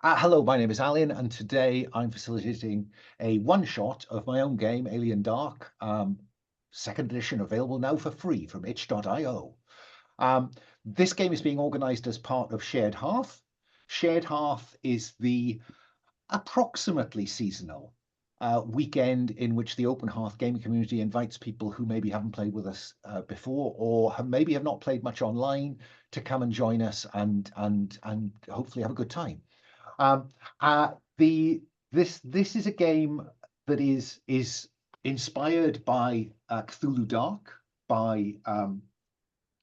Hello, my name is Alun, and today I'm facilitating a one-shot of my own game, Alien Dark, second edition, available now for free from itch.io. This game is being organised as part of Shared Hearth. Shared Hearth is the approximately seasonal weekend in which the Open Hearth gaming community invites people who maybe haven't played with us before, or maybe have not played much online, to come and join us and hopefully have a good time. Um, this is a game that is inspired by Cthulhu Dark by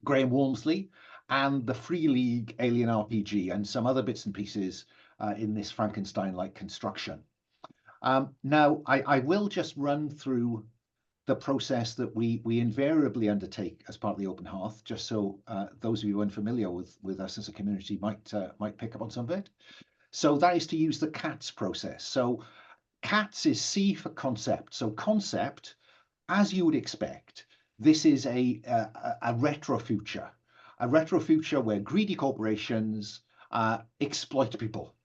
Graham Walmsley and the Free League Alien RPG and some other bits and pieces in this Frankenstein-like construction. Now, I will just run through the process that we invariably undertake as part of the Open Hearth, just so those of you unfamiliar with us as a community might pick up on some of it. So that is to use the CATS process. So CATS is C for concept. So concept, as you would expect, this is a retro future where greedy corporations exploit people,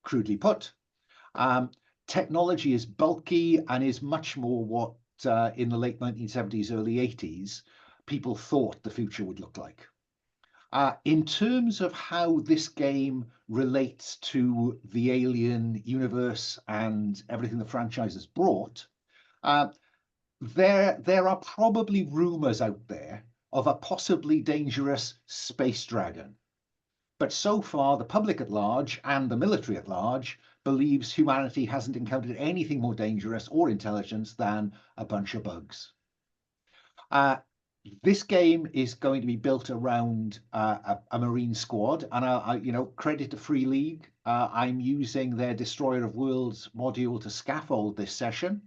crudely put. Technology is bulky and is much more what in the late 1970s, early 80s, people thought the future would look like. In terms of how this game relates to the Alien universe and everything the franchise has brought, there are probably rumors out there of a possibly dangerous space dragon. But so far, the public at large and the military at large believes humanity hasn't encountered anything more dangerous or intelligent than a bunch of bugs. This game is going to be built around a Marine squad, and I credit to Free League. I'm using their Destroyer of Worlds module to scaffold this session.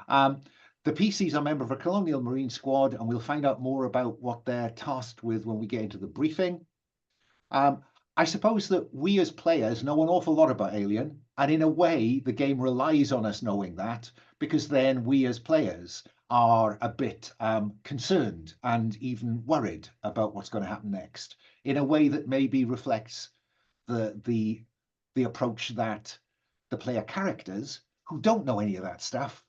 The PCs are a member of a Colonial Marine squad, and we'll find out more about what they're tasked with when we get into the briefing. I suppose that we as players know an awful lot about Alien, and in a way, the game relies on us knowing that, because then we as players are a bit concerned and even worried about what's going to happen next, in a way that maybe reflects the approach that the player characters, who don't know any of that stuff,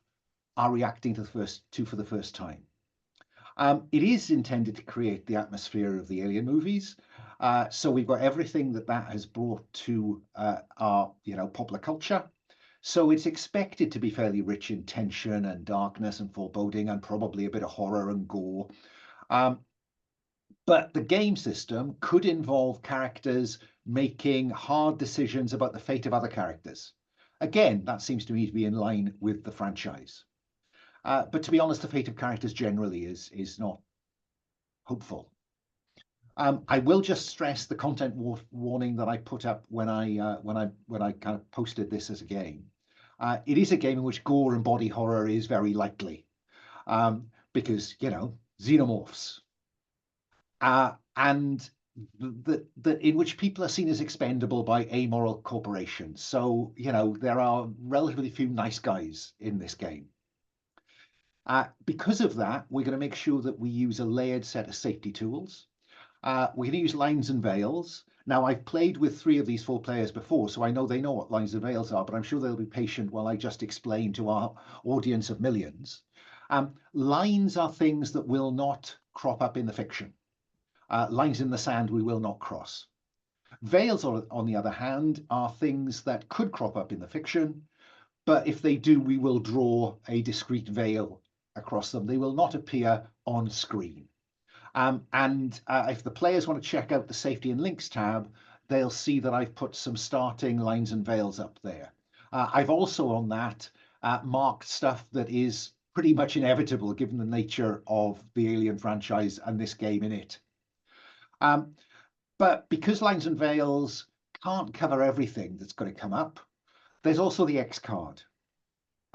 are reacting to for the first time. It is intended to create the atmosphere of the Alien movies. So we've got everything that has brought to our popular culture. So it's expected to be fairly rich in tension and darkness and foreboding and probably a bit of horror and gore. But the game system could involve characters making hard decisions about the fate of other characters. Again, that seems to me to be in line with the franchise. But to be honest, the fate of characters generally is not hopeful. I will just stress the content warning that I put up when I kind of posted this as a game. It is a game in which gore and body horror is very likely, because xenomorphs, and that in which people are seen as expendable by amoral corporations. So there are relatively few nice guys in this game. Because of that, we're going to make sure that we use a layered set of safety tools. We're going to use lines and veils. Now, I've played with 3 of these 4 players before, so I know they know what lines and veils are, but I'm sure they'll be patient while I just explain to our audience of millions. Lines are things that will not crop up in the fiction. Lines in the sand we will not cross. Veils, on the other hand, are things that could crop up in the fiction, but if they do, we will draw a discrete veil across them. They will not appear on screen. If the players want to check out the Safety and Links tab, they'll see that I've put some starting lines and veils up there. I've also on that marked stuff that is pretty much inevitable given the nature of the Alien franchise and this game in it. But because lines and veils can't cover everything that's going to come up, there's also the X card.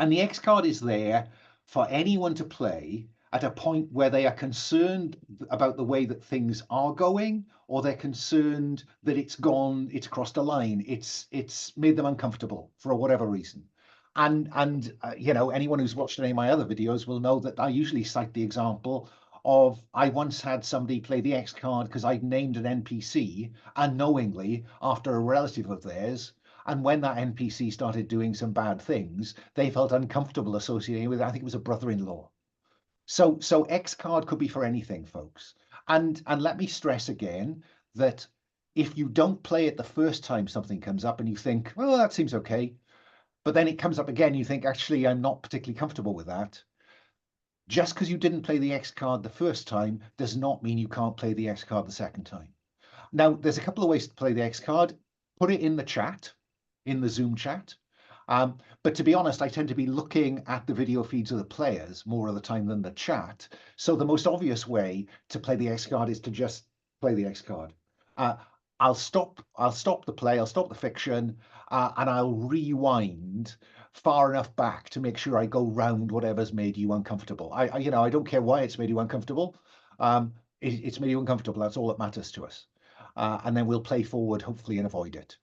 And the X card is there for anyone to play at a point where they are concerned about the way that things are going, or they're concerned that it's crossed a line, it's made them uncomfortable for whatever reason. And anyone who's watched any of my other videos will know that I usually cite the example of I once had somebody play the X card because I'd named an NPC unknowingly after a relative of theirs, And when that NPC started doing some bad things, they felt uncomfortable associating with it. I think it was a brother-in-law. So X card could be for anything, folks. And let me stress again that if you don't play it the first time something comes up and you think, well, that seems okay, but then it comes up again, you think, actually, I'm not particularly comfortable with that. Just because you didn't play the X card the first time does not mean you can't play the X card the second time. Now, there's a couple of ways to play the X card. Put it in the chat, in the Zoom chat. But to be honest, I tend to be looking at the video feeds of the players more of the time than the chat. So the most obvious way to play the X card is to just play the X card. I'll stop the play, I'll stop the fiction, and I'll rewind far enough back to make sure I go round whatever's made you uncomfortable. I don't care why it's made you uncomfortable. It's made you uncomfortable. That's all that matters to us. And then we'll play forward, hopefully, and avoid it.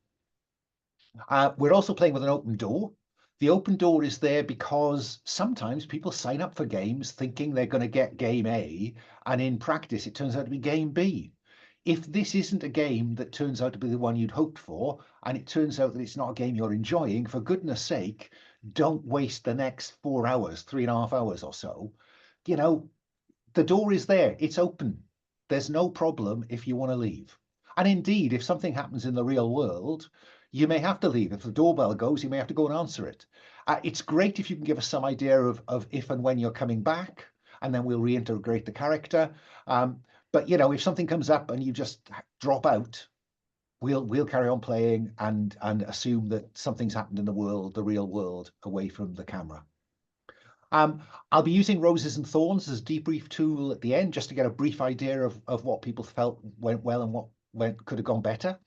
We're also playing with an open door. The open door is there because sometimes people sign up for games thinking they're going to get game A, and in practice, it turns out to be game B. If this isn't a game that turns out to be the one you'd hoped for, and it turns out that it's not a game you're enjoying, for goodness sake, don't waste the next 4 hours, 3.5 hours or so. You know, the door is there, it's open. There's no problem if you want to leave. And indeed, if something happens in the real world, you may have to leave. If the doorbell goes, you may have to go and answer it. It's great if you can give us some idea of if and when you're coming back, and then we'll reintegrate the character. But if something comes up and you just drop out, we'll carry on playing and assume that something's happened in the world, the real world, away from the camera. I'll be using Roses and Thorns as a debrief tool at the end, just to get a brief idea of what people felt went well and what could have gone better.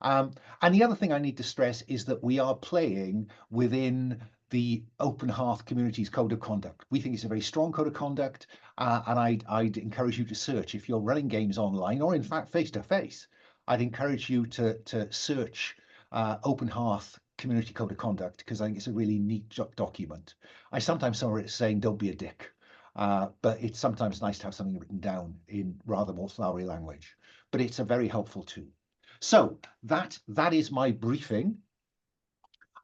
And the other thing I need to stress is that we are playing within the Open Hearth community's code of conduct. We think it's a very strong code of conduct, and I'd encourage you to search. If you're running games online, or in fact face-to-face, I'd encourage you to search Open Hearth community code of conduct, because I think it's a really neat document. I sometimes saw it saying, don't be a dick, but it's sometimes nice to have something written down in rather more flowery language. But it's a very helpful tool. So that is my briefing.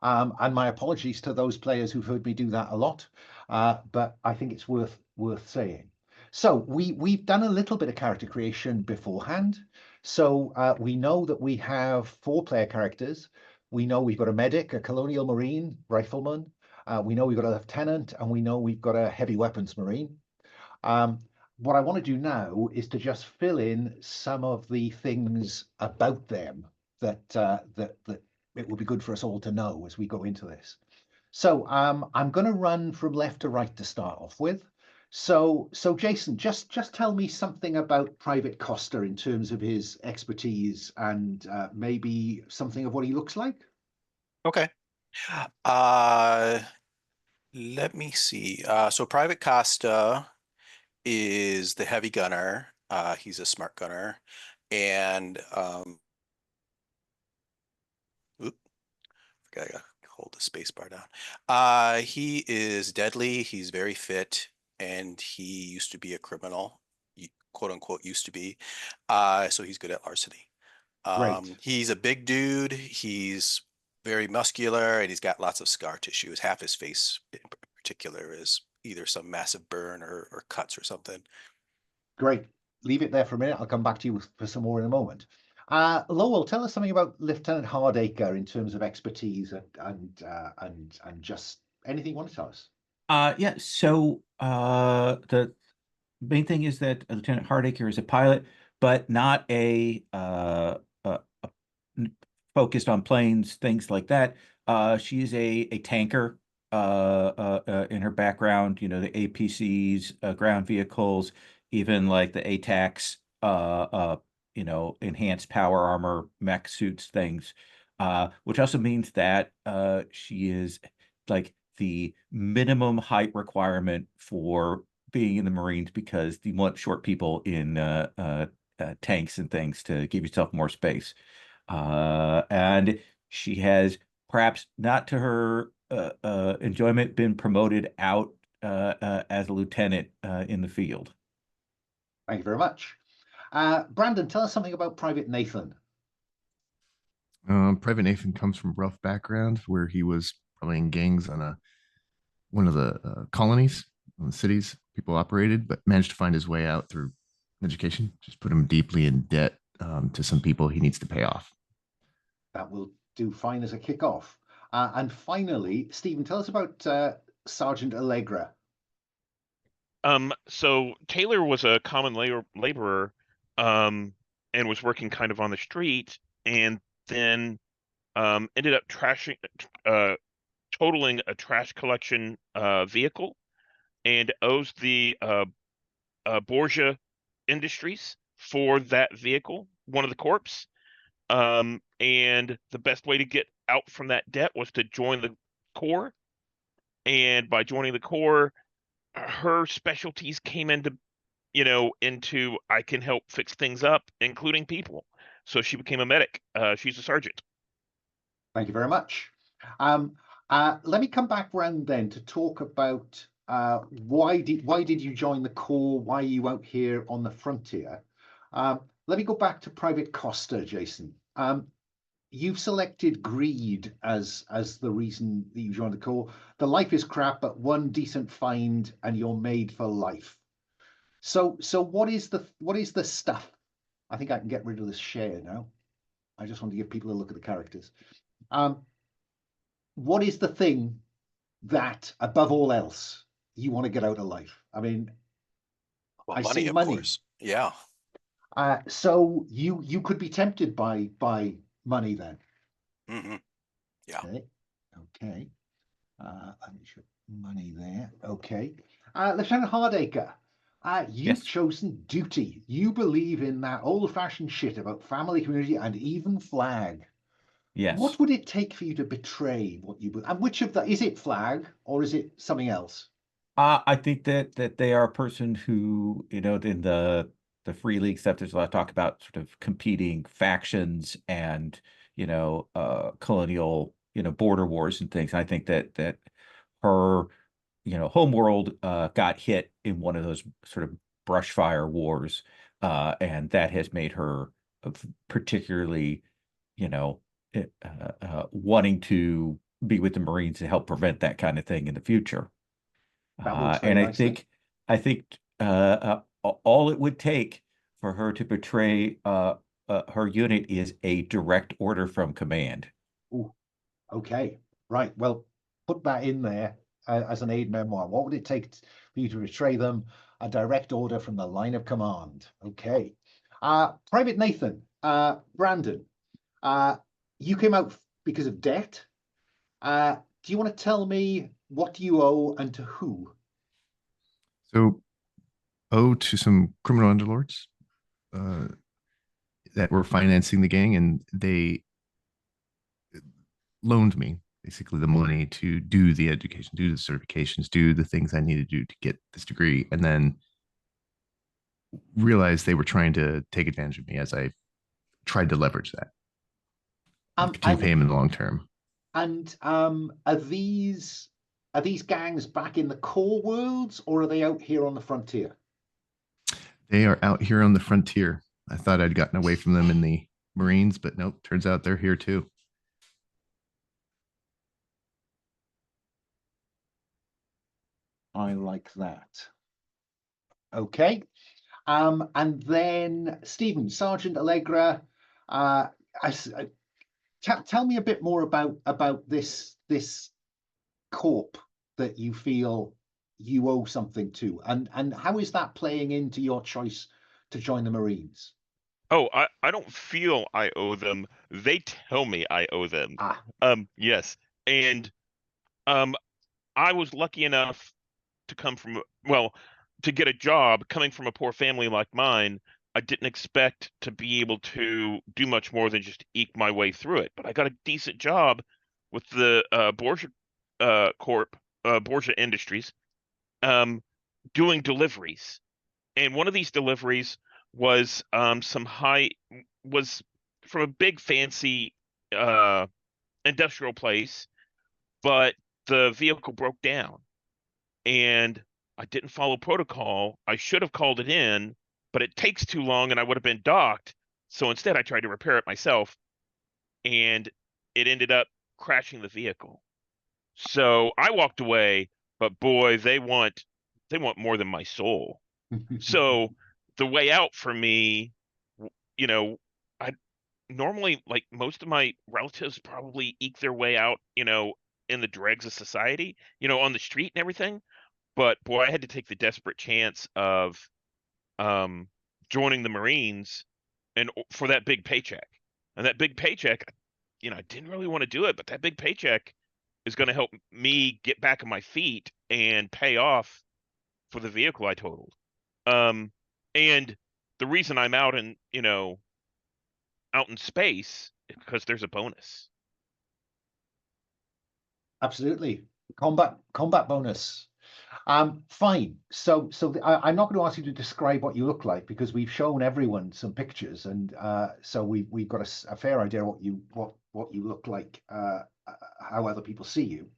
And my apologies to those players who've heard me do that a lot, but I think it's worth saying. So we've done a little bit of character creation beforehand. So we know that we have 4 player characters. We know we've got a medic, a colonial marine, rifleman. We know we've got a lieutenant, and we know we've got a heavy weapons marine. What I want to do now is to just fill in some of the things about them that it will be good for us all to know as we go into this. So I'm going to run from left to right to start off with. So Jason, just tell me something about Private Costa in terms of his expertise and maybe something of what he looks like. Okay. Let me see. So Private Costa is the heavy gunner. He's a smart gunner, and oop, forgot I gotta hold the space bar down. He is deadly. He's very fit, and he used to be a criminal, quote unquote, used to be. So he's good at larceny. Great. He's a big dude. He's very muscular, and he's got lots of scar tissue. Half his face in particular is either some massive burn or cuts or something. Great. Leave it there for a minute. I'll come back to you for some more in a moment. Lowell, tell us something about Lieutenant Hardacre in terms of expertise and just anything you want to tell us. Yeah, so the main thing is that Lieutenant Hardacre is a pilot, but not focused on planes, things like that. She is a tanker in her background, the APCs, ground vehicles, even like the ATACs, enhanced power armor, mech suits, things, which also means that she is like the minimum height requirement for being in the Marines, because you want short people in tanks and things to give yourself more space. And she has, perhaps not to her enjoyment, been promoted out as a lieutenant in the field. Thank you very much. Brandon, tell us something about Private Nathan. Private Nathan comes from rough background where he was probably in gangs on one of the colonies, one of the cities people operated, but managed to find his way out through education. Just put him deeply in debt to some people he needs to pay off. That will do fine as a kick-off. And finally, Stephen, tell us about Sergeant Allegra. So Taylor was a common laborer, and was working kind of on the street, and then ended up totaling a trash collection vehicle, and owes the Borgia Industries for that vehicle, one of the corps. And the best way to get out from that debt was to join the Corps. And by joining the Corps, her specialties came into I can help fix things up, including people. So she became a medic. She's a sergeant. Thank you very much. Let me come back round then to talk about why did you join the Corps? Why are you out here on the frontier? Let me go back to Private Costa, Jason. You've selected greed as the reason that you joined the Corps. The life is crap, but one decent find and you're made for life. So what is the stuff? I think I can get rid of this share now. I just want to give people a look at the characters. What is the thing that, above all else, you want to get out of life? I mean, Well, I money, see of money. course. Yeah. So you could be tempted by money then. Hmm. Yeah. Okay. Let me show money there. Okay. Lieutenant Hardacre, you've Yes. chosen duty. You believe in that old-fashioned shit about family, community, and even flag. Yes. What would it take for you to betray what you believe? And which of that is it, flag or is it something else? I think that they are a person who, in the Free League stuff, there's a lot of talk about sort of competing factions and, colonial, border wars and things. I think that her, homeworld got hit in one of those sort of brush fire wars, and that has made her particularly, you know, wanting to be with the Marines to help prevent that kind of thing in the future. That works very And nicely. I think all it would take for her to betray her unit is a direct order from command. Ooh, okay. Right. Well, put that in there as an aid memoir. What would it take for you to betray them? A direct order from the line of command. Okay. Private Nathan, Brandon, you came out because of debt. Do you want to tell me what you owe and to who? So, owe to some criminal underlords uh, that were financing the gang, and they loaned me basically the money to do the education, do the certifications, do the things I needed to do to get this degree, and then realized they were trying to take advantage of me as I tried to leverage that. Continue to pay him in the long term. And are these gangs back in the core worlds, or are they out here on the frontier? They are out here on the frontier. I thought I'd gotten away from them in the Marines, but nope, turns out they're here too. I like that. Okay. And then Stephen, Sergeant Allegra, tell me a bit more about this corp that you feel you owe something to, and how is that playing into your choice to join the Marines? Oh, I don't feel I owe them. They tell me I owe them. Ah, Yes. And I was lucky enough to to get a job coming from a poor family like mine. I didn't expect to be able to do much more than just eke my way through it, but I got a decent job with the Borgia Borgia Industries, doing deliveries. And one of these deliveries was was from a big fancy industrial place, but the vehicle broke down and I didn't follow protocol. I should have called it in, but it takes too long and I would have been docked. So instead I tried to repair it myself. and it ended up crashing the vehicle. So I walked away, but boy, they want more than my soul. So the way out for me, you know, I normally, like most of my relatives, probably eke their way out, in the dregs of society, on the street and everything. But boy, I had to take the desperate chance of um joining the Marines and for that big paycheck. And that big paycheck, I didn't really want to do it, but that big paycheck is going to help me get back on my feet and pay off for the vehicle I totaled. And the reason I'm out in space is because there's a bonus. Absolutely. Combat bonus. Fine. So I'm not going to ask you to describe what you look like, because we've shown everyone some pictures, and so we've got a fair idea what you look like, how other people see you.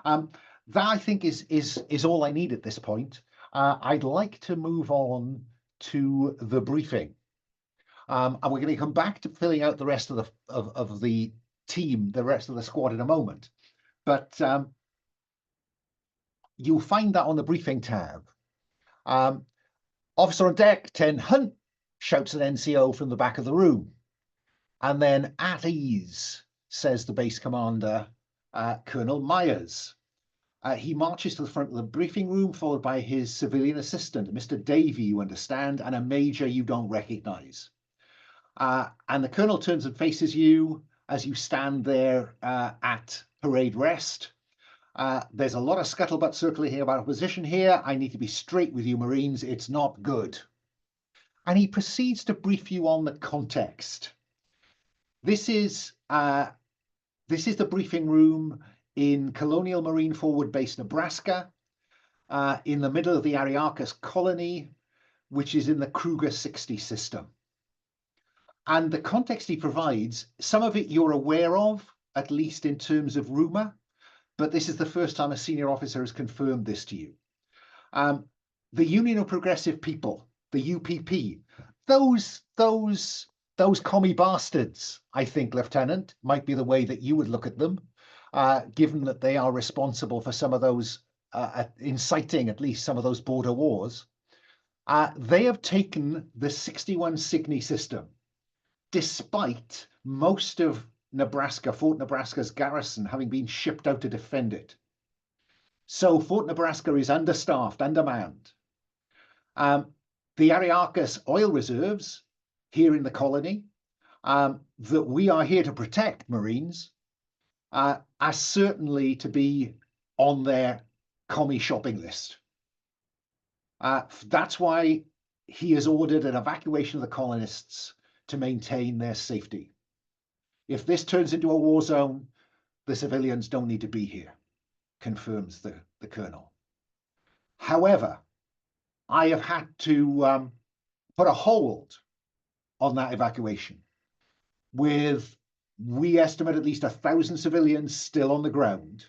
That, I think, is all I need at this point. I'd like to move on to the briefing, and we're going to come back to filling out the rest of the team, the rest of the squad, in a moment. But you'll find that on the briefing tab. Officer on deck, 10 Hunt, shouts an NCO from the back of the room. And then, at ease, says the base commander, Colonel Myers. He marches to the front of the briefing room, followed by his civilian assistant, Mr. Davy, you understand, and a major you don't recognize. And the colonel turns and faces you as you stand there at parade rest. There's a lot of scuttlebutt circulating about our position here. I need to be straight with you, Marines. It's not good. And he proceeds to brief you on the context. This is the briefing room in Colonial Marine Forward Base, Nebraska, in the middle of the Aristarchus colony, which is in the Kruger 60 system. And the context he provides, some of it you're aware of, at least in terms of rumor, but this is the first time a senior officer has confirmed this to you. The Union of Progressive People, the UPP, those commie bastards, I think, Lieutenant, might be the way that you would look at them, given that they are responsible for some of those, inciting at least some of those border wars. They have taken the 61 Cygni system, despite most of Nebraska, Fort Nebraska's garrison, having been shipped out to defend it. So Fort Nebraska is understaffed, undermanned. The Aristarchus oil reserves here in the colony, that we are here to protect, Marines, are certainly to be on their commie shopping list. That's why he has ordered an evacuation of the colonists to maintain their safety. If this turns into a war zone, the civilians don't need to be here, confirms the colonel. However, I have had to put a hold on that evacuation, with, we estimate, at least 1,000 civilians still on the ground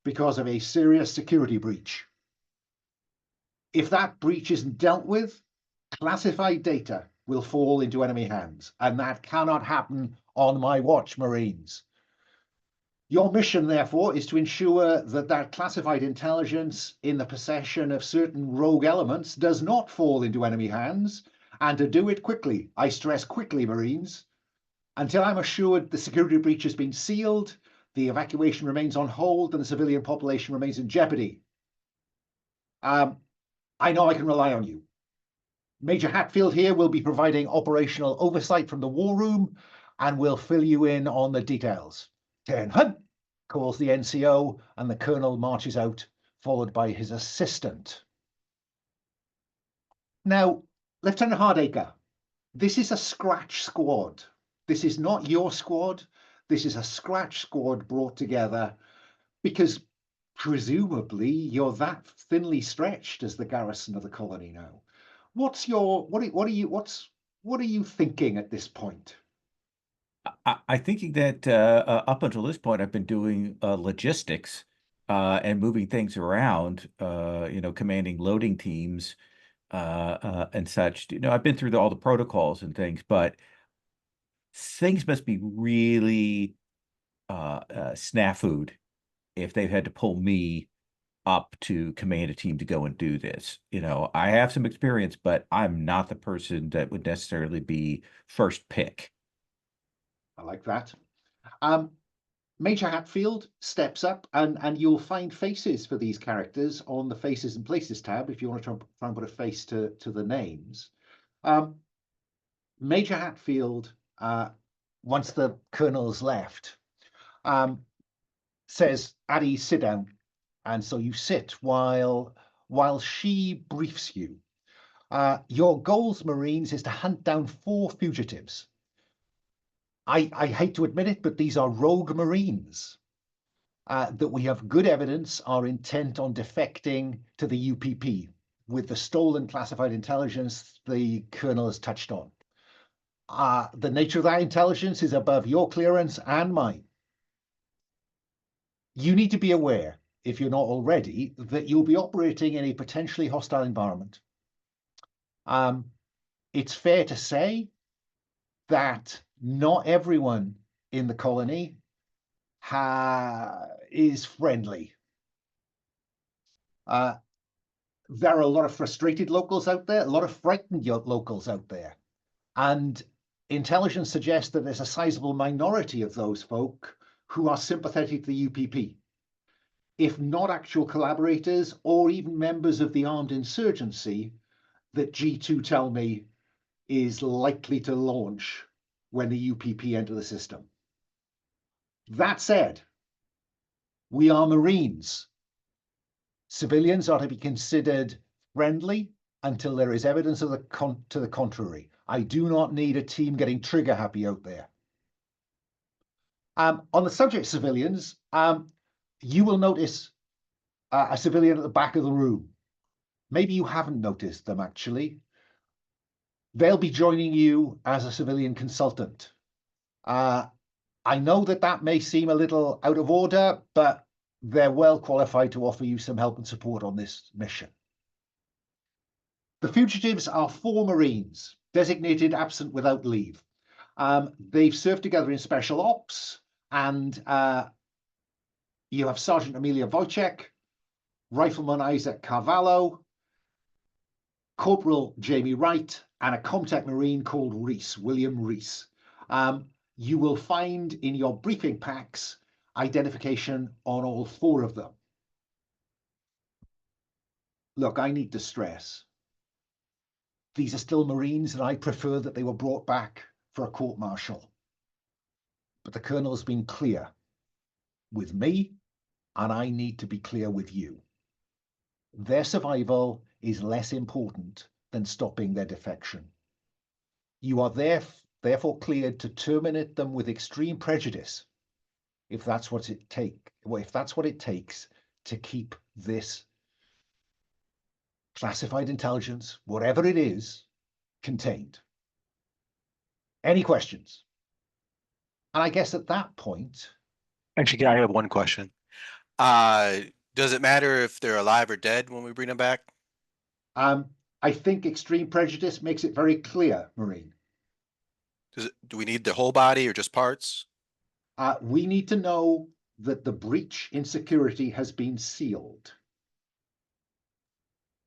because of a serious security breach. If that breach isn't dealt with, classified data will fall into enemy hands, and that cannot happen on my watch, Marines. Your mission, therefore, is to ensure that that classified intelligence in the possession of certain rogue elements does not fall into enemy hands, and to do it quickly. I stress quickly, Marines. Until I'm assured the security breach has been sealed, the evacuation remains on hold, and the civilian population remains in jeopardy. I know I can rely on you. Major Hatfield here will be providing operational oversight from the war room, and will fill you in on the details. 10 Hunt, calls the NCO, and the colonel marches out, followed by his assistant. Now, Lieutenant Hardacre, this is a scratch squad. This is not your squad. This is a scratch squad brought together because presumably you're that thinly stretched as the garrison of the colony now. What are you thinking at this point? I'm thinking that up until this point, I've been doing logistics and moving things around, commanding loading teams and such. I've been through all the protocols and things, but things must be really snafu'd if they've had to pull me up to command a team to go and do this. I have some experience, but I'm not the person that would necessarily be first pick. I like that. Major Hatfield steps up, and you'll find faces for these characters on the Faces and Places tab if you want to try and put a face to the names. Major Hatfield, once the colonel's left, says, "Addy, sit down." And so you sit while she briefs you. Your goals, Marines, is to hunt down 4 fugitives. I hate to admit it, but these are rogue Marines that we have good evidence are intent on defecting to the UPP with the stolen classified intelligence the colonel has touched on. The nature of that intelligence is above your clearance and mine. You need to be aware, if you're not already, that you'll be operating in a potentially hostile environment. It's fair to say that not everyone in the colony is friendly. There are a lot of frustrated locals out there, a lot of frightened locals out there. And intelligence suggests that there's a sizable minority of those folk who are sympathetic to the UPP. If not actual collaborators or even members of the armed insurgency that G2 tell me is likely to launch when the UPP enter the system. That said, we are Marines. Civilians are to be considered friendly until there is evidence of to the contrary. I do not need a team getting trigger happy out there. On the subject of civilians, you will notice a civilian at the back of the room. Maybe you haven't noticed them, actually. They'll be joining you as a civilian consultant. I know that may seem a little out of order, but they're well qualified to offer you some help and support on this mission. The fugitives are 4 Marines, designated absent without leave. They've served together in special ops, and you have Sergeant Amelia Wojciech, Rifleman Isaac Carvalho, Corporal Jamie Wright, and a Comtech Marine called Reese, William Reese. You will find in your briefing packs identification on all 4 of them. Look, I need to stress, these are still Marines, and I prefer that they were brought back for a court-martial. But the Colonel's been clear with me, and I need to be clear with you. Their survival is less important than stopping their defection. You are therefore cleared to terminate them with extreme prejudice if that's what it takes to keep this classified intelligence, whatever it is, contained. Any questions? And I guess at that point... Actually, I have one question. Does it matter if they're alive or dead when we bring them back? I think extreme prejudice makes it very clear, Marine. Do we need the whole body or just parts? We need to know that the breach in security has been sealed.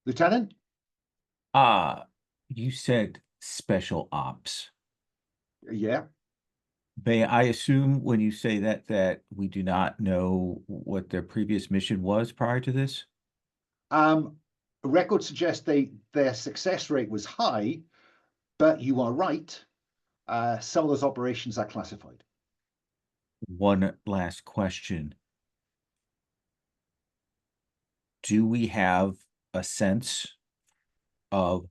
Lieutenant? You said special ops. Yeah. May I assume when you say that we do not know what their previous mission was prior to this? Records suggest their success rate was high, but you are right. Some of those operations are classified. One last question. Do we have a sense of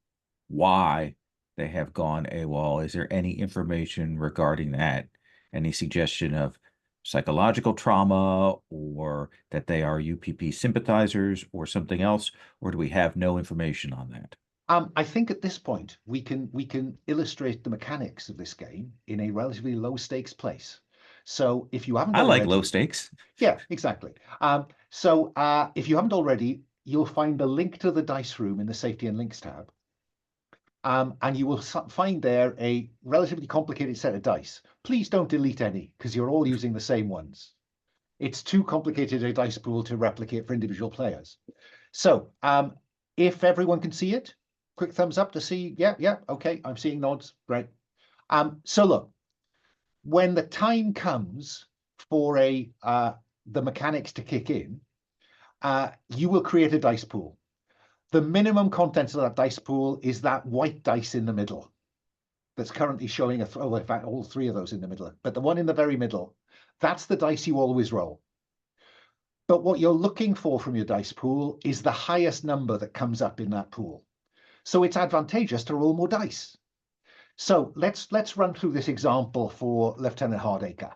why they have gone AWOL? Is there any information regarding that? Any suggestion of psychological trauma, or that they are UPP sympathizers or something else? Or do we have no information on that? I think at this point we can illustrate the mechanics of this game in a relatively low stakes place. So if you haven't already, I like low stakes. Yeah, exactly. So if you haven't already, you'll find the link to the dice room in the Safety and Links tab. and you will find there a relatively complicated set of dice. Please don't delete any, because you're all using the same ones. It's too complicated a dice pool to replicate for individual players. So if everyone can see it, quick thumbs up to see, yeah, okay, I'm seeing nods, great. So look, when the time comes for the mechanics to kick in, you will create a dice pool. The minimum contents of that dice pool is that white dice in the middle that's currently showing well, in fact, all three of those in the middle, but the one in the very middle, that's the dice you always roll. But what you're looking for from your dice pool is the highest number that comes up in that pool. So it's advantageous to roll more dice. So let's run through this example for Lieutenant Hardacre.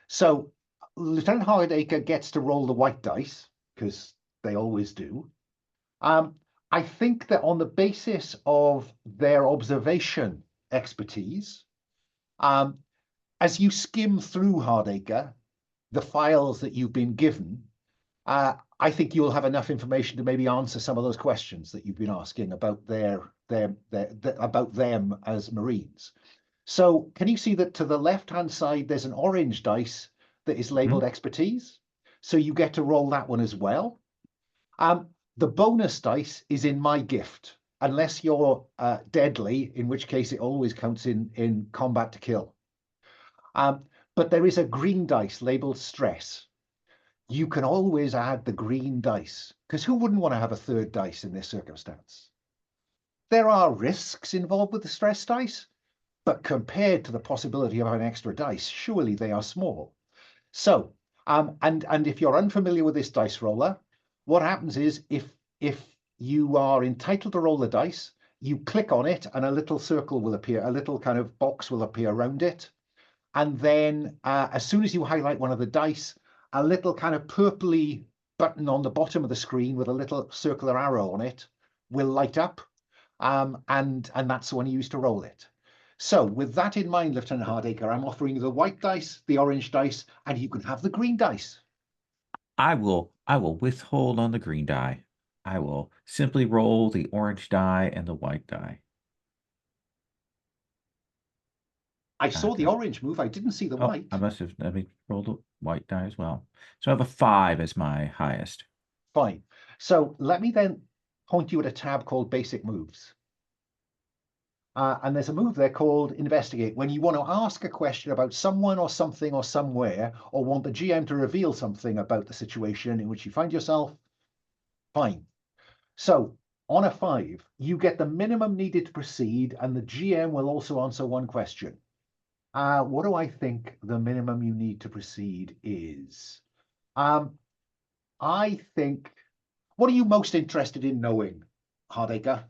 So Lieutenant Hardacre gets to roll the white dice, because they always do. I think that on the basis of their observation expertise, as you skim through Hardacre, the files that you've been given, I think you'll have enough information to maybe answer some of those questions that you've been asking about about them as Marines. So can you see that to the left-hand side, there's an orange dice that is labeled expertise? So you get to roll that one as well. The bonus dice is in my gift, unless you're deadly, in which case it always counts in combat to kill. But there is a green dice labeled stress. You can always add the green dice, because who wouldn't want to have a third dice in this circumstance? There are risks involved with the stress dice, but compared to the possibility of an extra dice, surely they are small. So, and if you're unfamiliar with this dice roller, what happens is if you are entitled to roll the dice, you click on it and a little circle will appear, a little kind of box will appear around it. And then as soon as you highlight one of the dice, a little kind of purpley button on the bottom of the screen with a little circular arrow on it will light up. And that's the one you use to roll it. So with that in mind, Lieutenant Hardacre, I'm offering you the white dice, the orange dice, and you can have the green dice. I will withhold on the green die. I will simply roll the orange die and the white die. I saw the orange move. I didn't see the white. I must have, let me roll the white die as well. So I have a 5 as my highest. Fine. So let me then point you at a tab called Basic Moves. And there's a move there called Investigate. When you want to ask a question about someone or something or somewhere, or want the GM to reveal something about the situation in which you find yourself, fine. So on a 5, you get the minimum needed to proceed, and the GM will also answer one question. What do I think the minimum you need to proceed is? I think, what are you most interested in knowing, Hardacre?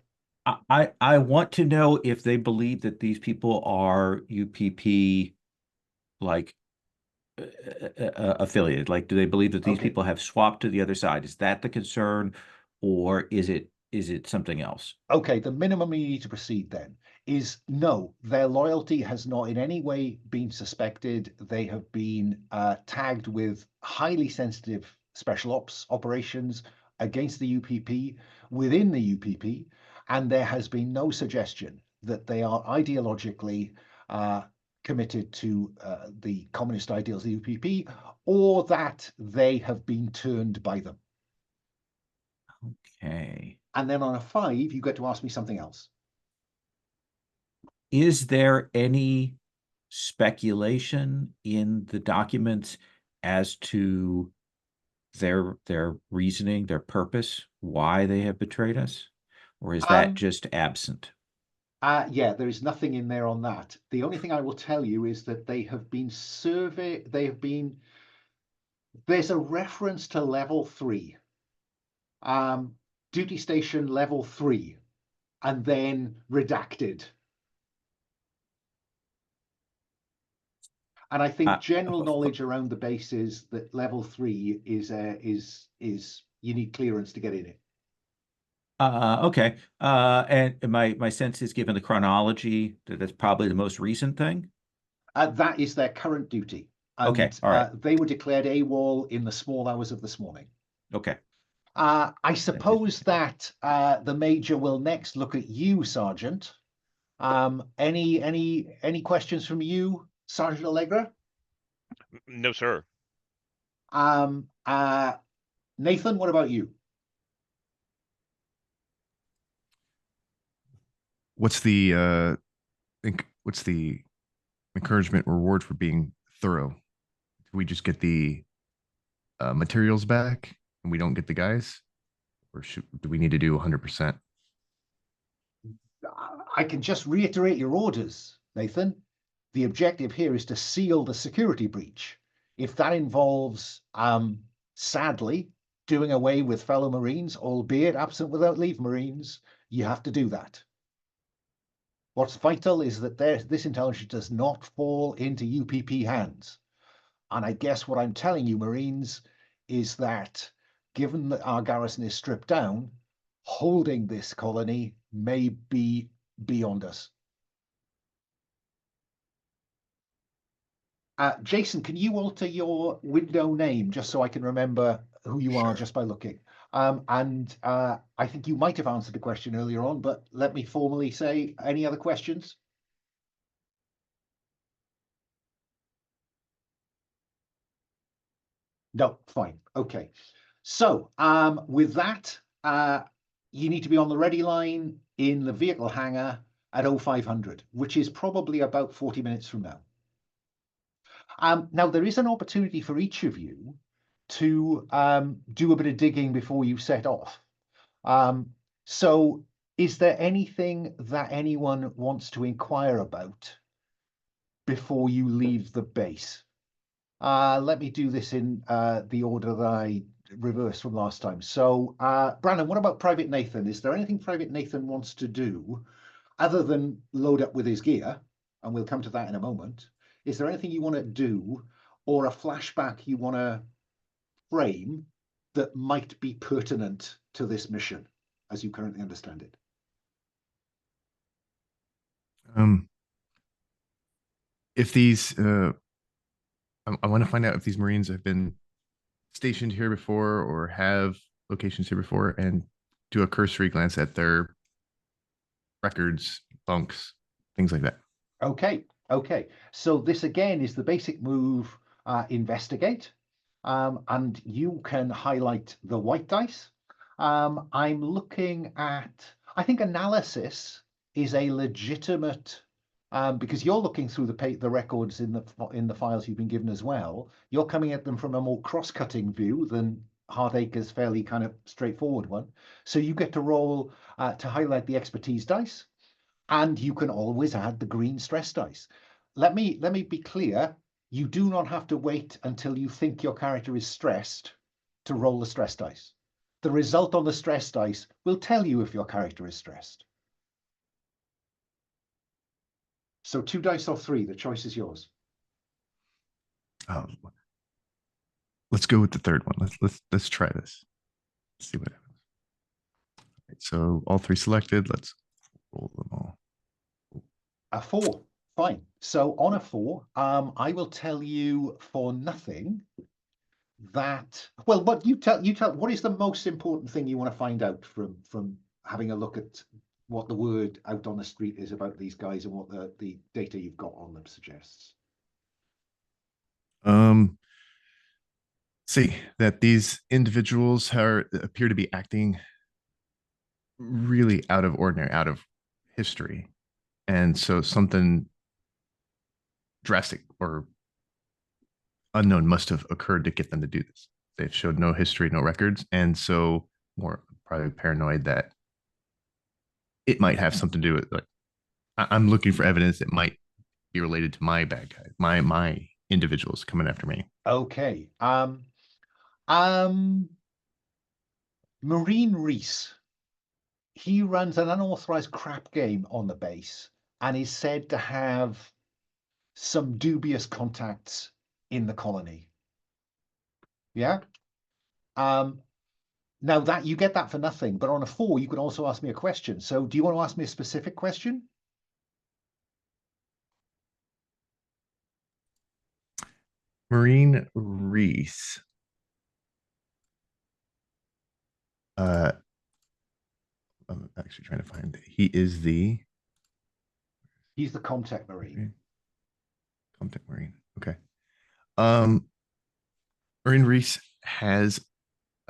I want to know if they believe that these people are UPP like affiliated. Like, do they believe that these people have swapped to the other side? Is that the concern, or is it something else? Okay, the minimum you need to proceed then is no, their loyalty has not in any way been suspected. They have been tagged with highly sensitive special ops operations against the UPP, within the UPP, and there has been no suggestion that they are ideologically committed to the communist ideals of the UPP, or that they have been turned by them. Okay. And then on a 5, you get to ask me something else. Is there any speculation in the documents as to their reasoning, their purpose, why they have betrayed us? Or is that just absent? Yeah, there is nothing in there on that. The only thing I will tell you is that they have been there's a reference to level 3. Duty station level 3, and then redacted. And I think general knowledge around the base is that level 3 is you need clearance to get in it. Okay. And my sense is, given the chronology, that's probably the most recent thing. That is their current duty. And, okay. All right. They were declared AWOL in the small hours of this morning. Okay. I suppose that the Major will next look at you, Sergeant, Any questions from you, Sergeant Allegra? No, sir. Um, Nathan, what about you? What's the what's the encouragement reward for being thorough? Do we just get the materials back and we don't get the guys, or do we need to do 100%? I can just reiterate your orders, Nathan. The objective here is to seal the security breach. If that involves, sadly, doing away with fellow Marines, albeit absent without leave Marines, you have to do that. What's vital is that this intelligence does not fall into UPP hands. And I guess what I'm telling you, Marines, is that given that our garrison is stripped down, holding this colony may be beyond us. Jason, can you alter your window name just so I can remember who you are just by looking? I think you might have answered the question earlier on, but let me formally say, any other questions? No, fine. Okay. So with that, you need to be on the ready line in the vehicle hangar at 0500, which is probably about 40 minutes from now. Now, there is an opportunity for each of you to do a bit of digging before you set off. So is there anything that anyone wants to inquire about before you leave the base? Let me do this in the order that I reversed from last time. So, Brandon, what about Private Nathan? Is there anything Private Nathan wants to do other than load up with his gear? And we'll come to that in a moment. Is there anything you want to do or a flashback you want to frame that might be pertinent to this mission as you currently understand it? If these I want to find out if these Marines have been stationed here before or have locations here before, and do a cursory glance at their records, bunks, things like that. Okay, okay. So this again is the basic move, investigate, and you can highlight the white dice. I'm looking at, I think analysis is a legitimate, because you're looking through the records in the files you've been given as well. You're coming at them from a more cross-cutting view than Hardacre's fairly kind of straightforward one. So you get to roll to highlight the expertise dice. And you can always add the green stress dice. Let me be clear. You do not have to wait until you think your character is stressed to roll the stress dice. The result on the stress dice will tell you if your character is stressed. So 2 dice or 3, the choice is yours. Let's go with the third one. Let's try this. Let's see what happens. Right, so all 3 selected. Let's roll them all. A 4, fine. So on a 4, I will tell you for nothing that, well, what you tell, what is the most important thing you want to find out from having a look at what the word out on the street is about these guys and what the data you've got on them suggests? See that these individuals appear to be acting really out of ordinary, out of history. And so something drastic or unknown must have occurred to get them to do this. They've showed no history, no records. And so more probably paranoid that it might have something to do with, like, I'm looking for evidence that might be related to my bad guy, my individuals coming after me. Okay. Marine Reese. He runs an unauthorized crap game on the base and is said to have some dubious contacts in the colony. Yeah. Now that you get that for nothing, but on a 4, you can also ask me a question. So do you want to ask me a specific question? Marine Reese. I'm actually trying to find. He is the He's the Comtech Marine. Comtech Marine. Okay. Marine Reese has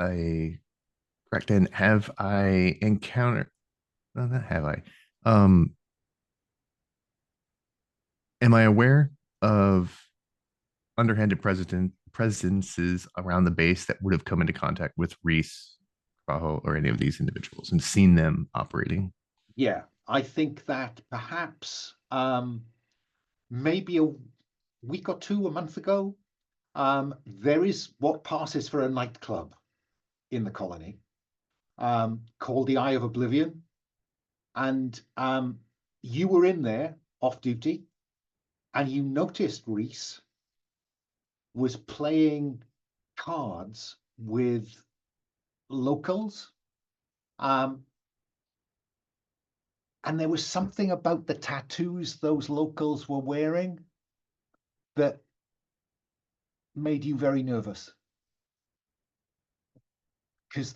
a correct. And have I encountered? No, not have I. Am I aware of underhanded presences around the base that would have come into contact with Reese, Bajo, or any of these individuals and seen them operating? Yeah, I think that perhaps maybe a week or two, a month ago, there is what passes for a nightclub in the colony called the Eye of Oblivion. And you were in there off duty and you noticed Reese was playing cards with locals. And there was something about the tattoos those locals were wearing that made you very nervous. Because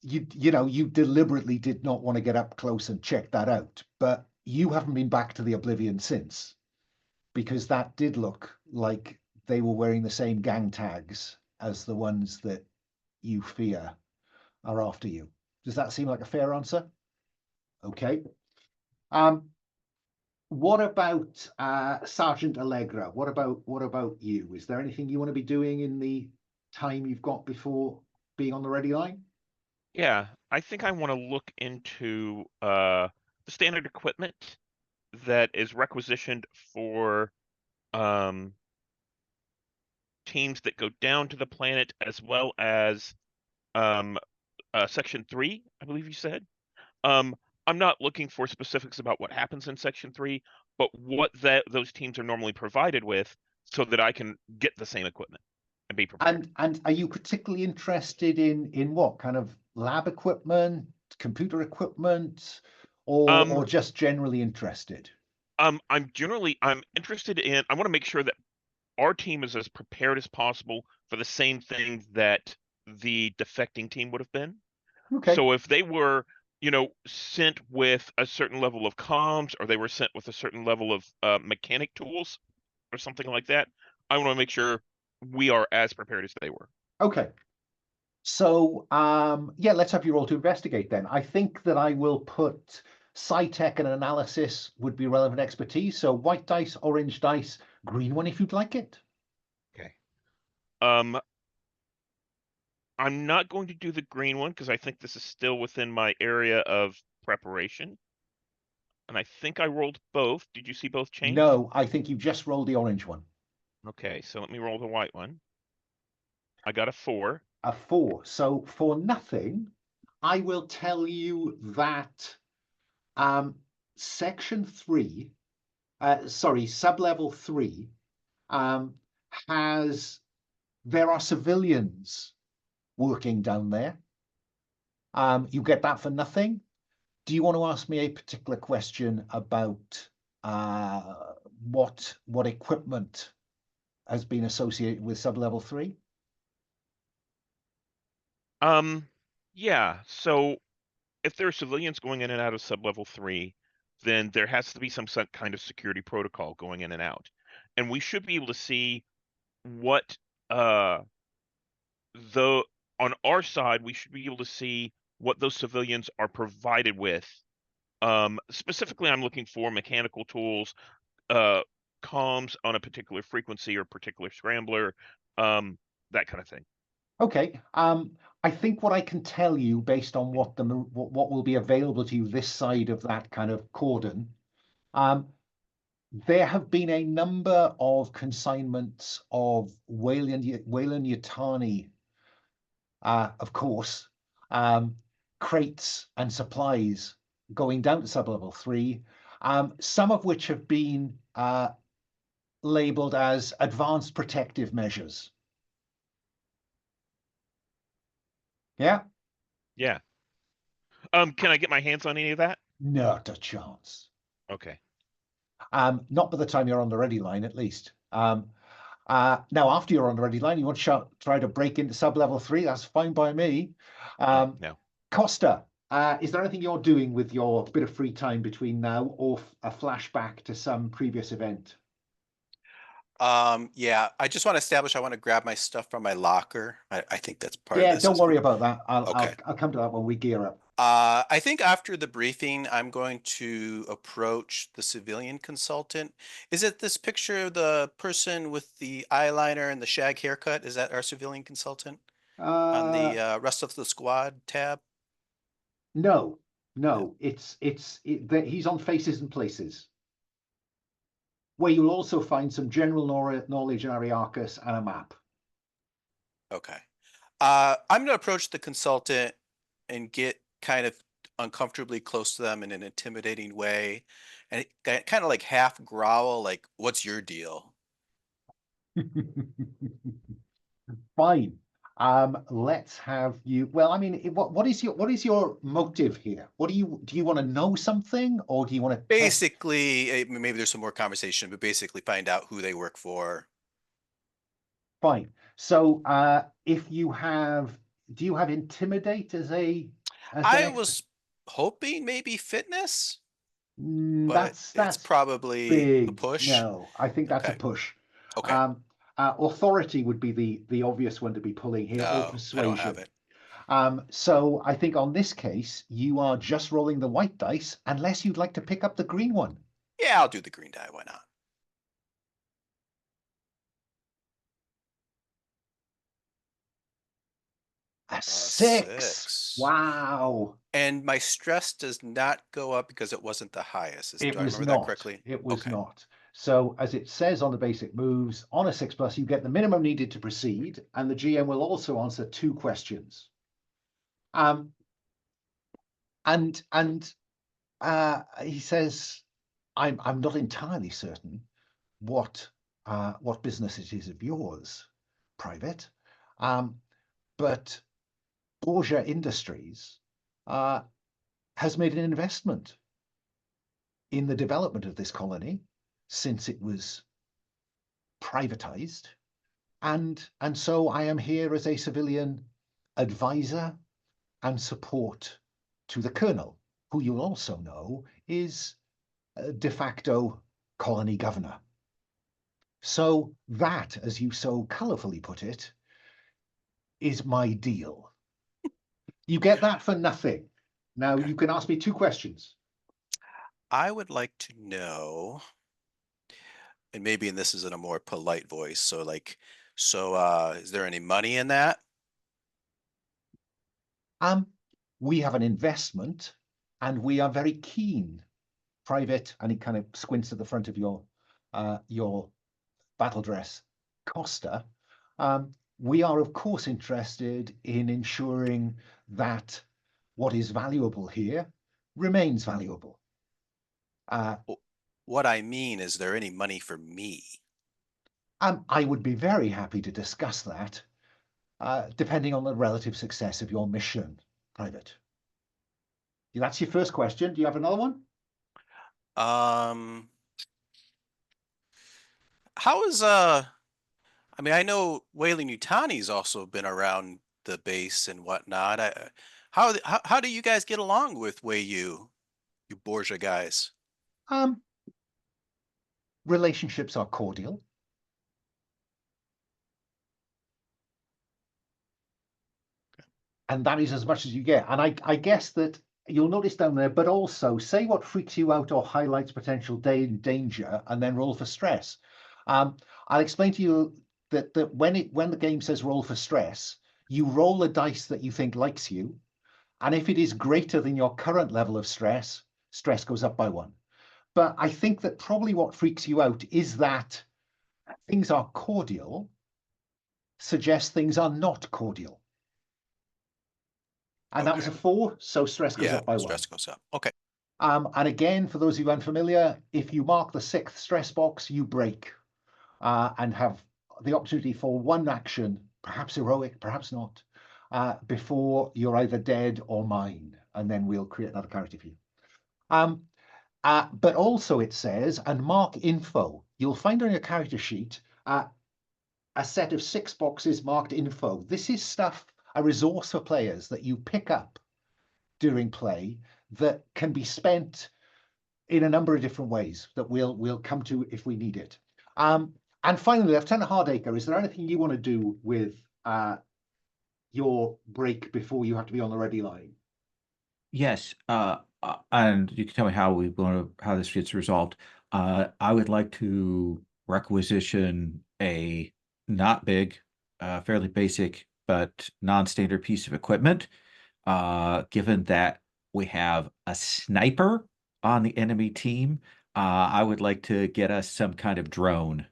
you deliberately did not want to get up close and check that out. But you haven't been back to the Oblivion since, because that did look like they were wearing the same gang tags as the ones that you fear are after you. Does that seem like a fair answer? Okay. What about Sergeant Allegra? What about you? Is there anything you want to be doing in the time you've got before being on the ready line? Yeah, I think I want to look into the standard equipment that is requisitioned for teams that go down to the planet, as well as Section 3, I believe you said. I'm not looking for specifics about what happens in Section 3, but what those teams are normally provided with, so that I can get the same equipment and be prepared. And are you particularly interested in what kind of lab equipment, computer equipment, or just generally interested? I'm interested in. I want to make sure that our team is as prepared as possible for the same thing that the defecting team would have been. Okay. So if they were, sent with a certain level of comms, or they were sent with a certain level of mechanic tools or something like that, I want to make sure we are as prepared as they were. Okay. So, yeah, let's have you roll to investigate then. I think that I will put SciTech and analysis would be relevant expertise. So white dice, orange dice, green one if you'd like it. Okay. I'm not going to do the green one because I think this is still within my area of preparation. And I think I rolled both. Did you see both change? No, I think you just rolled the orange one. Okay, so let me roll the white one. I got a 4. A 4. So for nothing, I will tell you that section 3, sub-level 3, there are civilians working down there. You get that for nothing. Do you want to ask me a particular question about what equipment has been associated with sub-level 3? Yeah. So if there are civilians going in and out of sub-level 3, then there has to be some kind of security protocol going in and out. And we should be able to see what on our side, we should be able to see what those civilians are provided with. Specifically, I'm looking for mechanical tools, comms on a particular frequency or particular scrambler, that kind of thing. Okay. I think what I can tell you based on what will be available to you this side of that kind of cordon, there have been a number of consignments of Weyland-Yutani, of course, crates and supplies going down to sub-level 3, some of which have been labeled as advanced protective measures. Yeah? Yeah. Can I get my hands on any of that? Not a chance. Okay. Not by the time you're on the ready line, at least. Now, after you're on the ready line, you want to try to break into sub-level 3, that's fine by me. No. Costa, Is there anything you're doing with your bit of free time between now or a flashback to some previous event? Yeah, I just want to establish I want to grab my stuff from my locker. I think that's part of Yeah, this don't as worry well. about that. Okay. I'll come to that when we gear up. I think after the briefing, I'm going to approach the civilian consultant. Is it this picture of the person with the eyeliner and the shag haircut? Is that our civilian consultant on the Uh, rest of the squad tab? no, No. no, he's on Faces and Places, where you'll also find some general knowledge in Ariarchus and a map. Okay. I'm going to approach the consultant and get kind of uncomfortably close to them in an intimidating way, and kind of like half growl, like, "What's your deal?" Fine. Let's have you. Well, I mean, what is your motive here? What do you want to know something, or do you want to test? Basically, maybe there's some more conversation, but basically find out who they work for. Fine. So, if you have, do you have intimidate as an I extra? was hoping maybe fitness, but it's That's probably a big. push. No, I think that's a Okay. push. Okay. Authority would be the obvious one to be pulling here, or No, I don't have persuasion. it. So I think on this case, you are just rolling the white dice, unless you'd like to pick up the green one. Yeah, I'll do the green die. Why not? A six. Six. Wow. And my stress does not go up because it wasn't the highest. It Do I was remember that not. correctly? It was Okay. not. So as it says on the basic moves, on a 6+, you get the minimum needed to proceed, and the GM will also answer 2 questions. Um, and he says, I'm not entirely certain what business it is of yours, private, but Borgia Industries has made an investment in the development of this colony since it was privatized, and so I am here as a civilian advisor and support to the colonel, who you'll also know is de facto colony governor. So that, as you so colorfully put it, is my deal. You get that for nothing. Now Okay. you can ask me 2 questions. I would like to know, and maybe this is in a more polite voice. So is there any money in that? We have an investment, and we are very keen, private, and he kind of squints at the front of your battle dress, Costa. We are, of course, interested in ensuring that what is valuable here remains valuable. What I mean, is there any money for me? I would be very happy to discuss that, depending on the relative success of your mission, Private. That's your first question. Do you have another one? How is I mean, I know Wayland Yutani's also been around the base and whatnot. How do you guys get along with you Borgia guys? Um, Relationships are cordial. And that is as much as you get. And I guess that you'll notice down there, but also say what freaks you out or highlights potential danger, and then roll for stress. I'll explain to you that when the game says roll for stress, you roll a dice that you think likes you, and if it is greater than your current level of stress, stress goes up by 1. But I think that probably what freaks you out is that things are cordial, suggests things are not cordial. And that was a 4, so stress goes up by 1. Stress goes up. Okay. And again, for those of you unfamiliar, if you mark the 6th stress box, you break and have the opportunity for 1 action, perhaps heroic, perhaps not, before you're either dead or mine, and then we'll create another character for you. But also it says, and mark info. You'll find on your character sheet a set of 6 boxes marked info. This is stuff, a resource for players that you pick up during play that can be spent in a number of different ways that we'll come to if we need it. And finally, Lieutenant Hardacre, is there anything you want to do with your break before you have to be on the ready line? Yes, and you can tell me how this gets resolved. I would like to requisition a not big, fairly basic but non-standard piece of equipment. Given that we have a sniper on the enemy team, I would like to get us some kind of drone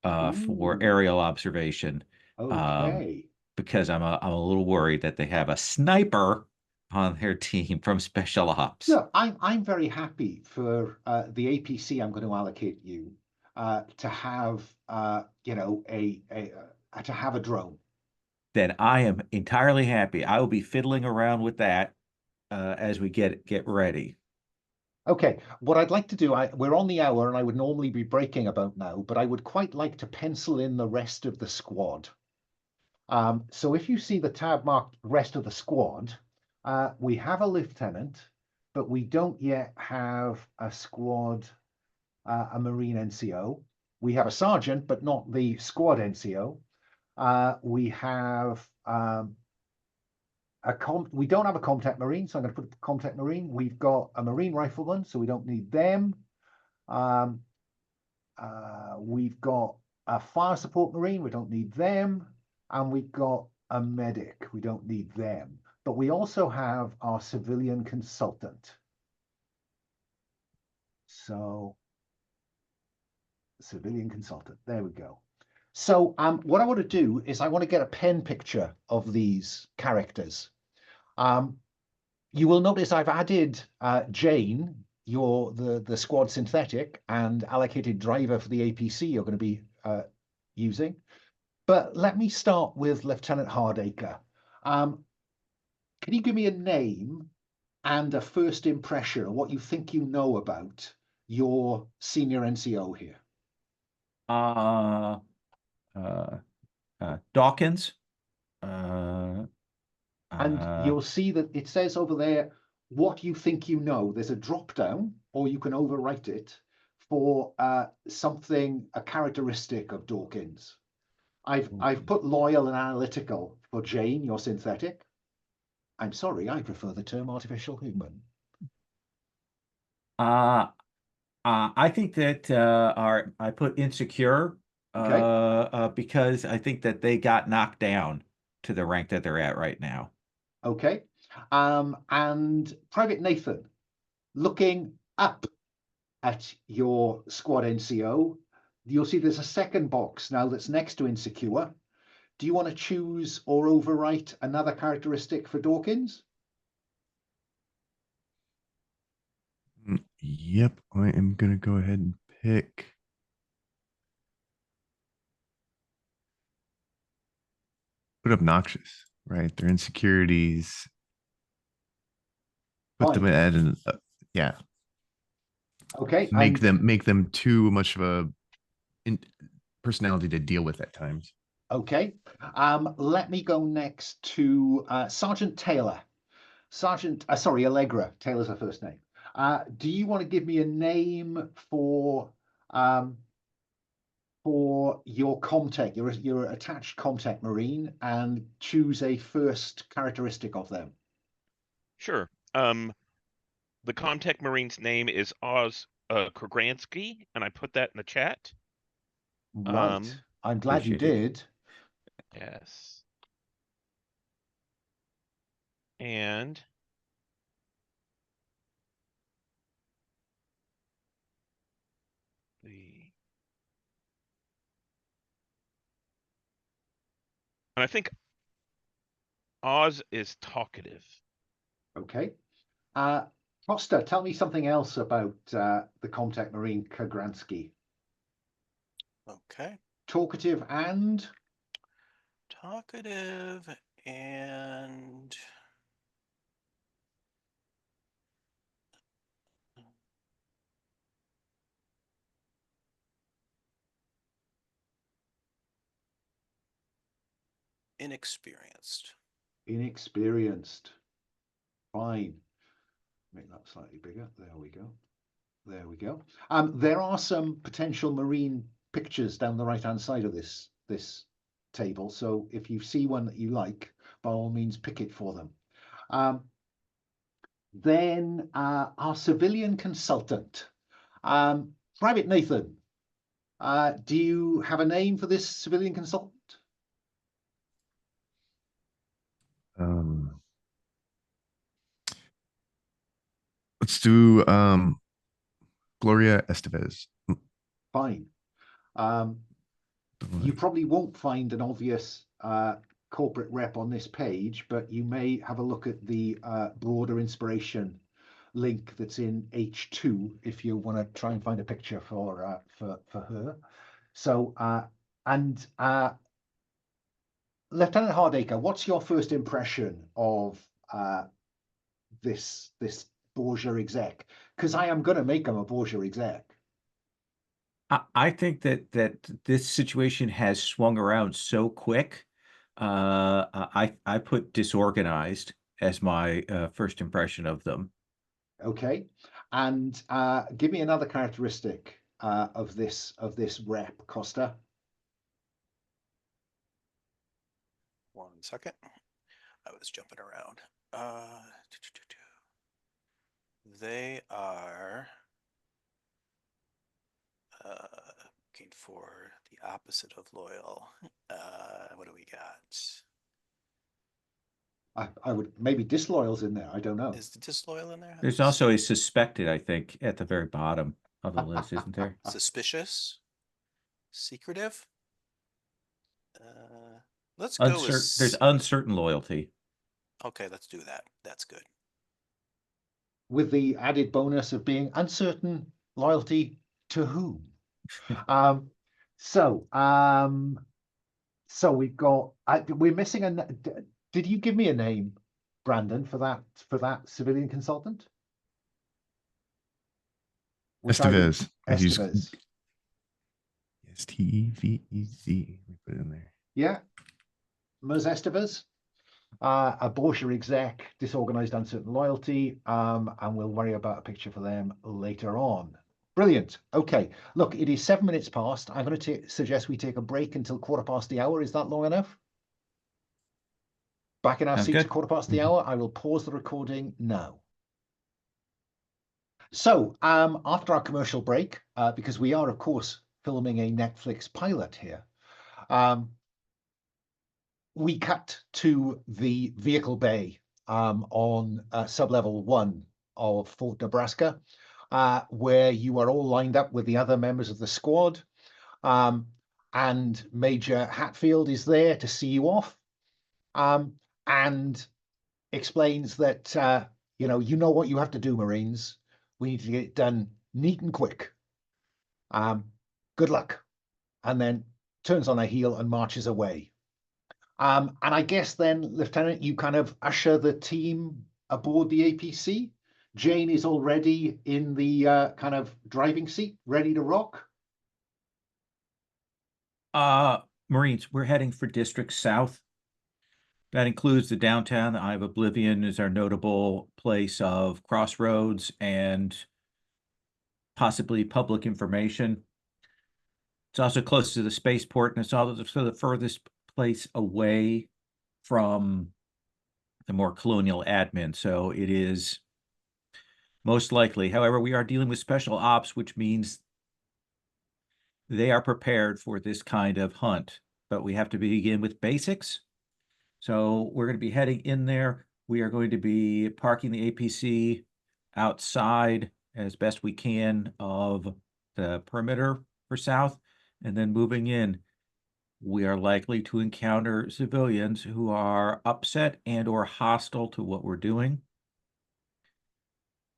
for Ooh, aerial observation. okay. Because I'm a little worried that they have a sniper on their team from Special Ops. Look, I'm very happy for the APC I'm going to allocate you to have to have a drone. Then I am entirely happy. I will be fiddling around with that as we get ready. Okay, what I'd like to do, we're on the hour and I would normally be breaking about now, but I would quite like to pencil in the rest of the squad. So if you see the tab marked rest of the squad, we have a lieutenant, but we don't yet have a squad, a Marine NCO. We have a sergeant, but not the squad NCO. We have we don't have a Comtech Marine, so I'm going to put the Comtech Marine. We've got a Marine Rifleman, so we don't need them. We've got a Fire Support Marine, we don't need them. And we've got a medic, we don't need them. But we also have our civilian consultant. So, civilian consultant, there we go. So what I want to do is I want to get a pen picture of these characters. You will notice I've added Jane, the squad synthetic, and allocated driver for the APC you're going to be using. But let me start with Lieutenant Hardacre. Can you give me a name and a first impression of what you think you know about your senior NCO here? Uh, Dawkins. And you'll see that it says over there what you think you know. There's a drop down, or you can overwrite it for something, a characteristic of Dawkins. I've put loyal and analytical for Jane, your synthetic. I'm sorry, I prefer the term artificial human. I think that I put insecure Okay. because I think that they got knocked down to the rank that they're at right now. Okay. And Private Nathan, looking up at your squad NCO, you'll see there's a second box now that's next to insecure. Do you want to choose or overwrite another characteristic for Dawkins? Yep, I am going to go ahead and pick. Put obnoxious, right? Their insecurities. Put them Fine. at an yeah. Okay. Make them too much of a personality to deal with at times. Okay. Let me go next to Sergeant Taylor. Sorry, Allegra. Taylor's her first name. Do you want to give me a name for your Comtech, your attached Comtech Marine, and choose a first characteristic of them? Sure. The Comtech Marine's name is Oz Krogransky, and I put that in the chat. Right. I'm glad you appreciate it. did. Yes. And I think Oz is talkative. Okay. Costa, tell me something else about the Comtech Marine Krogransky. Okay. Talkative and Talkative and inexperienced. inexperienced. Fine. Make that slightly bigger. There we go. There we go. There are some potential marine pictures down the right-hand side of this table. So if you see one that you like, by all means, pick it for them. Then our civilian consultant, Private Nathan. Do you have a name for this civilian consultant? Let's do Gloria Estevez. Fine. You probably won't find an obvious corporate rep on this page, but you may have a look at the broader inspiration link that's in H2 if you want to try and find a picture for her. So Lieutenant Hardacre, what's your first impression of this Borgia exec? Because I am going to make him a Borgia exec. I think that this situation has swung around so quick. I put disorganized as my first impression of them. Okay, and give me another characteristic of this rep, Costa. 1 second. I was jumping around. They are looking for the opposite of loyal. What do we got? I would maybe disloyal's in there. I don't know. Is the disloyal in there? There's also a suspected, I think, at the very bottom of the list, isn't there? Suspicious, secretive. Let's go with. There's uncertain loyalty. Okay, let's do that. That's good. With the added bonus of being uncertain loyalty to whom? So we've got. We're missing a. Did you give me a name, Brandon, for that civilian consultant? Estevez. Estevez. Stevez. We put it in there. Yeah. Ms. Estevez. A Borgia exec, disorganized, uncertain loyalty, and we'll worry about a picture for them later on. Brilliant. Okay. Look, it is 7 minutes past. I'm going to suggest we take a break until 1/4 the hour. Is that long enough? Back in our Sounds seats, good. 1/4 the hour. I will pause the recording now. So after our commercial break, because we are, of course, filming a Netflix pilot here, we cut to the vehicle bay on sublevel 1 of Fort Nebraska, where you are all lined up with the other members of the squad. And Major Hatfield is there to see you off, and explains that, you know what you have to do, Marines. We need to get it done neat and quick. Good luck. And then turns on a heel and marches away. And I guess then, Lieutenant, you kind of usher the team aboard the APC. Jane is already in the kind of driving seat, ready to rock. Marines, we're heading for District South. That includes the downtown. The Eye of Oblivion is our notable place of crossroads and possibly public information. It's also close to the spaceport, and it's also the furthest place away from the more colonial admin. So it is most likely. However, we are dealing with special ops, which means they are prepared for this kind of hunt, but we have to begin with basics. So we're going to be heading in there. We are going to be parking the APC outside as best we can of the perimeter for South, and then moving in. We are likely to encounter civilians who are upset and or hostile to what we're doing.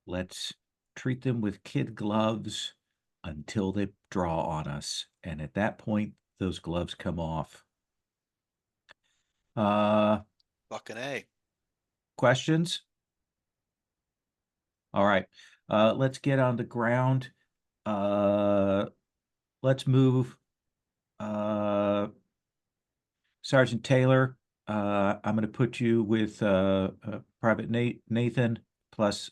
Let's treat them with kid gloves until they draw on us. And at that point, those gloves come off. Fucking A. Questions? All right. Let's get on the ground. Let's move. Sergeant Taylor, I'm going to put you with Private Nathan plus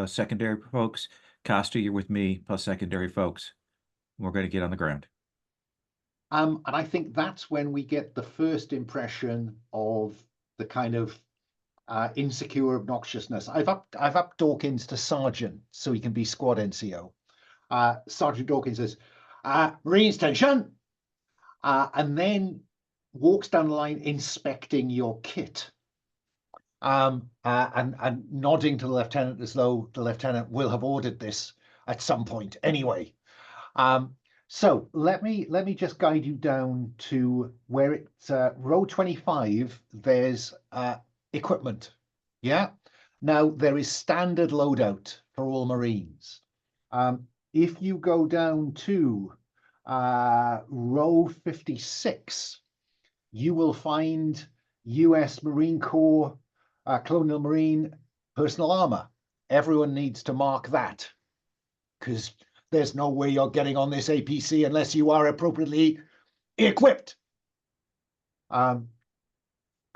secondary folks. Costa, you're with me plus secondary folks. We're going to get on the ground. And I think that's when we get the first impression of the kind of insecure obnoxiousness. I've upped Dawkins to sergeant so he can be squad NCO. Sergeant Dawkins says, Marines, attention, and then walks down the line inspecting your kit. And nodding to the lieutenant as though the lieutenant will have ordered this at some point anyway. So let me just guide you down to where it's row 25. There's equipment. Yeah. Now there is standard loadout for all Marines. If you go down to row 56, you will find US Marine Corps Colonial Marine personal armor. Everyone needs to mark that because there's no way you're getting on this APC unless you are appropriately equipped. And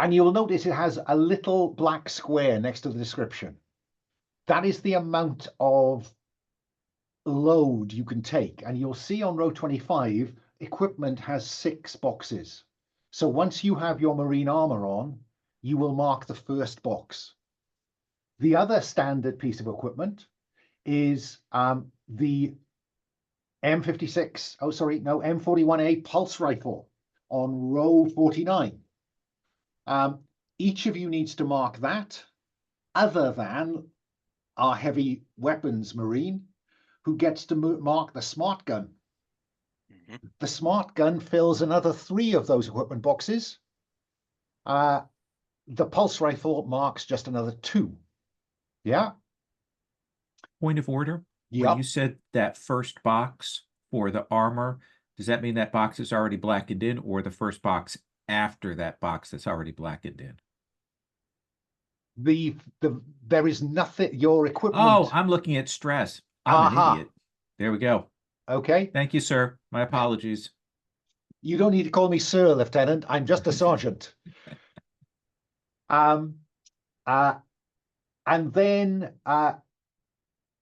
you will notice it has a little black square next to the description. That is the amount of load you can take. And you'll see on row 25, equipment has 6 boxes. So once you have your marine armor on, you will mark the first box. The other standard piece of equipment is the M41A pulse rifle on row 49. Each of you needs to mark that, other than our heavy weapons Marine, who gets to mark the smart gun. Mm-hmm. The smart gun fills another 3 of those equipment boxes. The pulse rifle marks just another 2. Yeah. Point of order. Yeah. When you said that first box for the armor, does that mean that box is already blackened in, or the first box after that box that's already blackened in? There is nothing. Your equipment. Oh, I'm looking at stress. I'm an idiot. There we go. Okay. Thank you, sir. My apologies. You don't need to call me sir, Lieutenant. I'm just a sergeant. And then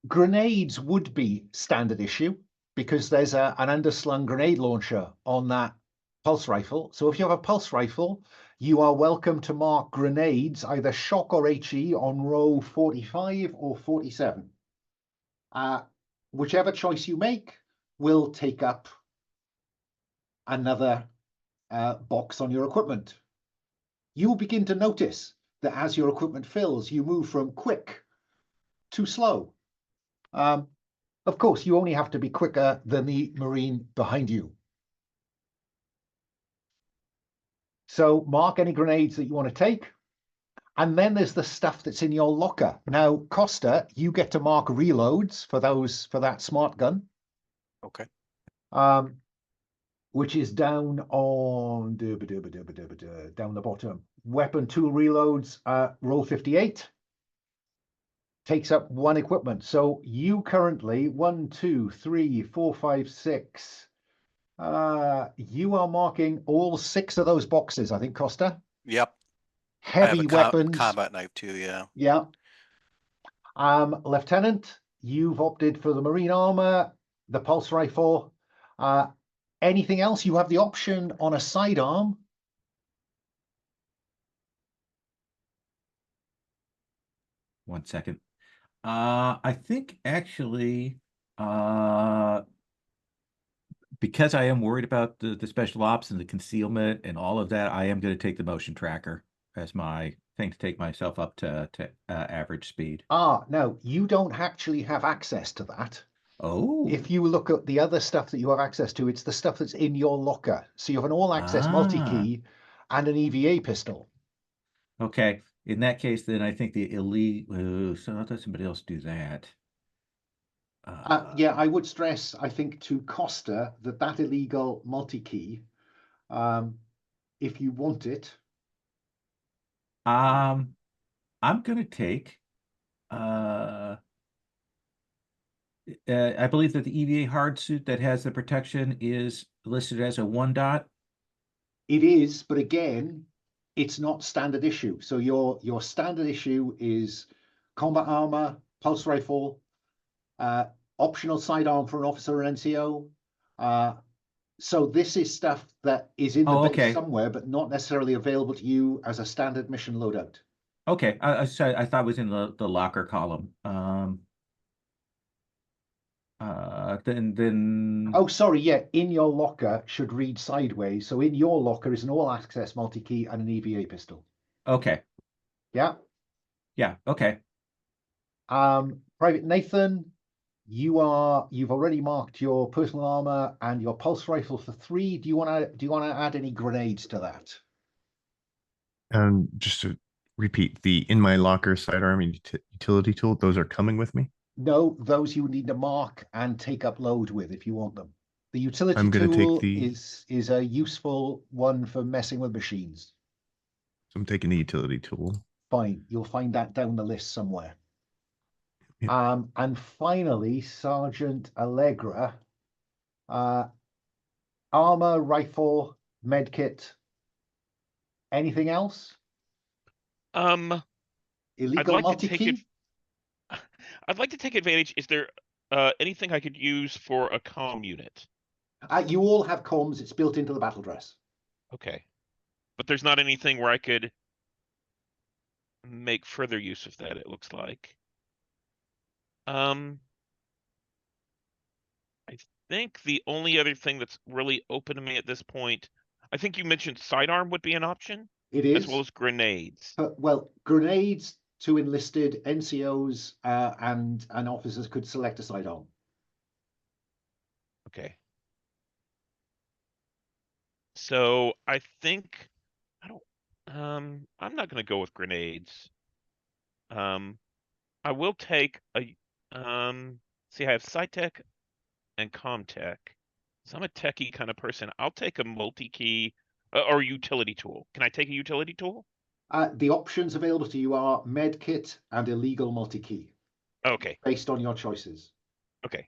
grenades would be standard issue because there's an underslung grenade launcher on that pulse rifle. So if you have a pulse rifle, you are welcome to mark grenades, either shock or HE, on row 45 or 47. Whichever choice you make will take up another box on your equipment. You will begin to notice that as your equipment fills, you move from quick to slow. Of course, you only have to be quicker than the Marine behind you. So mark any grenades that you want to take. And then there's the stuff that's in your locker. Now, Costa, you get to mark reloads for that smart gun. Okay. Which is down on down the bottom. Weapon tool reloads, row 58. Takes up 1 equipment. So you currently 1, 2, 3, 4, 5, 6. You are marking all 6 of those boxes, I think, Costa. Yep. Heavy weapons. Combat knife too, yeah. Yeah. Lieutenant, you've opted for the marine armor, the pulse rifle. Anything else? You have the option on a sidearm. One second. I think actually, because I am worried about the special ops and the concealment and all of that, I am going to take the motion tracker as my thing to take myself up to average speed. No, you don't actually have access to that. Oh. If you look at the other stuff that you have access to, it's the stuff that's in your locker. So you have an all-access multi-key and an EVA pistol. Okay. In that case, then I think the illegal. So I'll let somebody else do that. Yeah, I would stress, I think, to Costa that illegal multi-key, if you want it. I'm going to take. I believe that the EVA hard suit that has the protection is listed as a 1 dot. It is, but again, it's not standard issue. So your standard issue is combat armor, pulse rifle, optional sidearm for an officer or NCO. So this is stuff that is in the Oh, base okay. somewhere, but not necessarily available to you as a standard mission loadout. Okay, I thought it was in the locker column. Then Oh, sorry, yeah, in your locker should read sideways. So in your locker is an all-access multi-key and an EVA pistol. okay, Yeah. yeah, okay. Private Nathan, you've already marked your personal armor and your pulse rifle for 3. Do you want to add any grenades to that? And just to repeat, the in my locker sidearm and utility tool, those are coming with me. No, those you need to mark and take up load with if you want them. The utility I'm going to tool take the. is a useful one for messing with machines. So I'm taking the utility tool. Fine, you'll find that down the list somewhere. Yeah. And finally, Sergeant Allegra, armor, rifle, medkit. Anything else? I'd Illegal like to take it. multi-key? I'd like to take advantage. Is there anything I could use for a comm unit? You all have comms. It's built into the battle dress. Okay, but there's not anything where I could make further use of that. It looks like. I think the only other thing that's really open to me at this point, I think you mentioned sidearm would be an option, It as well is. as grenades. Well, grenades to enlisted NCOs and officers could select a sidearm. Okay. So I think I don't. I'm not going to go with grenades. I will take a. See, I have SciTech and ComTech. So I'm a techie kind of person. I'll take a multi-key or utility tool. Can I take a utility tool? The options available to you are medkit and illegal multi-key, Okay. based on your choices. Okay.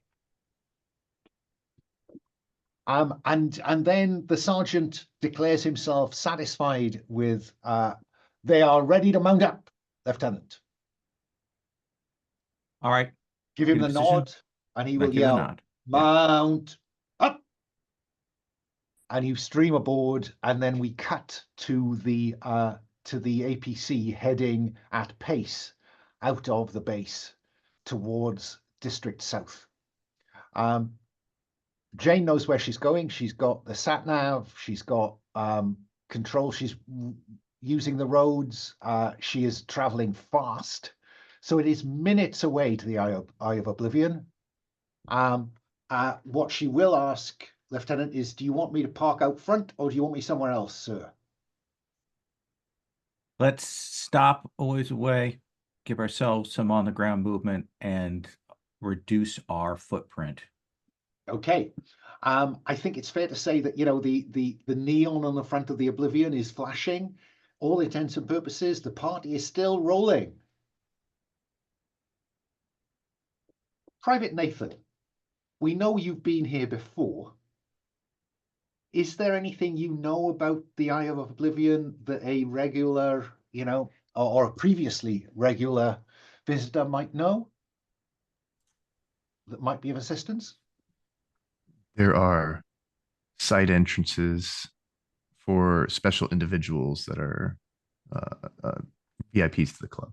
And then the sergeant declares himself satisfied with they are ready to mount up, Lieutenant. All right. Give him Get the in position. nod, and he Might will give a yell, nod. Yeah. "Mount up!" And you stream aboard, and then we cut to the APC heading at pace out of the base towards District South. Jane knows where she's going. She's got the sat nav. She's got control. She's using the roads. She is traveling fast, so it is minutes away to the Eye of Oblivion. What she will ask, Lieutenant, is, do you want me to park out front or do you want me somewhere else, sir? Let's stop a ways away, give ourselves some on the ground movement, and reduce our footprint. Okay. I think it's fair to say that, you know, the neon on the front of the Oblivion is flashing. All intents and purposes, the party is still rolling. Private Nathan, we know you've been here before. Is there anything you know about the Eye of Oblivion that a regular, you know, or a previously regular visitor might know that might be of assistance? There are side entrances for special individuals that are VIPs to the club.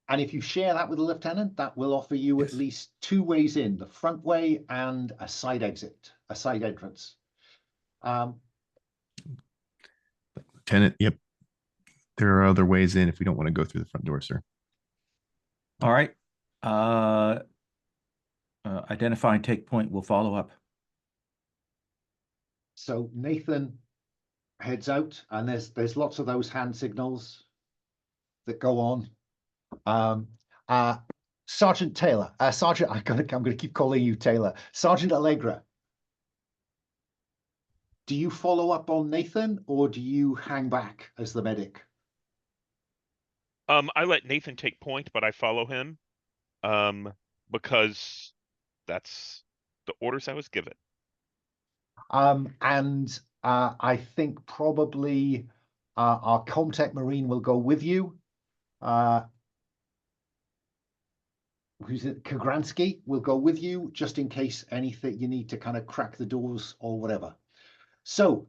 And if you share that with the lieutenant, that will offer you at least 2 ways in, the front way and a side exit, a side entrance. Lieutenant, yep. There are other ways in if we don't want to go through the front door, sir. All right. Identify and take point. We'll follow up. So Nathan heads out, and there's lots of those hand signals that go on. Sergeant Taylor, Sergeant, I'm gonna keep calling you Taylor. Sergeant Allegra, do you follow up on Nathan or do you hang back as the medic? I let Nathan take point, but I follow him because that's the orders I was given. And I think probably our Comtech Marine will go with you. Who's it? Kagransky will go with you just in case anything you need to kind of crack the doors or whatever. So,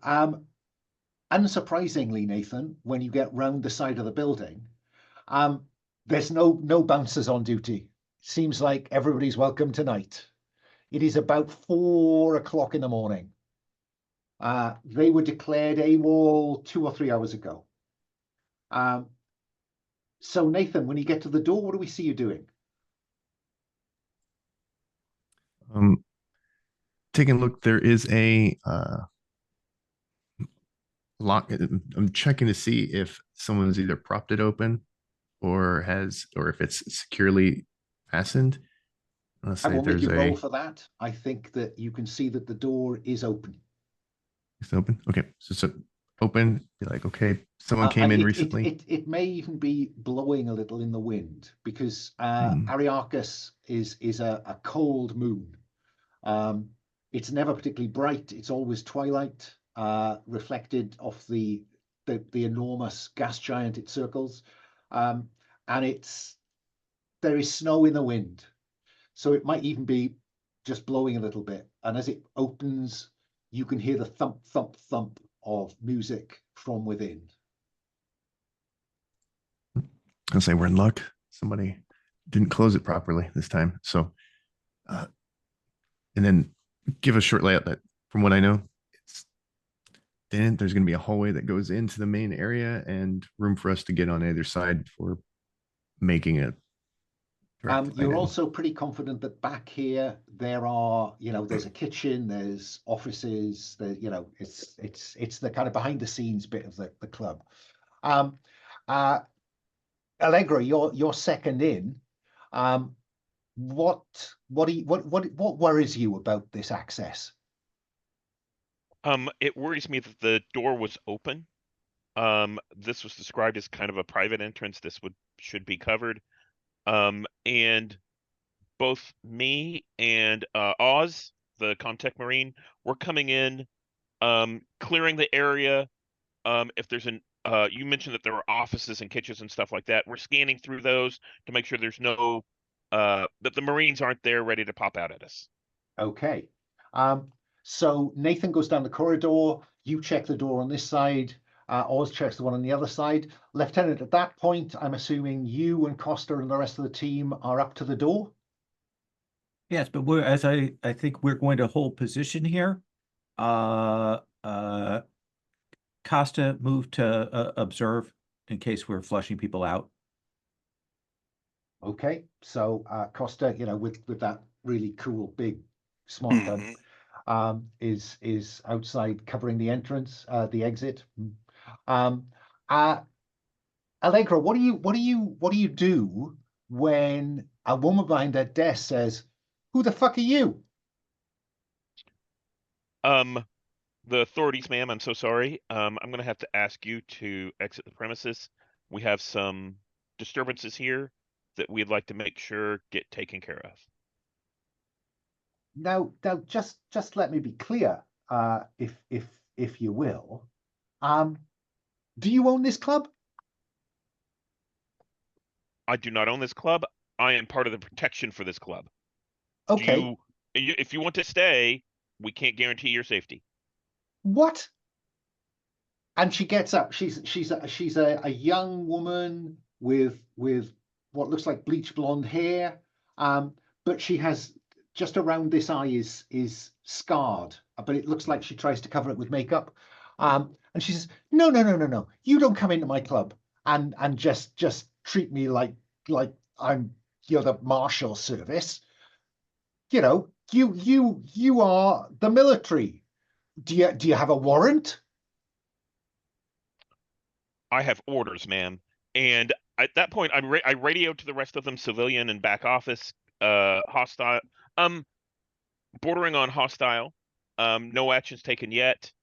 unsurprisingly, Nathan, when you get round the side of the building, there's no bouncers on duty. Seems like everybody's welcome tonight. It is about 4 o'clock in the morning. They were declared AWOL 2 or 3 hours ago. So Nathan, when you get to the door, what do we see you doing? Taking a look, there is a lock. I'm checking to see if someone's either propped it open or if it's securely fastened. Let's I say will make there's you roll a for that. I think that you can see that the door is open. it's open. Okay, so open. Be like, okay, someone came And in it, recently. it may even be blowing a little in the wind because Hmm. Arearchus is a cold moon. It's never particularly bright. It's always twilight, reflected off the enormous gas giant it circles, and there is snow in the wind, so it might even be just blowing a little bit. And as it opens, you can hear the thump, thump, thump of music from within. I'll say we're in luck. Somebody didn't close it properly this time. So, and then give a short layout that, from what I know, it's then there's going to be a hallway that goes into the main area and room for us to get on either side for making it. You're also pretty confident that back here there are, there's a kitchen, there's offices, it's the kind of behind the scenes bit of the club. Allegra, you're second in. What worries you about this access? It worries me that the door was open. This was described as kind of a private entrance. This should be covered. And both me and Oz, the Comtech Marine, we're coming in, clearing the area. If there's you mentioned that there were offices and kitchens and stuff like that. We're scanning through those to make sure there's no that the Marines aren't there ready to pop out at us. Okay. So Nathan goes down the corridor. You check the door on this side. Oz checks the one on the other side. Lieutenant, at that point, I'm assuming you and Costa and the rest of the team are up to the door. Yes, but I think we're going to hold position here. Costa move to observe in case we're flushing people out. Okay, so Costa, with that really cool big smart gun, is outside covering the entrance, the exit. Allegra, what do you do when a woman behind that desk says, "Who the fuck are you?" The authorities, ma'am, I'm so sorry. I'm going to have to ask you to exit the premises. We have some disturbances here that we'd like to make sure get taken care of. Now, just let me be clear, if you will. Do you own this club? I do not own this club. I am part of the protection for this club. Okay. If you want to stay, we can't guarantee your safety. What? And she gets up. She's a young woman with what looks like bleach blonde hair, but she has just around this eye is scarred, but it looks like she tries to cover it with makeup. And she says, "No, no, no, no, no! You don't come into my club and just treat me like you're the marshal service. You are the military. Do you have a warrant?" I have orders, ma'am. And at that point, I radioed to the rest of them, civilian and back office, hostile, bordering on hostile. No actions taken yet.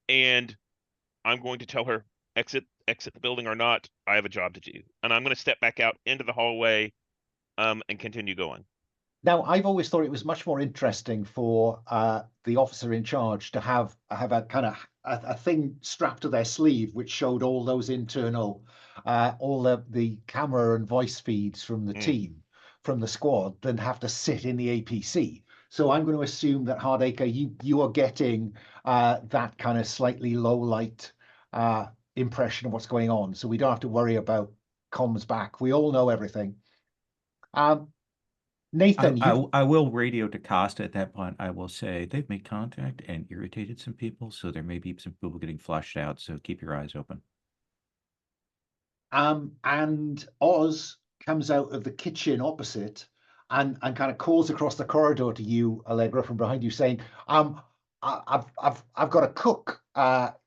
And I'm going to tell her exit the building or not. I have a job to do, and I'm going to step back out into the hallway, and continue going. Now, I've always thought it was much more interesting for the officer in charge to have a kind of a thing strapped to their sleeve, which showed all those internal, all the camera and voice feeds from the team, from the squad, than have to sit in the APC. So I'm going to assume that Hardacre, you are getting that kind of slightly low light impression of what's going on. So we don't have to worry about comms back. We all know everything. Nathan, I will radio to Costa at that point. I will say they've made contact and irritated some people, so there may be some people getting flushed out. So keep your eyes open. And Oz comes out of the kitchen opposite and kind of calls across the corridor to you, Allegra, from behind you, saying, I've got a cook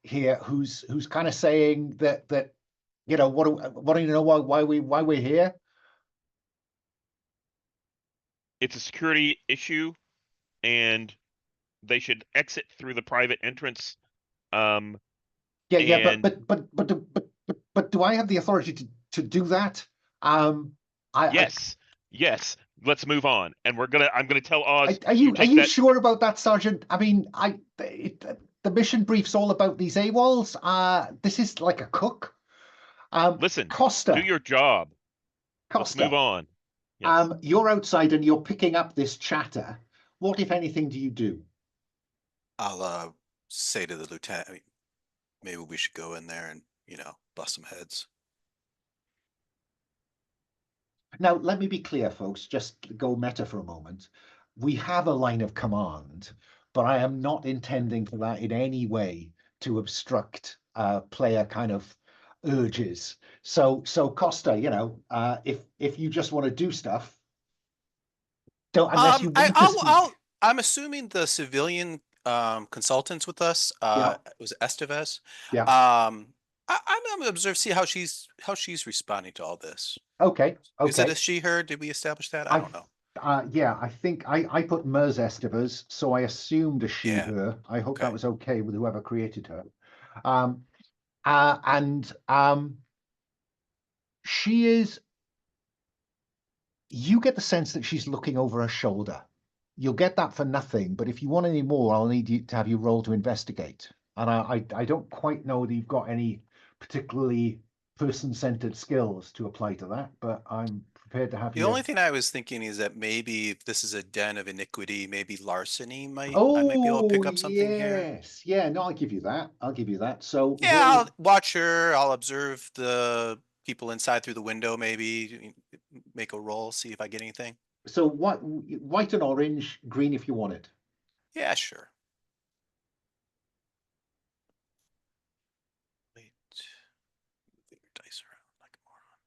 here who's kind of saying that what do you know why we're here? It's a security issue, and they should exit through the private entrance. Yeah, and but do I have the authority to do that? Yes. Let's move on, and I'm gonna tell Oz. Are you sure about that, Sergeant? I mean, the mission brief's all about these AWOLs. This is like a cook. Listen, Costa, do your job. Costa, Let's move on. Yes. You're outside and you're picking up this chatter. What, if anything, do you do? I'll say to the lieutenant, I mean, maybe we should go in there and, bust some heads. Now, let me be clear, folks. Just go meta for a moment. We have a line of command, but I am not intending for that in any way to obstruct player kind of urges. So Costa, if you just want to do stuff, don't unless you want to speak. I'm assuming the civilian consultants with us. Yeah. It was Estevez. Yeah. I'm gonna observe, see how she's responding to all this. Okay. Is it a she, her? Did we establish that? I don't know. Yeah, I think I put Mers Estevez, so I assumed a she, her. I hope that was okay with whoever created her. She is. You get the sense that she's looking over her shoulder. You'll get that for nothing, but if you want any more, I'll need you to have you roll to investigate. And I don't quite know that you've got any particularly person-centered skills to apply to that, but I'm prepared to have you. The only thing I was thinking is that maybe if this is a den of iniquity, maybe larceny I might be able to pick up something here. Yes. Yeah, no, I'll give you that. So yeah, I'll watch her. I'll observe the people inside through the window, maybe make a roll, see if I get anything. So what, white and orange, green if you want it. Yeah, sure. Wait. Move your dice around like a moron.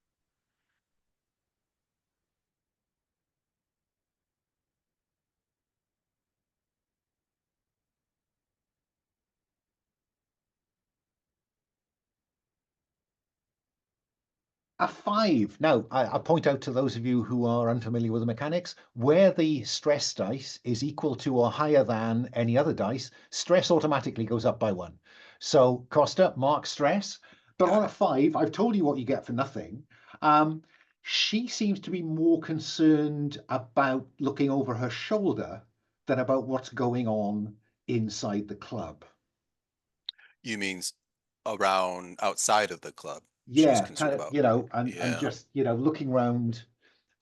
A 5. Now, I point out to those of you who are unfamiliar with the mechanics, where the stress dice is equal to or higher than any other dice, stress automatically goes up by 1. So, Costa, mark stress. But on a 5, I've told you what you get for nothing. She seems to be more concerned about looking over her shoulder than about what's going on inside the club. You mean around outside of the club? Yeah, kind of, and just, looking around.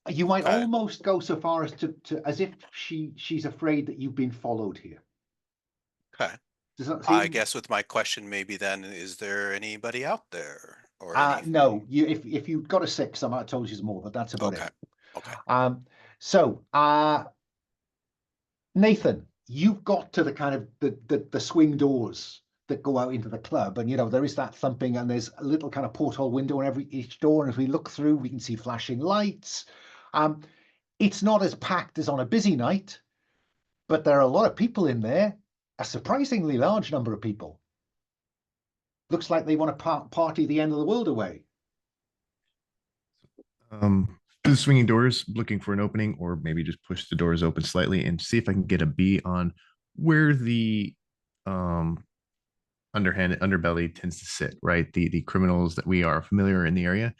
You might almost go so far as to as if she's afraid that you've been followed here. Okay. Does that seem... I guess with my question, maybe then, is there anybody out there? Or no, if you've got a 6, I might have told you more, but that's about it. Okay. So Nathan, you've got to the kind of the swing doors that go out into the club, and there is that thumping, and there's a little kind of porthole window in each door, and as we look through, we can see flashing lights. It's not as packed as on a busy night, but there are a lot of people in there, a surprisingly large number of people. Looks like they want to party the end of the world away. Through the swinging doors, looking for an opening, or maybe just push the doors open slightly and see if I can get a B on where the underbelly tends to sit, right? The criminals that we are familiar in the area,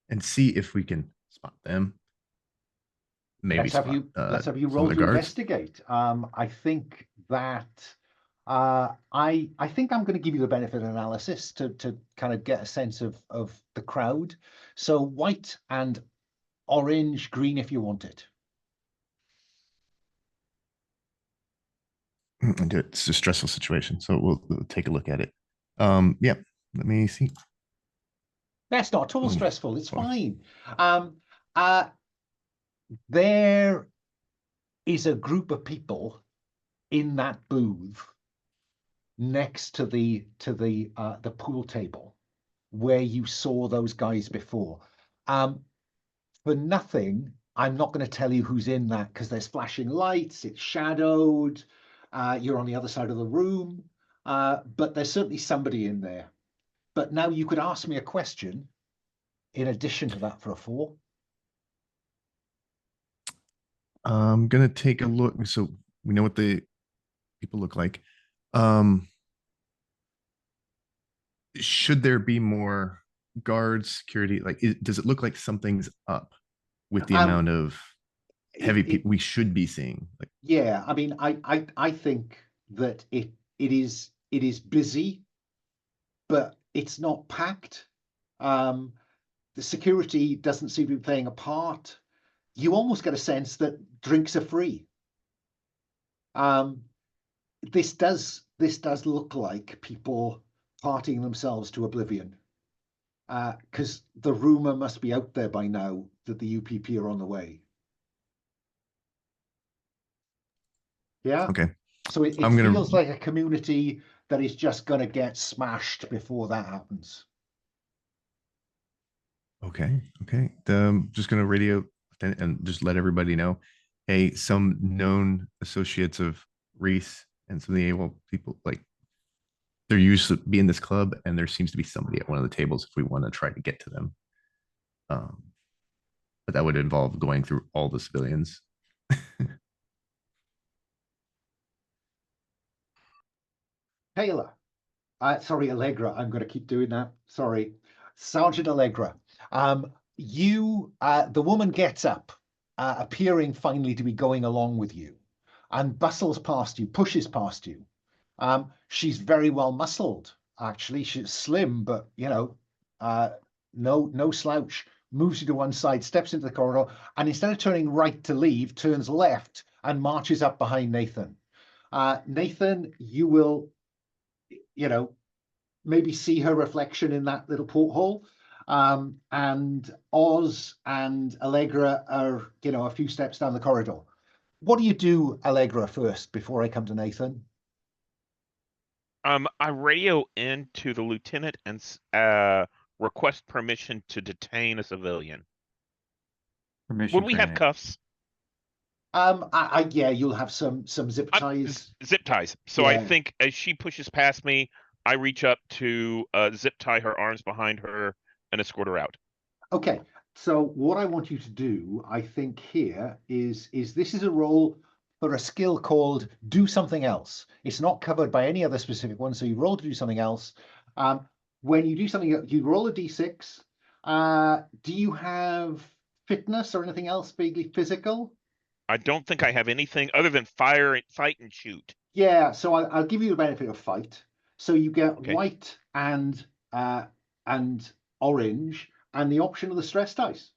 and see if we can spot them. maybe let's have spot let's have you some roll of the to guards. investigate. I think that I think I'm going to give you the benefit of analysis to kind of get a sense of the crowd. So white and orange, green if you want it. It's a stressful situation, so we'll take a look at it. Yeah, let me see. That's not at all Boom. stressful. It's Well, fine. There is a group of people in that booth next to the pool table where you saw those guys before. For nothing, I'm not going to tell you who's in that because there's flashing lights, it's shadowed, you're on the other side of the room, but there's certainly somebody in there. But now you could ask me a question in addition to that for a 4. I'm gonna take a look. So we know what the people look like. Um, should there be more guards, security? Like, does it look like something's up with the amount of heavy people we should be seeing? Like, yeah, I mean, I think that it is busy, but it's not packed. The security doesn't seem to be playing a part. You almost get a sense that drinks are free. This does look like people partying themselves to oblivion. Because the rumor must be out there by now that the UPP are on the way. Yeah. okay, So it I'm gonna. feels like a community that is just going to get smashed before that happens. Okay, okay. I'm just gonna radio and just let everybody know. Hey, some known associates of Reese and some of the able people, like, they're used to be in this club, and there seems to be somebody at one of the tables if we want to try to get to them. But that would involve going through all the civilians. Taylor, sorry, Allegra. I'm going to keep doing that. Sorry, Sergeant Allegra. The woman gets up, appearing finally to be going along with you, and bustles past you, pushes past you. She's very well muscled, actually. She's slim, but no slouch. Moves you to one side, steps into the corridor, and instead of turning right to leave, turns left and marches up behind Nathan. Nathan, you will, maybe see her reflection in that little porthole. And Oz and Allegra are, a few steps down the corridor. What do you do, Allegra, first before I come to Nathan? I radio into the lieutenant and request permission to detain a civilian. Permission Would we have granted. cuffs? Yeah, you'll have some zip ties. Zip ties. So I Yeah. think as she pushes past me, I reach up to zip tie her arms behind her and escort her out. Okay, so what I want you to do, I think here is this is a role for a skill called do something else. It's not covered by any other specific one, so you roll to do something else. When you do something, you roll a d6. Do you have fitness or anything else vaguely physical? I don't think I have anything other than fight and shoot. Yeah, so I'll give you the benefit of fight. So you get Okay. white and orange, and the option of the stress dice.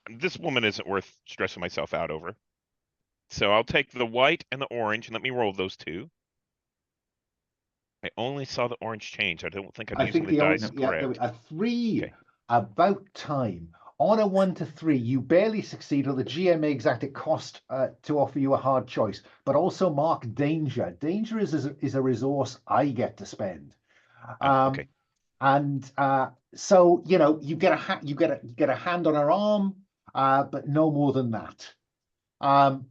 This woman isn't worth stressing myself out over. So I'll take the white and the orange and let me roll those two. I only saw the orange change. I don't think I'm using the dice correct. A 3, Okay. about time. On a 1 to 3, you barely succeed, or the GM may exact it cost to offer you a hard choice, but also mark danger. Danger is a resource I get to spend. Okay. And so you get a hand on her arm, but no more than that. And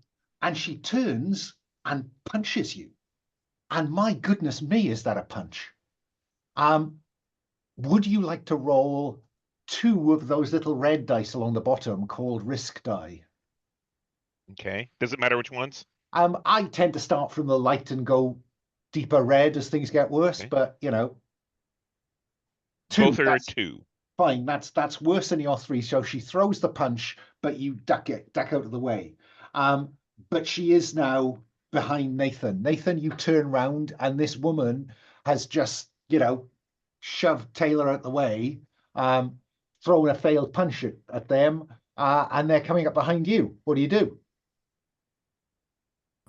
she turns and punches you. And my goodness me, is that a punch? Would you like to roll 2 of those little red dice along the bottom called risk die? Okay. Does it matter which ones? I tend to start from the light and go deeper red as things get worse, Okay. but 2. Both are at 2. fine. That's worse than your 3. So she throws the punch, but you duck out of the way. But she is now behind Nathan. Nathan, you turn round, and this woman has just, shoved Taylor out the way, thrown a failed punch at them, and they're coming up behind you. What do you do?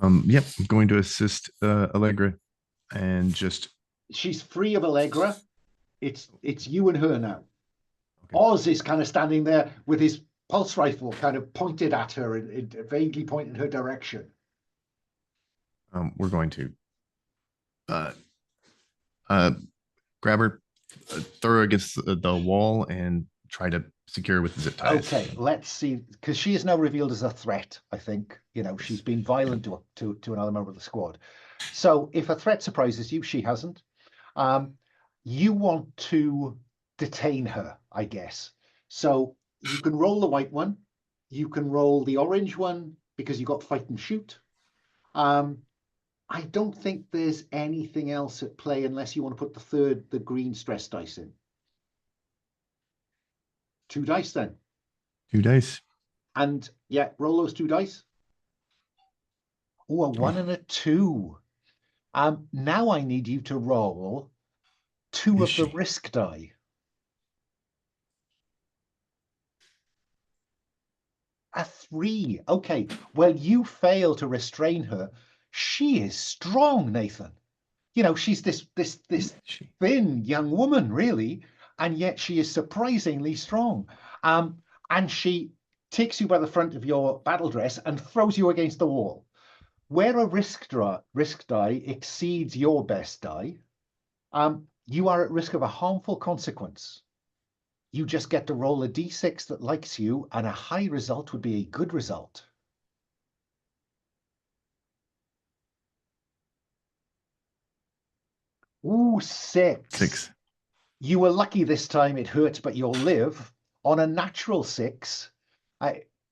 Yep, I'm going to assist Allegra and just She's free of Allegra. It's you and her now. Okay. Oz is kind of standing there with his pulse rifle kind of pointed at her and vaguely pointing her direction. we're going to grab her, throw her against the wall, and try to secure her with the zip ties. Okay, let's see, because she is now revealed as a threat. I think she's been violent to another member of the squad. So if a threat surprises you, she hasn't. You want to detain her, I guess. So you can roll the white one, you can roll the orange one because you got fight and shoot. I don't think there's anything else at play unless you want to put the green stress dice in. 2 dice then. 2 dice. And yeah, roll those 2 dice. Oh, a 1 and a 2. Now I need you to roll 2 of the risk die. A 3. Okay. Well, you fail to restrain her. She is strong, Nathan. She's this thin young woman, really, and yet she is surprisingly strong. And she takes you by the front of your battle dress and throws you against the wall. Where a risk die exceeds your best die, you are at risk of a harmful consequence. You just get to roll a d6 that likes you, and a high result would be a good result. Ooh, 6. 6. You were lucky this time. It hurts, but you'll live. On a natural 6,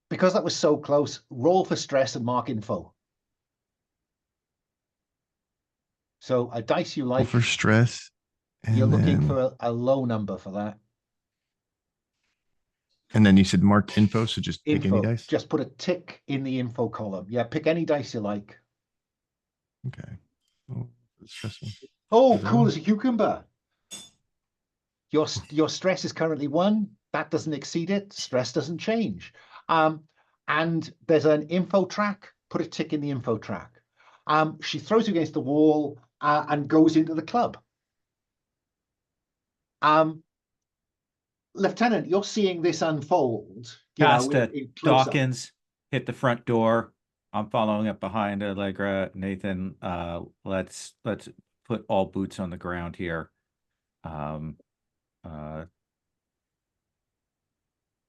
because that was so close, roll for stress and mark info. So a dice you like. Roll for stress. You're looking for a low number for that. And then you said marked info, so just pick Info. any dice? Just put a tick in the info column. Yeah, pick any dice you like. Okay. Oh, stressful. Oh, cool as a cucumber. Your stress is currently 1. That doesn't exceed it. Stress doesn't change. And there's an info track. Put a tick in the info track. She throws you against the wall and goes into the club. Lieutenant, you're seeing this unfold. Costa, in close-up. Dawkins hit the front door. I'm following up behind Allegra. Nathan, let's put all boots on the ground here.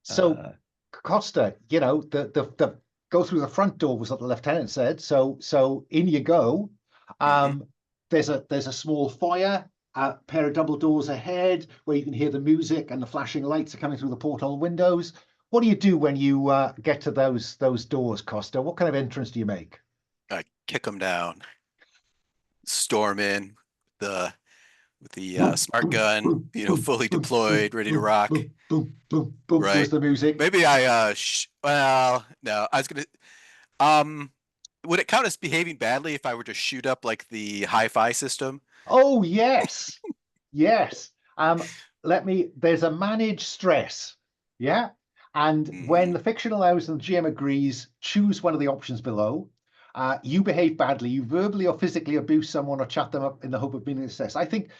So Costa, the go through the front door was what the lieutenant said. So in you go. There's a small foyer, a pair of double doors ahead where you can hear the music and the flashing lights are coming through the porthole windows. What do you do when you get to those doors, Costa? What kind of entrance do you make? I kick them down, storm in with the smart gun, fully deployed, ready to rock. Boom, boom, boom, boom. Right. Goes the music. Maybe well, no, I was gonna. Would it count as behaving badly if I were to shoot up like the hi-fi system? Oh yes, yes. There's a manage stress. Yeah. And when the fiction allows and the GM agrees, choose one of the options below. You behave badly, you verbally or physically abuse someone or chat them up in the hope of being assessed. I think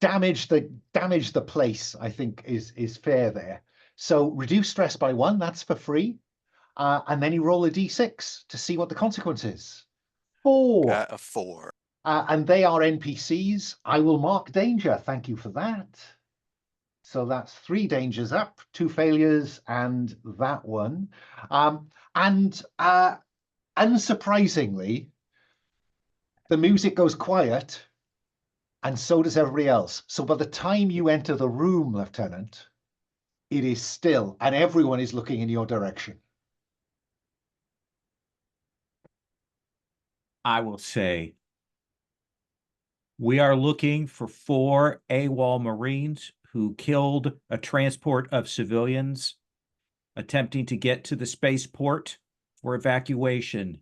damage the place, I think, is fair there. So reduce stress by 1, that's for free. And then you roll a d6 to see what the consequence is. 4. Got a 4. And they are NPCs. I will mark danger. Thank you for that. So that's 3 dangers up, 2 failures, and that one. And unsurprisingly, the music goes quiet, and so does everybody else. So by the time you enter the room, Lieutenant, it is still, and everyone is looking in your direction. I will say, we are looking for 4 AWOL Marines who killed a transport of civilians attempting to get to the spaceport for evacuation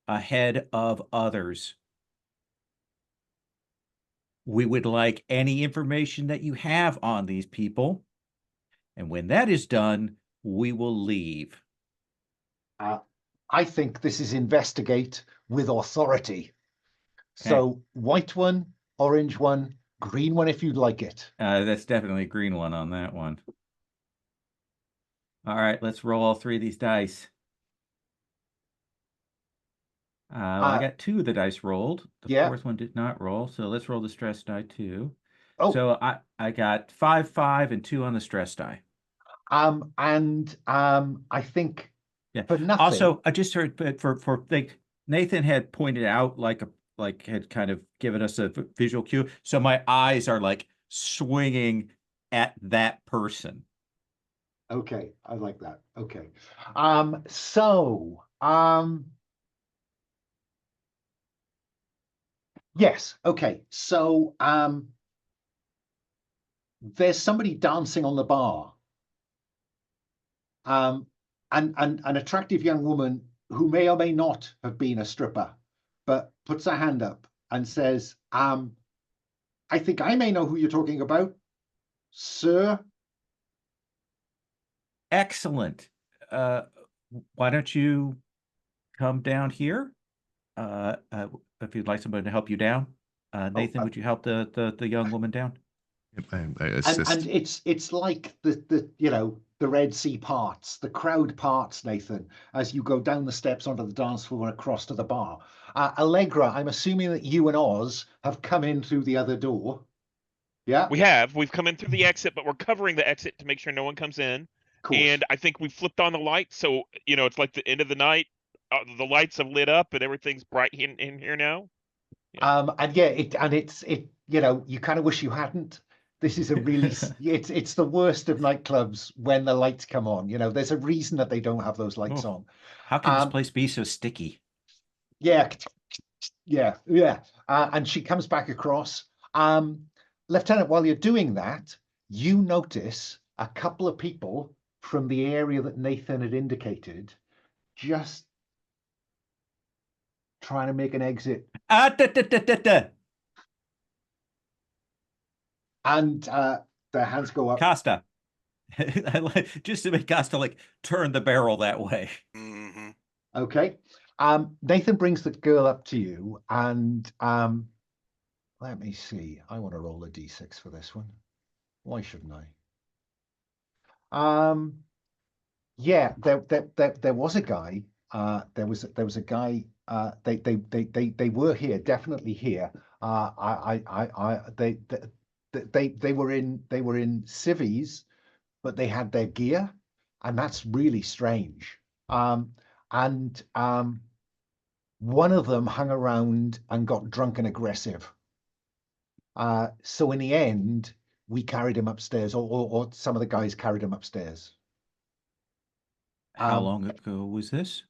ahead of others. We would like any information that you have on these people. And when that is done, we will leave. I think this is investigate with authority. So white one, orange one, green one if you'd like it. That's definitely a green one on that one. All right, let's roll all three of these dice. I got 2 of the dice rolled. The fourth one did not roll, so let's roll the stress die too. Oh. So I got 5, 5, and 2 on the stress die. I think for nothing. Also, I just heard for like Nathan had pointed out like had kind of given us a visual cue. So my eyes are like swinging at that person. Okay, I like that. Okay. Yes, okay. So there's somebody dancing on the bar. And an attractive young woman who may or may not have been a stripper, but puts her hand up and says, I think I may know who you're talking about, sir. Excellent. Why don't you come down here? If you'd like somebody to help you down. Nathan, would you help the young woman down? I assist. And it's like the Red Sea parts, the crowd parts, Nathan, as you go down the steps onto the dance floor and across to the bar. Allegra, I'm assuming that you and Oz have come in through the other door. Yeah, we've come in through the exit, but we're covering the exit to make sure no one comes in. And I think we flipped on the lights, so it's like the end of the night. The lights have lit up and everything's bright in here now. Yeah. It's you kind of wish you hadn't. This is a really it's the worst of nightclubs when the lights come on. There's a reason that they don't have those lights on. How can this place be so sticky? Yeah. And she comes back across. Lieutenant, while you're doing that, you notice a couple of people from the area that Nathan had indicated just trying to make an exit. And their hands go up. Costa. Just to make Costa turn the barrel that way. Mm-hmm. Okay. Nathan brings the girl up to you and let me see. I want to roll a d6 for this one. Why shouldn't I? Yeah, there was a guy. There was a guy. They were here, definitely here. They were in civvies, but they had their gear, and that's really strange. One of them hung around and got drunk and aggressive. So in the end, we carried him upstairs, or some of the guys carried him upstairs. How long ago was this?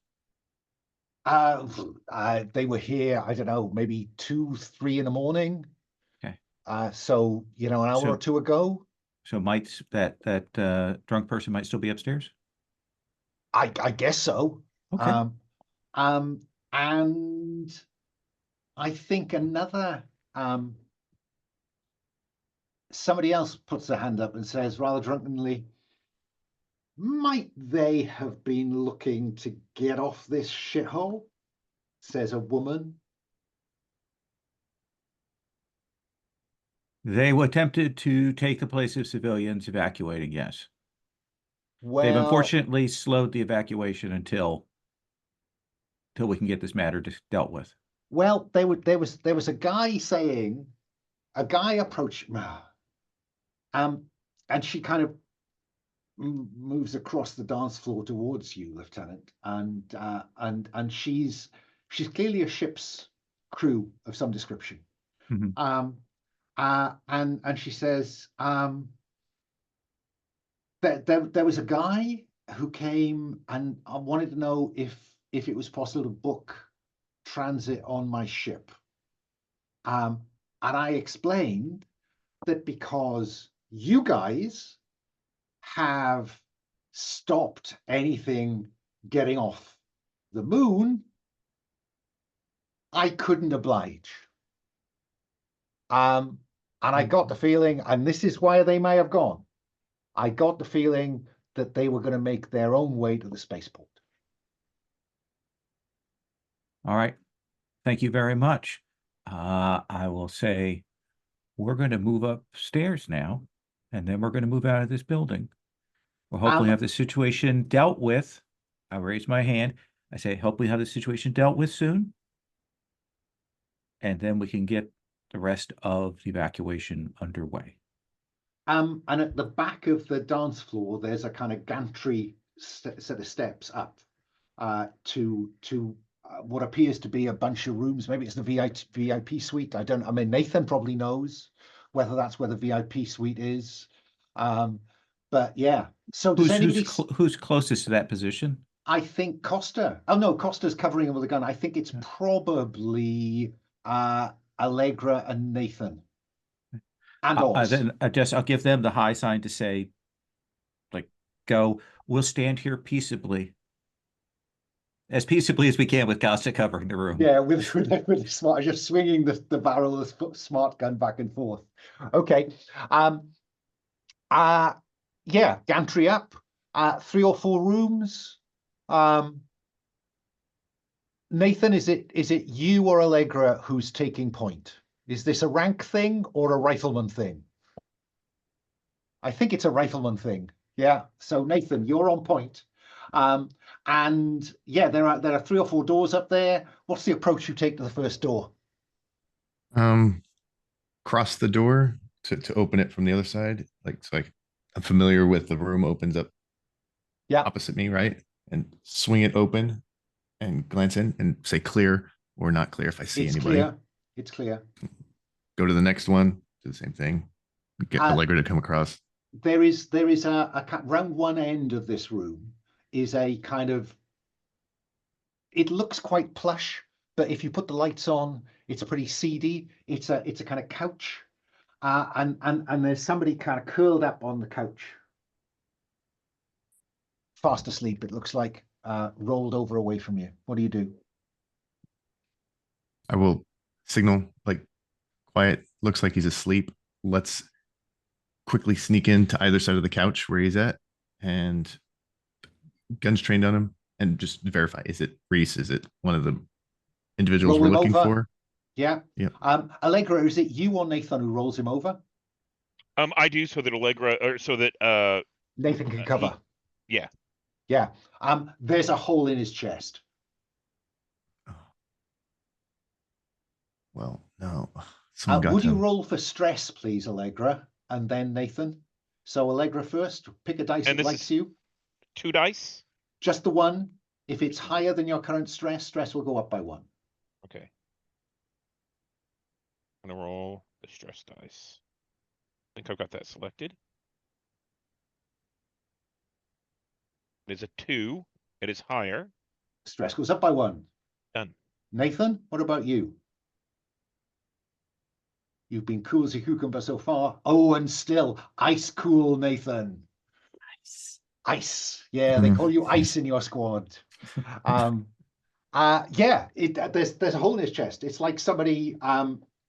They were here, I don't know, maybe 2, 3 in the morning. Okay. So an hour or 2 ago. So might that drunk person might still be upstairs? I guess so. Okay. And I think another somebody else puts their hand up and says rather drunkenly, might they have been looking to get off this shithole? Says a woman. They attempted to take the place of civilians evacuating, yes. Well, they've unfortunately slowed the evacuation until we can get this matter dealt with. Well, there was a guy saying, a guy approached me, and she kind of moves across the dance floor towards you, Lieutenant, and she's clearly a ship's crew of some description. Mm-hmm. And she says that there was a guy who came and I wanted to know if it was possible to book transit on my ship. And I explained that because You guys have stopped anything getting off the moon. I couldn't oblige. And I got the feeling, and this is why they may have gone, I got the feeling that they were going to make their own way to the spaceport. All right. Thank you very much. I will say we're going to move upstairs now, and then we're going to move out of this building. We'll hopefully have the situation dealt with. I raise my hand. I say, hopefully have the situation dealt with soon. And then we can get the rest of the evacuation underway. And at the back of the dance floor, there's a kind of gantry set of steps up to what appears to be a bunch of rooms. Maybe it's the VIP suite. I mean, Nathan probably knows whether that's where the VIP suite is. But yeah. So does anybody? Who's closest to that position? I think Costa. Oh no, Costa's covering him with a gun. I think it's probably Allegra and Nathan. And then I'll give them the high sign to say, like, go. We'll stand here peaceably, as peaceably as we can, with Costa covering the room. Yeah, with the smart, just swinging the barrel of the smart gun back and forth. Okay. Yeah, gantry up. 3 or 4 rooms. Nathan, is it you or Allegra who's taking point? Is this a rank thing or a rifleman thing? I think it's a rifleman thing. Yeah. So Nathan, you're on point. And yeah, there are 3 or 4 doors up there. What's the approach you take to the first door? Cross the door to open it from the other side. I'm familiar with the room opens up opposite me, right? And swing it open and glance in and say clear or not clear if I see anybody. Clear. It's clear. Go to the next one, do the same thing. Get Allegra to come across. There is a round one end of this room is a kind of, it looks quite plush, but if you put the lights on, it's pretty seedy. It's a kind of couch, and there's somebody kind of curled up on the couch, fast asleep. It looks like, rolled over away from you. What do you do? I will signal quiet. Looks like he's asleep. Let's quickly sneak into either side of the couch where he's at, and guns trained on him, and just verify: is it Reese? Is it one of the individuals we're looking for? Yeah. Allegra, is it you or Nathan who rolls him over? I do, so that Allegra, or so that Nathan can cover. Yeah. There's a hole in his chest. Well, no. Would you roll for stress, please, Allegra, and then Nathan? So Allegra first. Pick a dice that likes you. 2 dice. Just the one. If it's higher than your current stress will go up by 1. Okay. I'm gonna roll the stress dice. I think I've got that selected. It is a 2. It is higher. Stress goes up by 1. Done. Nathan, what about you? You've been cool as a cucumber so far. Oh, and still ice cool, Nathan. Ice. Yeah, they call you Ice in your squad. Yeah, there's a hole in his chest. It's like somebody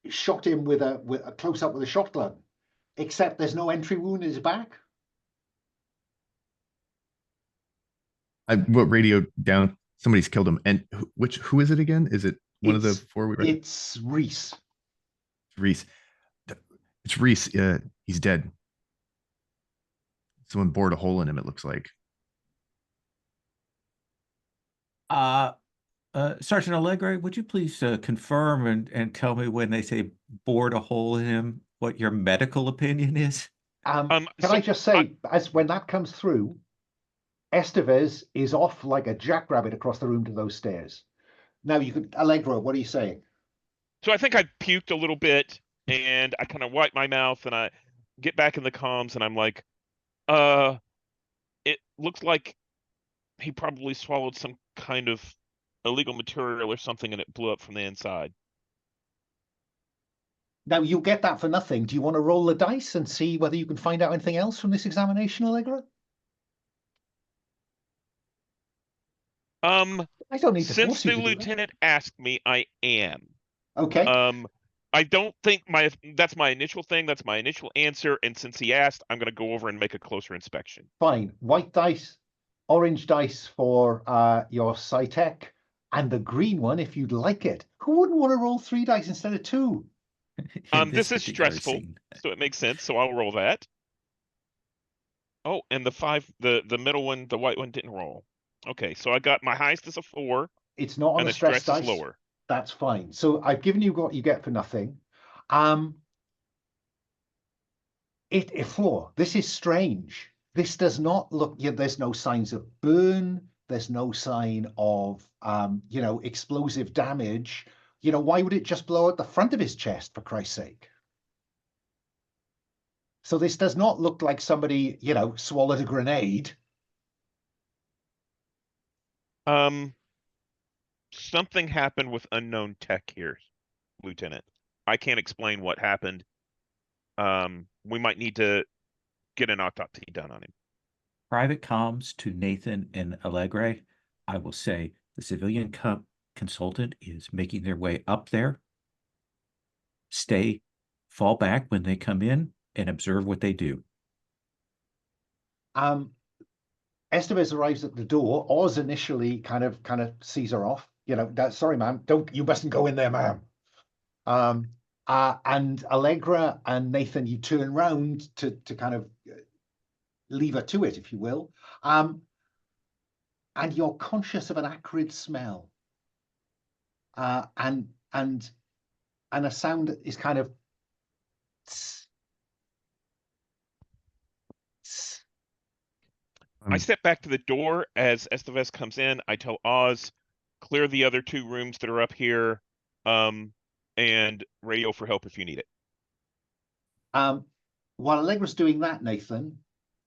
shot him with a close up with a shotgun, except there's no entry wound in his back. I will radio down. Somebody's killed him. And who is it again? Is it one of the 4? It's Reese. Reese. It's Reese. He's dead. Someone bored a hole in him, it looks like. Sergeant Allegre, would you please confirm and tell me when they say bored a hole in him, what your medical opinion is? Can I just say, as when that comes through, Estevez is off like a jackrabbit across the room to those stairs. Now you could, Allegra, what are you saying? So I think I puked a little bit, and I kind of wipe my mouth, and I get back in the comms, and I'm like, it looks like he probably swallowed some kind of illegal material or something, and it blew up from the inside. Now, you get that for nothing. Do you want to roll the dice and see whether you can find out anything else from this examination, Allegra? I don't need to Since force you the to do that. lieutenant asked me, I am. Okay, I don't think that's my initial thing. That's my initial answer. And since he asked, I'm going to go over and make a closer inspection. fine. White dice, orange dice for your SciTech, and the green one if you'd like it. Who wouldn't want to roll 3 dice instead of 2? in This is particular stressful, scene. so it makes sense. So I'll roll that. Oh, and the middle one, the white one didn't roll. Okay, so I got my highest is a 4, It's not on and the the stress dice. is lower. That's fine. So I've given you what you get for nothing. This is strange. This does not look, there's no signs of burn. There's no sign of, explosive damage. Why would it just blow out the front of his chest, for Christ's sake? So this does not look like somebody, swallowed a grenade. Something happened with unknown tech here, Lieutenant. I can't explain what happened. We might need to get an autopsy done on him. Private comms to Nathan and Allegre. I will say the civilian consultant is making their way up there. Fall back when they come in and observe what they do. Estevez arrives at the door. Oz initially kind of sees her off. Sorry, ma'am. You mustn't go in there, ma'am. And Allegra and Nathan, you turn round to kind of leave her to it, if you will. And you're conscious of an acrid smell. And a sound that is kind of I step back to the door as Estevez comes in. I tell Oz, clear the other 2 rooms that are up here, and radio for help if you need it. While Allegra's doing that, Nathan,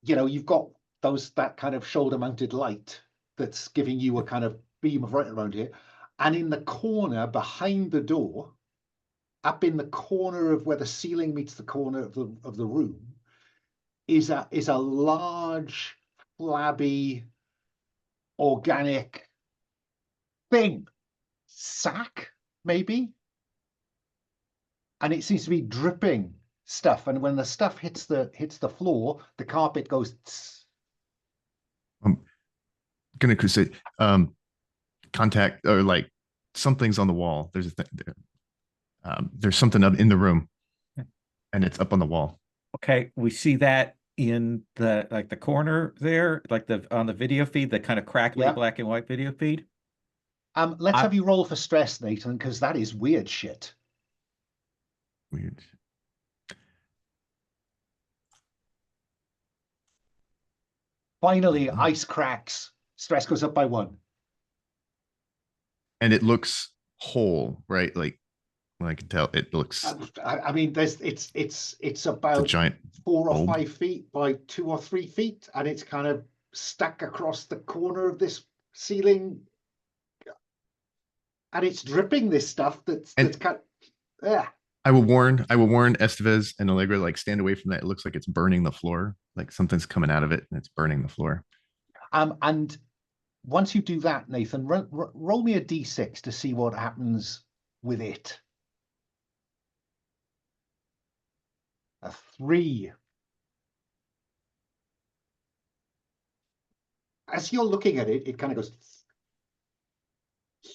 you've got that kind of shoulder-mounted light that's giving you a kind of beam of light around here. And in the corner behind the door, up in the corner of where the ceiling meets the corner of the room, is a large, flabby, organic thing, sack maybe, and it seems to be dripping stuff. And when the stuff hits the floor, the carpet goes. Tss. I'm gonna say, contact, or like something's on the wall. There's a thing there. There's something up in the room, and it's up on the wall. Okay, we see that in the corner there, on the video feed, the kind of crackly black and white video feed. Let's have you roll for stress, Nathan, because that is weird shit. Weird. Finally, ice cracks. Stress goes up by 1. And it looks whole, right? Like, I can tell, it looks. I mean, it's about a giant 4 or bulb. 5 feet by 2 or 3 feet, and it's kind of stuck across the corner of this ceiling, and it's dripping this stuff that's kind of. I will warn Estevez and Allegra, like, stand away from that. It looks like it's burning the floor, like something's coming out of it and it's burning the floor. And once you do that, Nathan, roll me a d6 to see what happens with it. A 3. As you're looking at it, it kind of goes.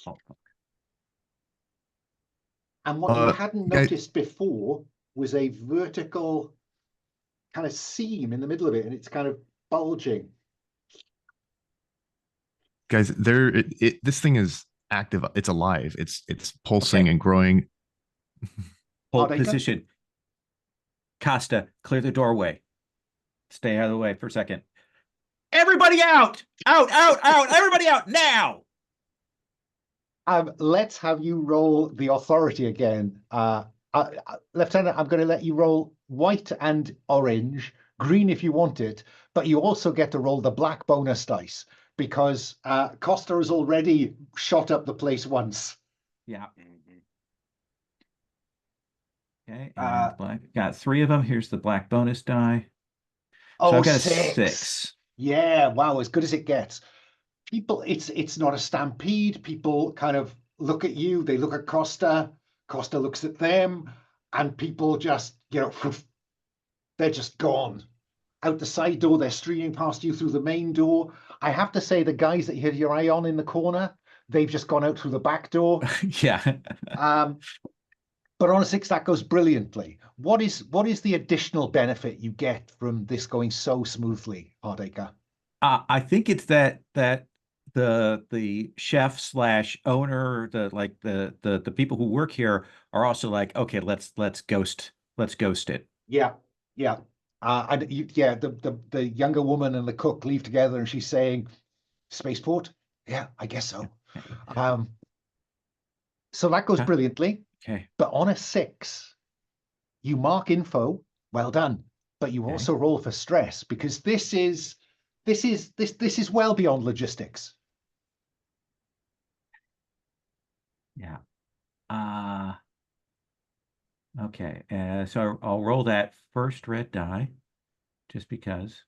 Oh. And what you hadn't noticed before was a vertical kind of seam in the middle of it, and it's kind of bulging. Guys, this thing is active. It's alive. It's pulsing and growing. Hold position. Costa, clear the doorway. Stay out of the way for a second. Everybody out! Out! Everybody out now! Let's have you roll the authority again. Lieutenant, I'm going to let you roll white and orange, green if you want it, but you also get to roll the black bonus dice because Costa has already shot up the place once. Yeah. Okay, Uh, and black. Got 3 of them. Here's the black bonus die. So oh, I've got a 6. 6. Yeah, wow, as good as it gets. People, it's not a stampede. People kind of look at you, they look at Costa, Costa looks at them, and people just, they're just gone. Out the side door, they're streaming past you through the main door. I have to say, the guys that you had your eye on in the corner, they've just gone out through the back door. Yeah. But on a 6, that goes brilliantly. What is the additional benefit you get from this going so smoothly, Hardacre? I think it's that the chef slash owner, the people who work here are also like, okay, let's ghost it. Yeah, yeah. Yeah, the younger woman and the cook leave together, and she's saying, "Spaceport." Yeah, I guess so. So that goes brilliantly. Okay. But on a 6, you mark info. Well done. But you also roll for stress, because this is well beyond logistics. Yeah. Okay. So I'll roll that first red die, just because.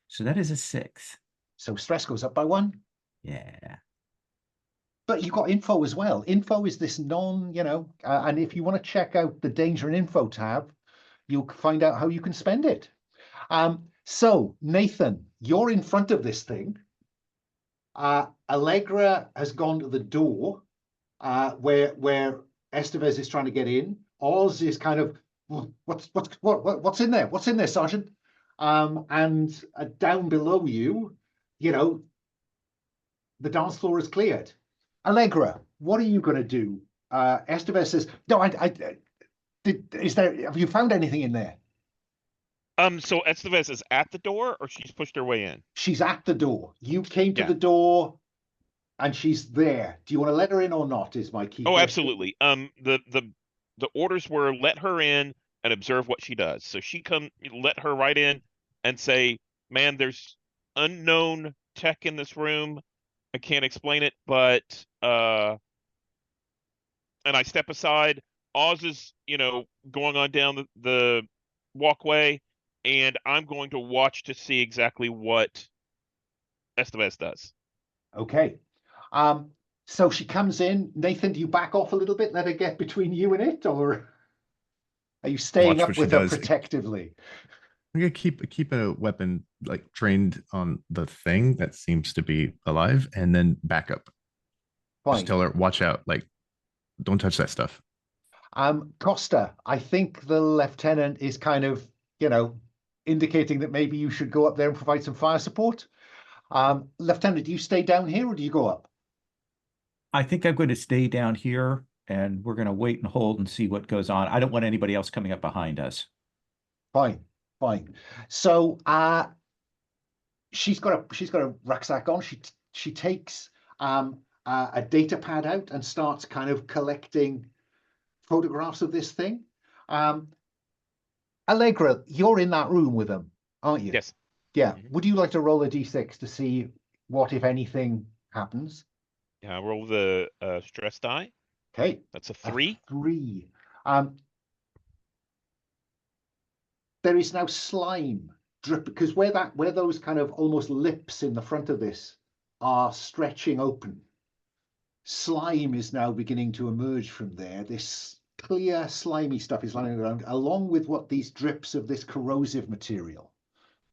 So that is a 6. So stress goes up by 1. Yeah. But you got info as well. Info is this and if you want to check out the danger and info tab, you'll find out how you can spend it. So Nathan, you're in front of this thing. Allegra has gone to the door where Estevez is trying to get in. Oz is kind of, what's in there? What's in there, Sergeant? And down below you, the dance floor is cleared. Allegra, what are you going to do? Estevez says, no, have you found anything in there? So Estevez is at the door, or she's pushed her way in? She's at the door. You came to the door, and she's there. Do you want to let her in or not? Is my key question. Absolutely. The orders were let her in and observe what she does. So let her right in and say, "Man, there's unknown tech in this room. I can't explain it, but and I step aside. Oz is, going on down the walkway, and I'm going to watch to see exactly what Estevez does." Okay. So she comes in. Nathan, do you back off a little bit? Let her get between you and it, or are you staying Watch up what she with her does. protectively? I'm gonna keep a weapon like trained on the thing that seems to be alive, and then back up. Fine. Just tell her, watch out, like don't touch that stuff. Costa, I think the lieutenant is kind of, indicating that maybe you should go up there and provide some fire support. Lieutenant, do you stay down here or do you go up? I think I'm going to stay down here, and we're going to wait and hold and see what goes on. I don't want anybody else coming up behind us. Fine. So she's got a rucksack on. She takes a data pad out and starts kind of collecting photographs of this thing. Allegra, you're in that room with them, aren't you? Yes. Yeah. Would you like to roll a d6 to see what, if anything, happens? Yeah, roll the stress die. Okay. That's a 3. 3. There is now slime drip, because where those kind of almost lips in the front of this are stretching open, slime is now beginning to emerge from there. This clear slimy stuff is lying around, along with what these drips of this corrosive material.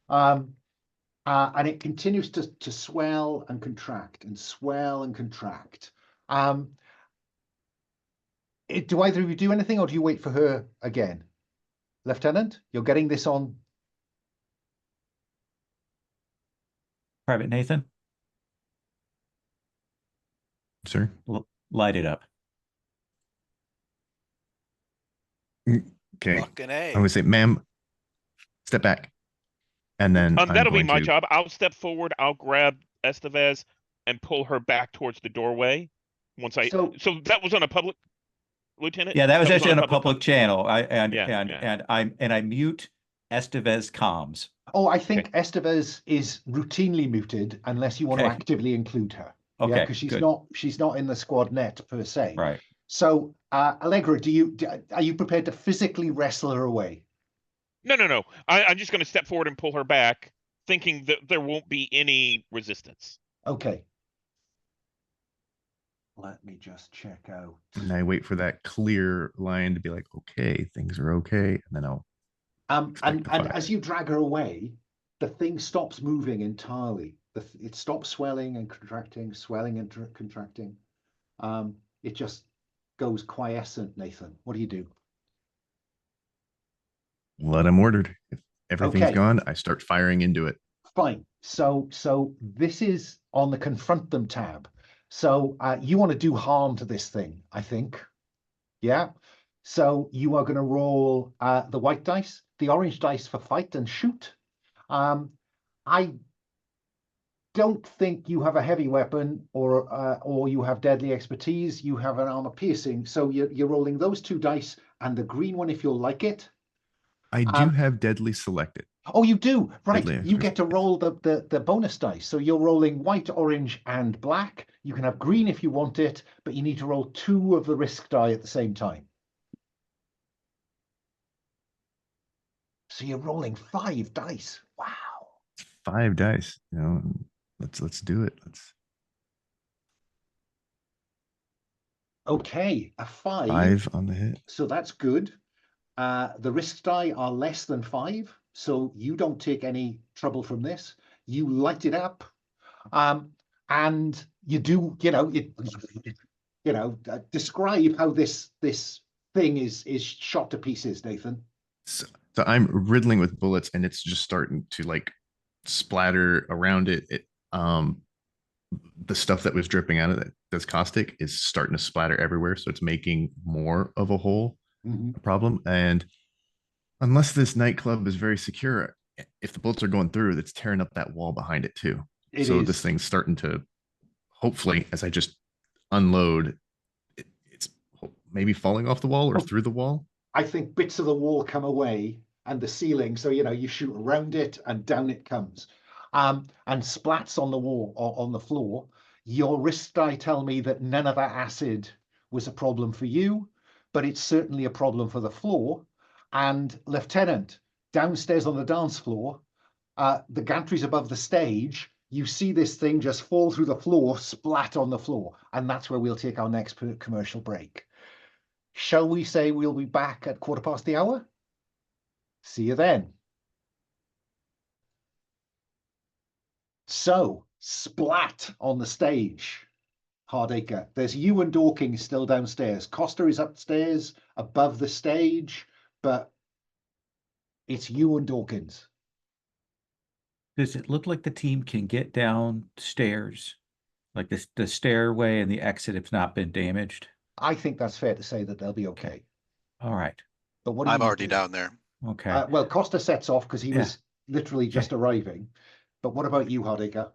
And it continues to swell and contract and swell and contract. Do either of you do anything, or do you wait for her again? Lieutenant, you're getting this on. Private Nathan? Sir? Light it up. Okay. Fucking A. I'm gonna say, ma'am, step back. And then That'll be my job. I'll step forward, I'll grab Estevez and pull her back towards the doorway. So that was on a public, Lieutenant? Yeah, that was actually on a public channel. I mute Estevez comms. Oh, I think Estevez is routinely muted unless you want to actively include her. Okay, because she's not in the squad net per se. Right. So Allegra, are you prepared to physically wrestle her away? No. I'm just going to step forward and pull her back, thinking that there won't be any resistance. Okay. Let me just check out. And I wait for that clear line to be like, okay, things are okay. And then I'll And the fire. as you drag her away, the thing stops moving entirely. It stops swelling and contracting, swelling and contracting. It just goes quiescent, Nathan. What do you do? Let him ordered. If everything's Okay. gone, I start firing into it. Fine. So this is on the confront them tab. So you want to do harm to this thing, I think. Yeah. So you are going to roll the white dice, the orange dice for fight and shoot. I don't think you have a heavy weapon or you have deadly expertise. You have an armor piercing. So you're rolling those two dice and the green one if you'll like it. I do have deadly selected. Oh, you do? Right. Deadly You get to roll the bonus dice. So you're rolling white, orange, and black. You can have green if you want it, but you need to roll 2 of the risk die at the same time. So you're rolling 5 dice. Wow. 5 dice. You know, let's do it. Let's Okay, a 5. 5 on the hit. So that's good. The risk die are less than 5, so you don't take any trouble from this. You light it up, and you do, describe how this thing is shot to pieces, Nathan. So I'm riddling with bullets, and it's just starting to like splatter around it. The stuff that was dripping out of it that's caustic is starting to splatter everywhere, so it's making more of a hole. Mm-hmm. A problem. And unless this nightclub is very secure, if the bullets are going through, it's tearing up that wall behind it too. This thing's starting to, hopefully, as I just unload, it's maybe falling off the wall or through the wall. I think bits of the wall come away and the ceiling. So, you shoot around it and down it comes. And splats on the wall or on the floor. Your risk die tell me that none of that acid was a problem for you, but it's certainly a problem for the floor. And Lieutenant, downstairs on the dance floor, the gantry's above the stage. You see this thing just fall through the floor, splat on the floor. And that's where we'll take our next commercial break. Shall we say we'll be back at 1:15? See you then. So, splat on the stage. Hardacre. There's you and Dawkins still downstairs. Costa is upstairs above the stage, but it's you and Dawkins. Does it look like the team can get downstairs? Like the stairway and the exit have not been damaged? I think that's fair to say that they'll be okay. All right. But what do I'm you already do? down there. Okay. Well, Costa sets off because he was literally just arriving. But what about you, Hardacre?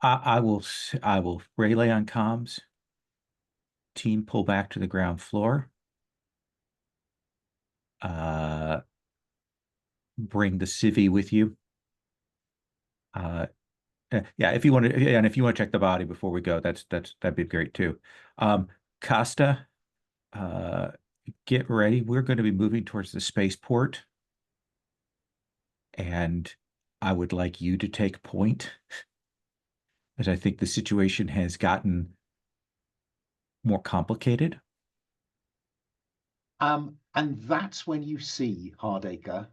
I will relay on comms. Team pull back to the ground floor. Bring the civvy with you. Yeah, if you want to, and if you want to check the body before we go, that'd be great too. Costa, get ready. We're going to be moving towards the spaceport, and I would like you to take point, as I think the situation has gotten more complicated. And that's when you see Hardacre.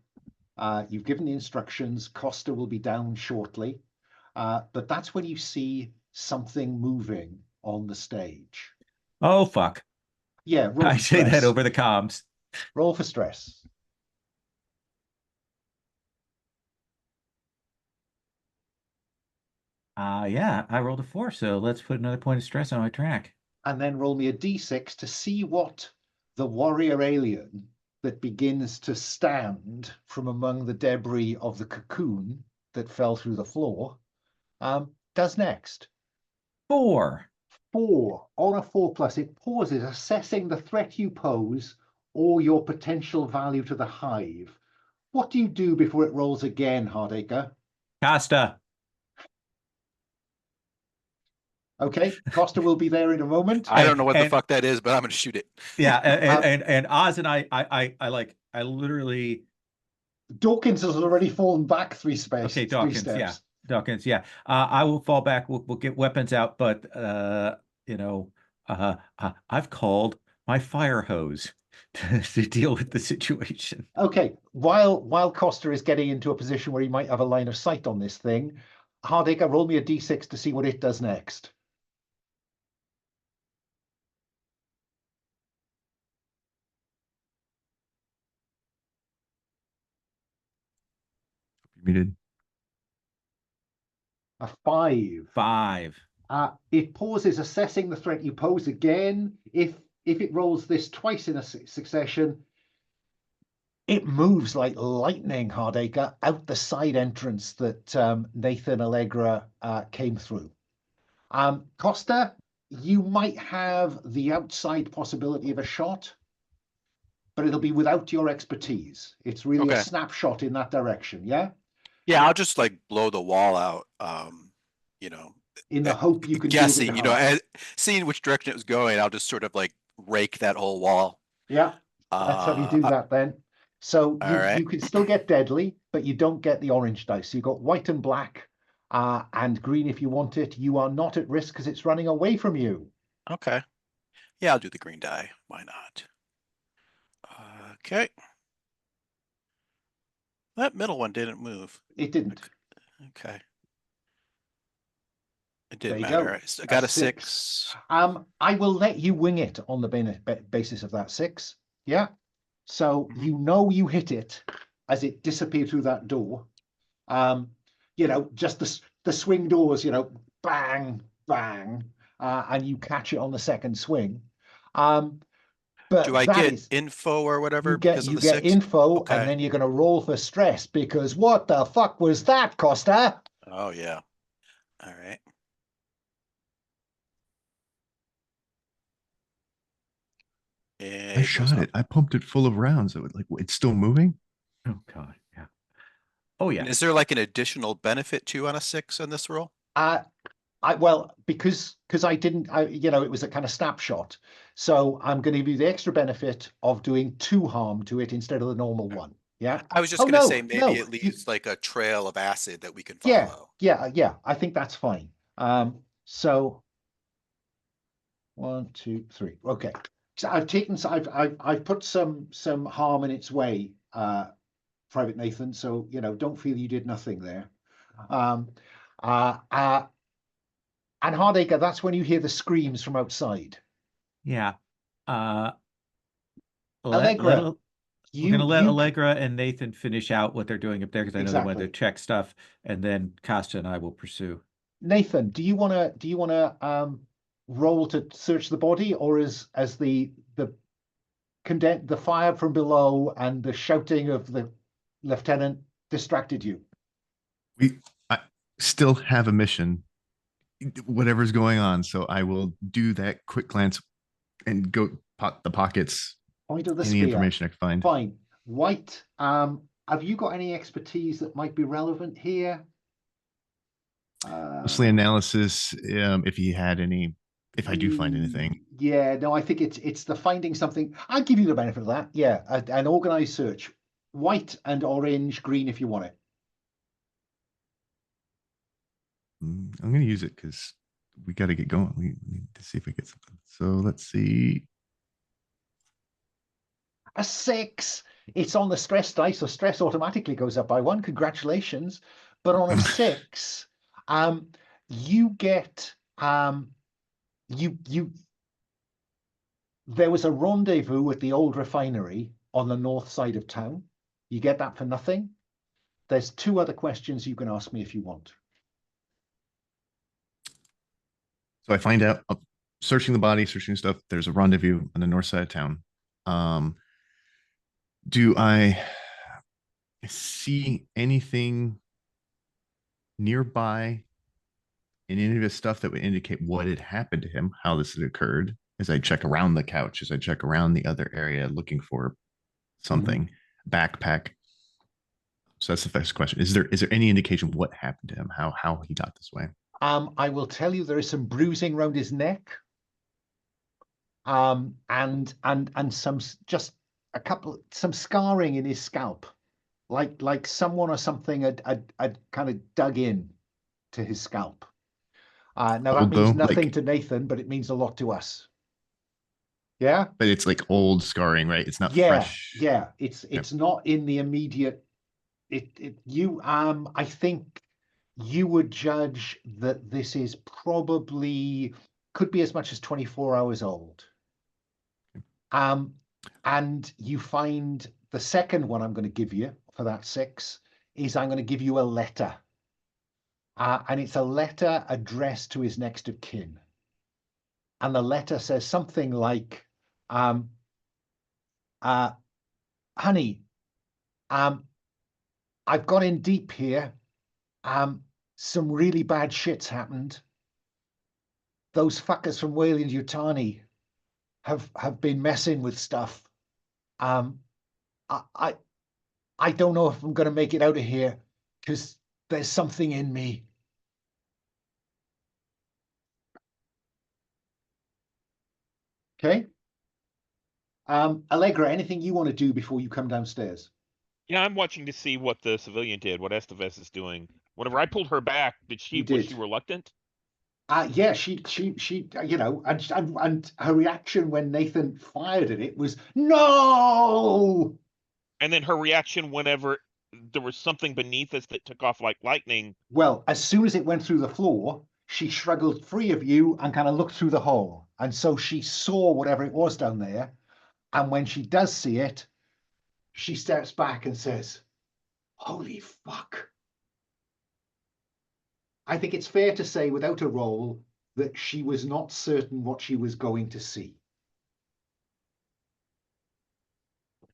You've given the instructions. Costa will be down shortly. But that's when you see something moving on the stage. Oh, fuck. Yeah, roll I for say that stress. over the comms. Roll for stress. Yeah, I rolled a 4, so let's put another point of stress on my track. And then roll me a d6 to see what the warrior alien that begins to stand from among the debris of the cocoon that fell through the floor does next. 4. 4. On a 4+, it pauses, assessing the threat you pose or your potential value to the hive. What do you do before it rolls again, Hardacre? Costa. Okay, Costa will be there in a moment. I don't know what the and- fuck that is, but I'm going to shoot it. Yeah, and Oz and I literally. Dawkins has already fallen back three spaces. Okay, three Dawkins, yeah. steps. Dawkins, yeah. I will fall back. We'll get weapons out, but I've called my fire hose to deal with the situation. Okay, while Costa is getting into a position where he might have a line of sight on this thing, Hardacre, roll me a d6 to see what it does next. Muted. A 5. 5. It pauses, assessing the threat you pose again. If it rolls this twice in a succession, it moves like lightning, Hardacre, out the side entrance that Nathan Allegra came through. Costa, you might have the outside possibility of a shot, but it'll be without your expertise. It's really a Okay. snapshot in that direction, yeah? Yeah, I'll just like blow the wall out. In the hope you can guessing, deal with it. seeing which direction it was going, I'll just sort of like rake that whole wall. Yeah, that's how you do that then. So all right. you can still get deadly, but you don't get the orange dice. You got white and black and green if you want it. You are not at risk because it's running away from you. Okay. Yeah, I'll do the green die. Why not? Okay. That middle one didn't move. It didn't. Okay. It There didn't you go. matter. I got a six. 6. I will let you wing it on the basis of that 6. Yeah. So you know you hit it as it disappeared through that door. Just the swing doors, bang, bang, and you catch it on the second swing. But do I get info or whatever because of the 6? Info, Okay. and then you're going to roll for stress because what the fuck was that, Costa? Oh yeah. All right. I shot it. I pumped it full of rounds. It's still moving. Oh God, yeah. Oh yeah. And is there like an additional benefit too on a 6 on this roll? Because I didn't, it was a kind of snapshot. So I'm going to give you the extra benefit of doing 2 harm to it instead of the normal 1. Yeah. I was just going to say maybe it leaves like a trail of acid that we can follow. Yeah. I think that's fine. So 1, 2, 3. Okay. So I've put some harm in its way, Private Nathan. So don't feel you did nothing there. And Hardacre, that's when you hear the screams from outside. Yeah. Allegra, we're gonna let Allegra and Nathan finish out what they're doing up there because I know they want to check stuff, and then Costa and I will pursue. Nathan, do you wanna roll to search the body, or as the fire from below and the shouting of the lieutenant distracted you? I still have a mission, whatever's going on, so I will do that quick glance and go pot the pockets. Point of the any spear. Information I can find. Fine. White, have you got any expertise that might be relevant here? Mostly analysis. If he had any, if I do find anything. Yeah, no, I think it's the finding something. I'll give you the benefit of that. Yeah, an organized search. White and orange, green if you want it. I'm going to use it because we got to get going. We need to see if we get something. So let's see. A 6. It's on the stress dice, so stress automatically goes up by 1. Congratulations. But on a 6, you get there was a rendezvous at the old refinery on the north side of town. You get that for nothing. There's 2 other questions you can ask me if you want. So I find out, searching the body, searching stuff, there's a rendezvous on the north side of town. Do I see anything nearby in any of his stuff that would indicate what had happened to him, how this had occurred, as I check around the couch, as I check around the other area looking for something, backpack? So that's the first question. Is there any indication what happened to him, how he got this way? I will tell you there is some bruising around his neck. And some just some scarring in his scalp, like someone or something had kind of dug in to his scalp. Now that Old means though, nothing like, to Nathan, but it means a lot to us. Yeah, but it's like old scarring, right? It's not yeah, fresh. yeah. It's not in the immediate. I think you would judge that this is probably could be as much as 24 hours old. And you find the second one I'm going to give you for that 6 is I'm going to give you a letter. And it's a letter addressed to his next of kin. And the letter says something like, honey, I've got in deep here. Some really bad shit's happened. Those fuckers from Wayland Yutani have been messing with stuff. I don't know if I'm going to make it out of here because there's something in me. Okay. Allegra, anything you want to do before you come downstairs? Yeah, I'm watching to see what the civilian did, what Estevez is doing. Whenever I pulled her back, You was did. she reluctant? Yeah, she, you know, and her reaction when Nathan fired at it was no. And then her reaction whenever there was something beneath us that took off like lightning. Well, as soon as it went through the floor, she shrugged free of you and kind of looked through the hole. And so she saw whatever it was down there. And when she does see it, she steps back and says, holy fuck. I think it's fair to say without a roll that she was not certain what she was going to see.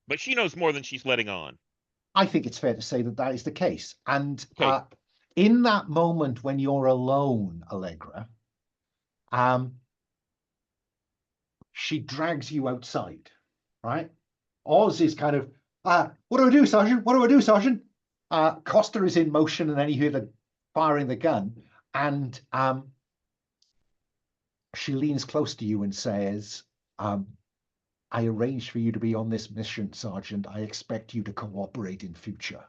But she knows more than she's letting on. I think it's fair to say that that is the case. And Okay. in that moment when you're alone, Allegra, she drags you outside, right? Oz is kind of, what do I do, Sergeant? What do I do, Sergeant? Costa is in motion, and then you hear the firing the gun, and she leans close to you and says, I arranged for you to be on this mission, Sergeant. I expect you to cooperate in future.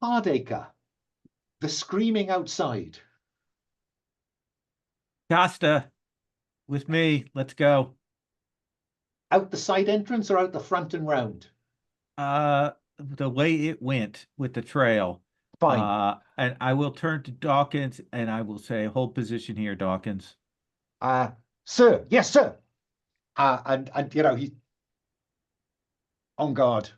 Hardacre, the screaming outside. Costa, with me. Let's go. Out the side entrance or out the front and round? The way it went with the trail. Fine. And I will turn to Dawkins and I will say, hold position here, Dawkins. Sir, yes, sir. And you know, he's on guard.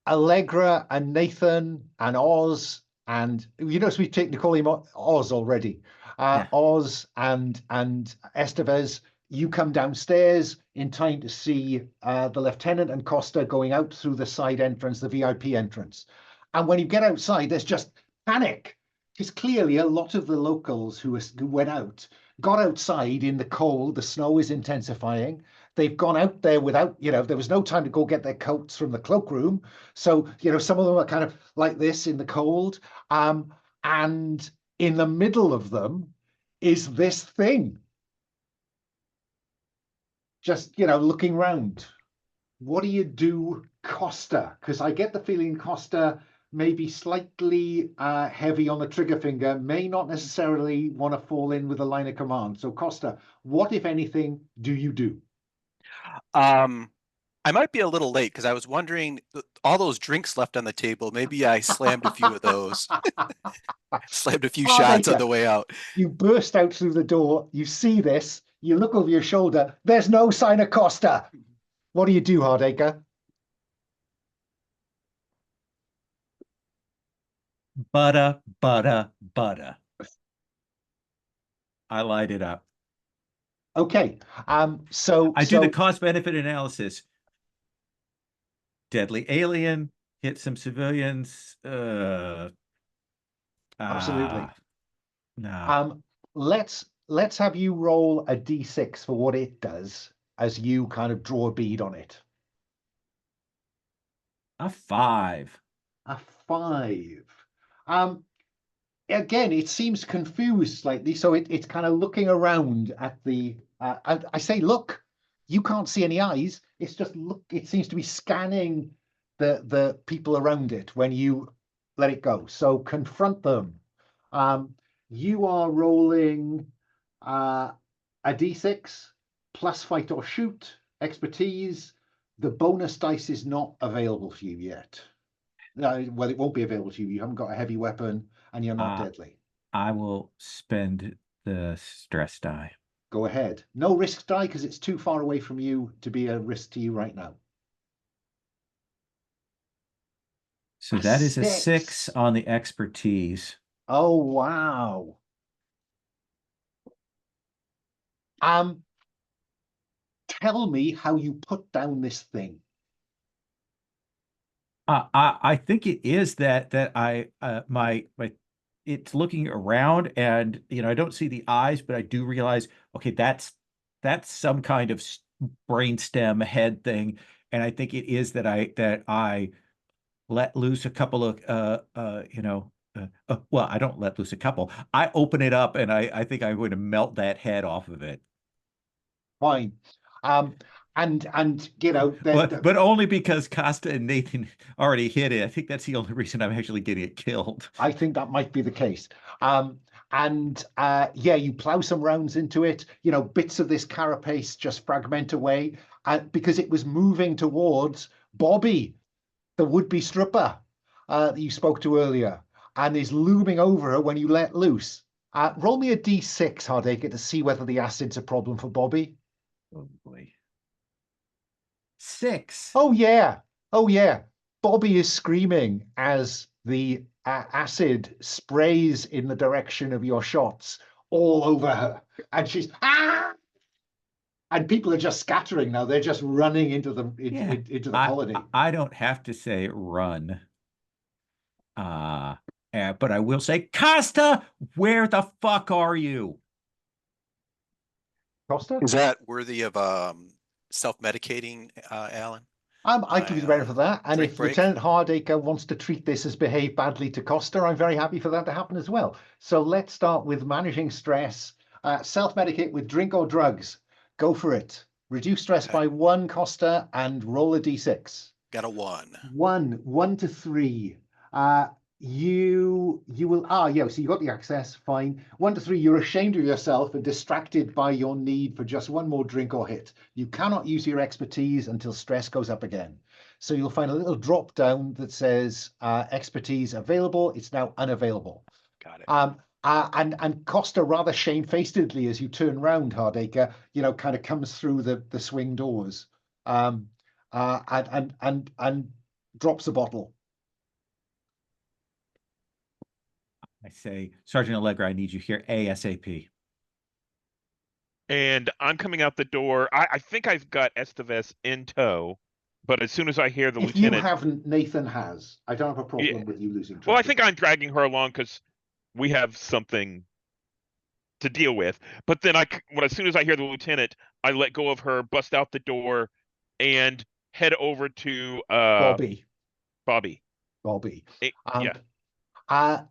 Allegra and Nathan and Oz, and you know, so we've taken to call him Oz already. Yeah. Oz and Estevez, you come downstairs in time to see the lieutenant and Costa going out through the side entrance, the VIP entrance. And when you get outside, there's just panic. Because clearly a lot of the locals who went out got outside in the cold. The snow is intensifying. They've gone out there without, you know, there was no time to go get their coats from the cloakroom. So, you know, some of them are kind of like this in the cold. And in the middle of them is this thing. Just, you know, looking round. What do you do, Costa? Because I get the feeling Costa may be slightly heavy on the trigger finger, may not necessarily want to fall in with a line of command. So Costa, what, if anything, do you do? I might be a little late because I was wondering all those drinks left on the table. Maybe I slammed a few of those. Slammed a few shots on the way out. You burst out through the door. You see this. You look over your shoulder. There's no sign of Costa. What do you do, Hardacre? Butter. I light it up. Okay. So I do the cost-benefit analysis. Deadly alien, hit some civilians. Absolutely. No. Let's have you roll a d6 for what it does as you kind of draw a bead on it. A 5. A 5. Again, it seems confused slightly, so it's kind of looking around at the. I say, look, you can't see any eyes. It's just look. It seems to be scanning the people around it when you let it go. So confront them. You are rolling a d6 plus fight or shoot expertise. The bonus dice is not available for you yet. Well, it won't be available to you. You haven't got a heavy weapon and you're not deadly. I will spend the stress die. Go ahead. No risk die because it's too far away from you to be a risk to you right now. So that is a 6 on the expertise. Oh, wow. Tell me how you put down this thing. I think it is that I my it's looking around, and I don't see the eyes, but I do realize, okay, that's some kind of brainstem head thing, and I think it is that I let loose a couple of well, I don't let loose a couple. I open it up, and I think I'm going to melt that head off of it. Fine. And but only because Costa and Nathan already hit it. I think that's the only reason I'm actually getting it killed. I think that might be the case. Yeah, you plow some rounds into it. Bits of this carapace just fragment away because it was moving towards Bobby, the would-be stripper that you spoke to earlier, and is looming over her when you let loose. Roll me a d6, Hardacre, to see whether the acid's a problem for Bobby. Oh boy. 6. Oh yeah. Bobby is screaming as the acid sprays in the direction of your shots all over her, and she's and people are just scattering now. They're just running into the colony. I don't have to say run. But I will say, Costa, where the fuck are you? Costa? Is that worthy of self-medicating, Alan? I could be ready for that. And if break. Lieutenant Hardacre wants to treat this as behaved badly to Costa, I'm very happy for that to happen as well. So let's start with managing stress. Self-medicate with drink or drugs. Go for it. Reduce stress by 1, Costa, and roll a d6. Got a 1. 1 to 3. You will so you got the access, fine. 1 to 3, you're ashamed of yourself and distracted by your need for just one more drink or hit. You cannot use your expertise until stress goes up again. So you'll find a little drop down that says expertise available. It's now unavailable. Got it. And Costa, rather shamefacedly, as you turn round, Hardacre, kind of comes through the swing doors, and drops a bottle. I say, Sergeant Allegra, I need you here ASAP. And I'm coming out the door. I think I've got Estevez in tow, but as soon as I hear the lieutenant... If you haven't, Nathan has. I don't have a problem with you losing track. Well, I think I'm dragging her along because we have something to deal with. But then as soon as I hear the lieutenant, I let go of her, bust out the door, and head over to Bobby. Yeah.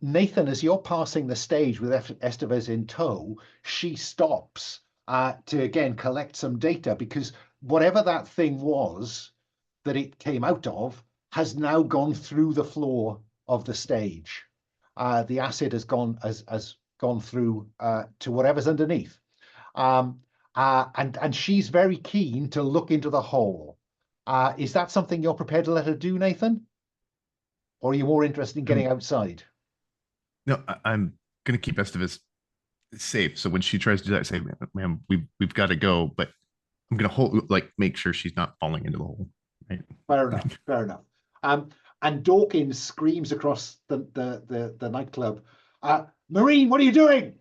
Nathan, as you're passing the stage with Estevez in tow, she stops to again collect some data, because whatever that thing was that it came out of has now gone through the floor of the stage. The acid has gone through to whatever's underneath, and she's very keen to look into the hole. Is that something you're prepared to let her do, Nathan? Or are you more interested in getting outside? No, I'm going to keep Estevez safe. So when she tries to do that, I say, ma'am, we've got to go, but I'm going to make sure she's not falling into the hole. Right? Fair enough. And Dawkins screams across the nightclub, Marine, what are you doing?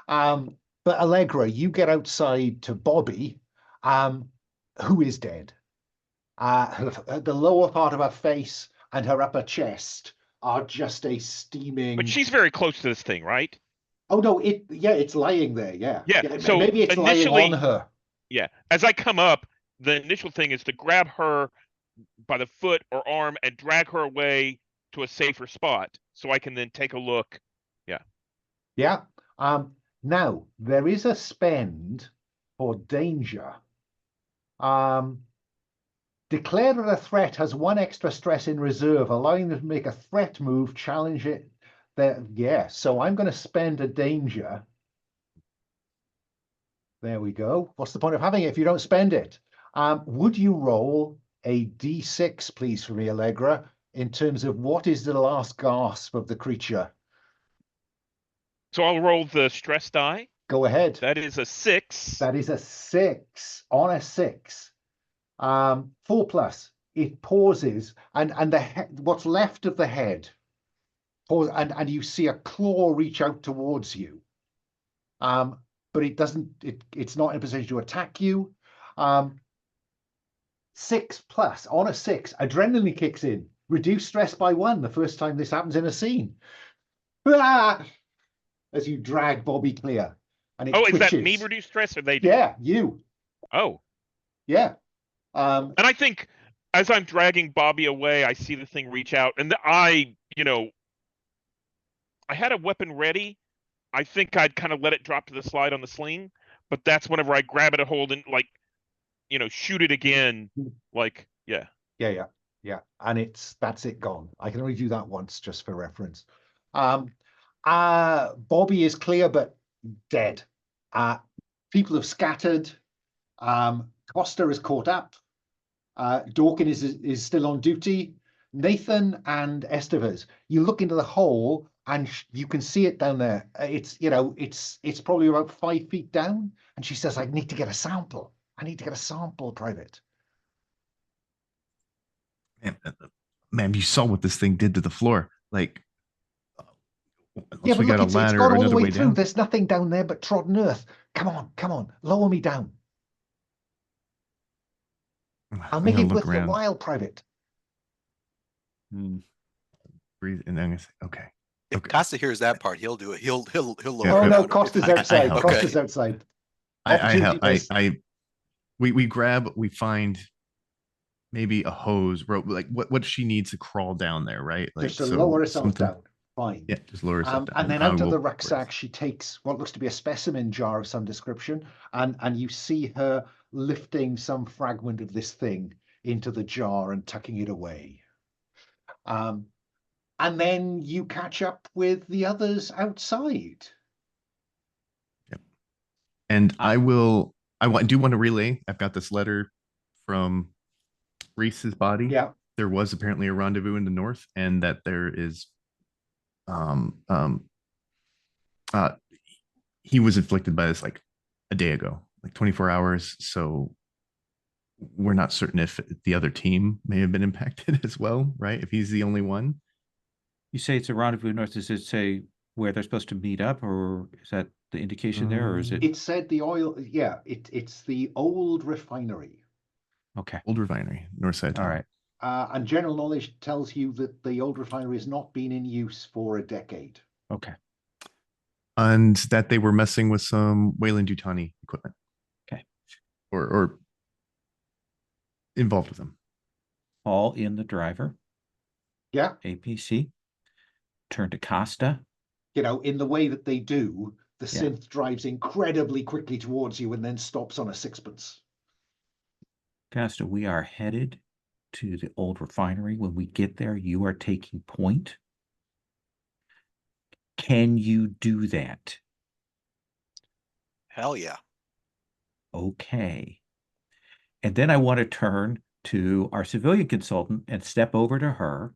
But Allegra, you get outside to Bobby, who is dead. The lower part of her face and her upper chest are just a steaming... But she's very close to this thing, right? Oh, no, it's lying there, yeah. So maybe it's lying on her. Yeah, as I come up, the initial thing is to grab her by the foot or arm and drag her away to a safer spot so I can then take a look. Yeah. Yeah. Now there is a spend for danger. Declare that a threat has 1 extra stress in reserve, allowing them to make a threat move, challenge it. Yeah, so I'm going to spend a danger. There we go. What's the point of having it if you don't spend it? Would you roll a d6, please, for me, Allegra, in terms of what is the last gasp of the creature? So I'll roll the stress die. Go ahead. That is a 6. That is a 6 on a 6. 4+. It pauses, and what's left of the head, and you see a claw reach out towards you. But it doesn't. It's not in a position to attack you. 6+ on a 6. Adrenaline kicks in. Reduce stress by 1 the first time this happens in a scene. Ah! As you drag Bobby clear, and it twitches. Is that me reduce stress or they do? Yeah, you. Oh. Yeah. And I think as I'm dragging Bobby away, I see the thing reach out, and I had a weapon ready. I think I'd kind of let it drop to the slide on the sling, but that's whenever I grab it and hold and shoot it again. Yeah. And that's it gone. I can only do that once just for reference. Bobby is clear but dead. People have scattered. Costa is caught up. Dawkin is still on duty. Nathan and Estevez, you look into the hole and you can see it down there. It's probably about 5 feet down. And she says, I need to get a sample. Private. Man, you saw what this thing did to the floor. Unless Yeah, but we got look, a ladder it's or gone all the another way way through. down. There's nothing down there but trodden earth. Come on, lower me down. I'll make it worth your while, Private. Breathe, and then I'm gonna say, okay. If Costa hears that part, he'll do it. He'll lower Oh it no, down. Costa's outside. help. Costa's outside. We find maybe a hose rope, like what she needs to crawl down there, right? Just to lower herself down. Fine. Yeah, just lower herself down. And then out of the rucksack, she takes what looks to be a specimen jar of some description, and you see her lifting some fragment of this thing into the jar and tucking it away. And then you catch up with the others outside. Yep. And I do want to relay. I've got this letter from Reese's body. Yeah. There was apparently a rendezvous in the north, and that there is he was inflicted by this like a day ago, like 24 hours. So we're not certain if the other team may have been impacted as well, right? If he's the only one. You say it's a rendezvous north. Does it say where they're supposed to meet up, or is that the indication there, or is it? It said the oil. Yeah, it's the old refinery. Okay. Old refinery, north side. All right. And general knowledge tells you that the old refinery has not been in use for a decade. Okay. And that they were messing with some Weyland-Yutani equipment. Okay. Or involved with them. All in the driver. Yeah. APC. Turn to Costa. In the way that they do, the synth drives incredibly quickly towards you and then stops on a 6pence. Costa, we are headed to the old refinery. When we get there, you are taking point. Can you do that? Hell yeah. Okay. And then I want to turn to our civilian consultant and step over to her.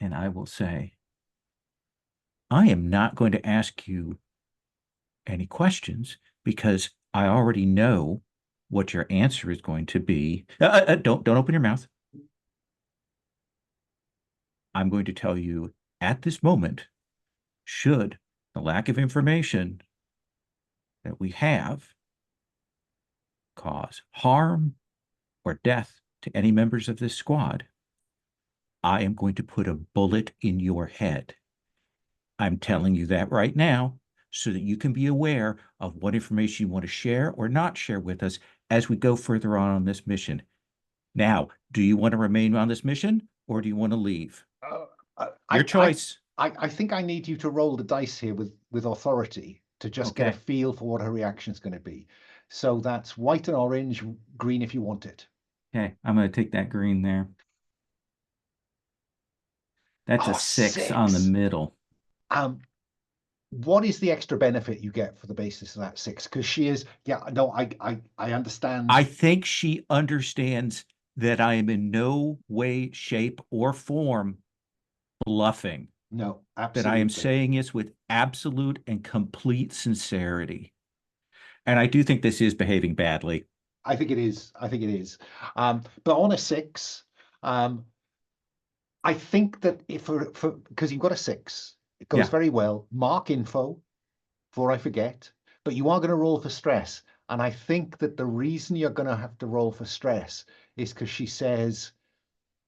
And I will say, I am not going to ask you any questions because I already know what your answer is going to be. Don't open your mouth. I'm going to tell you at this moment, should the lack of information that we have cause harm or death to any members of this squad, I am going to put a bullet in your head. I'm telling you that right now so that you can be aware of what information you want to share or not share with us as we go further on this mission. Now, do you want to remain on this mission or do you want to leave? Your I, choice. I think I need you to roll the dice here with authority to just get a Okay. feel for what her reaction is going to be. So that's white and orange, green if you want it. Okay, I'm going to take that green there. That's Oh, a 6 on the 6. middle. What is the extra benefit you get for the basis of that 6? Because she is, yeah, no, I understand. I think she understands that I am in no way, shape, or form bluffing. No, That absolutely. I am saying this with absolute and complete sincerity. And I do think this is behaving badly. I think it is. I think it is. But on a 6, I think that if for because you've got a 6, it goes Yeah. very well. Mark info before I forget, but you are going to roll for stress. And I think that the reason you're going to have to roll for stress is because she says,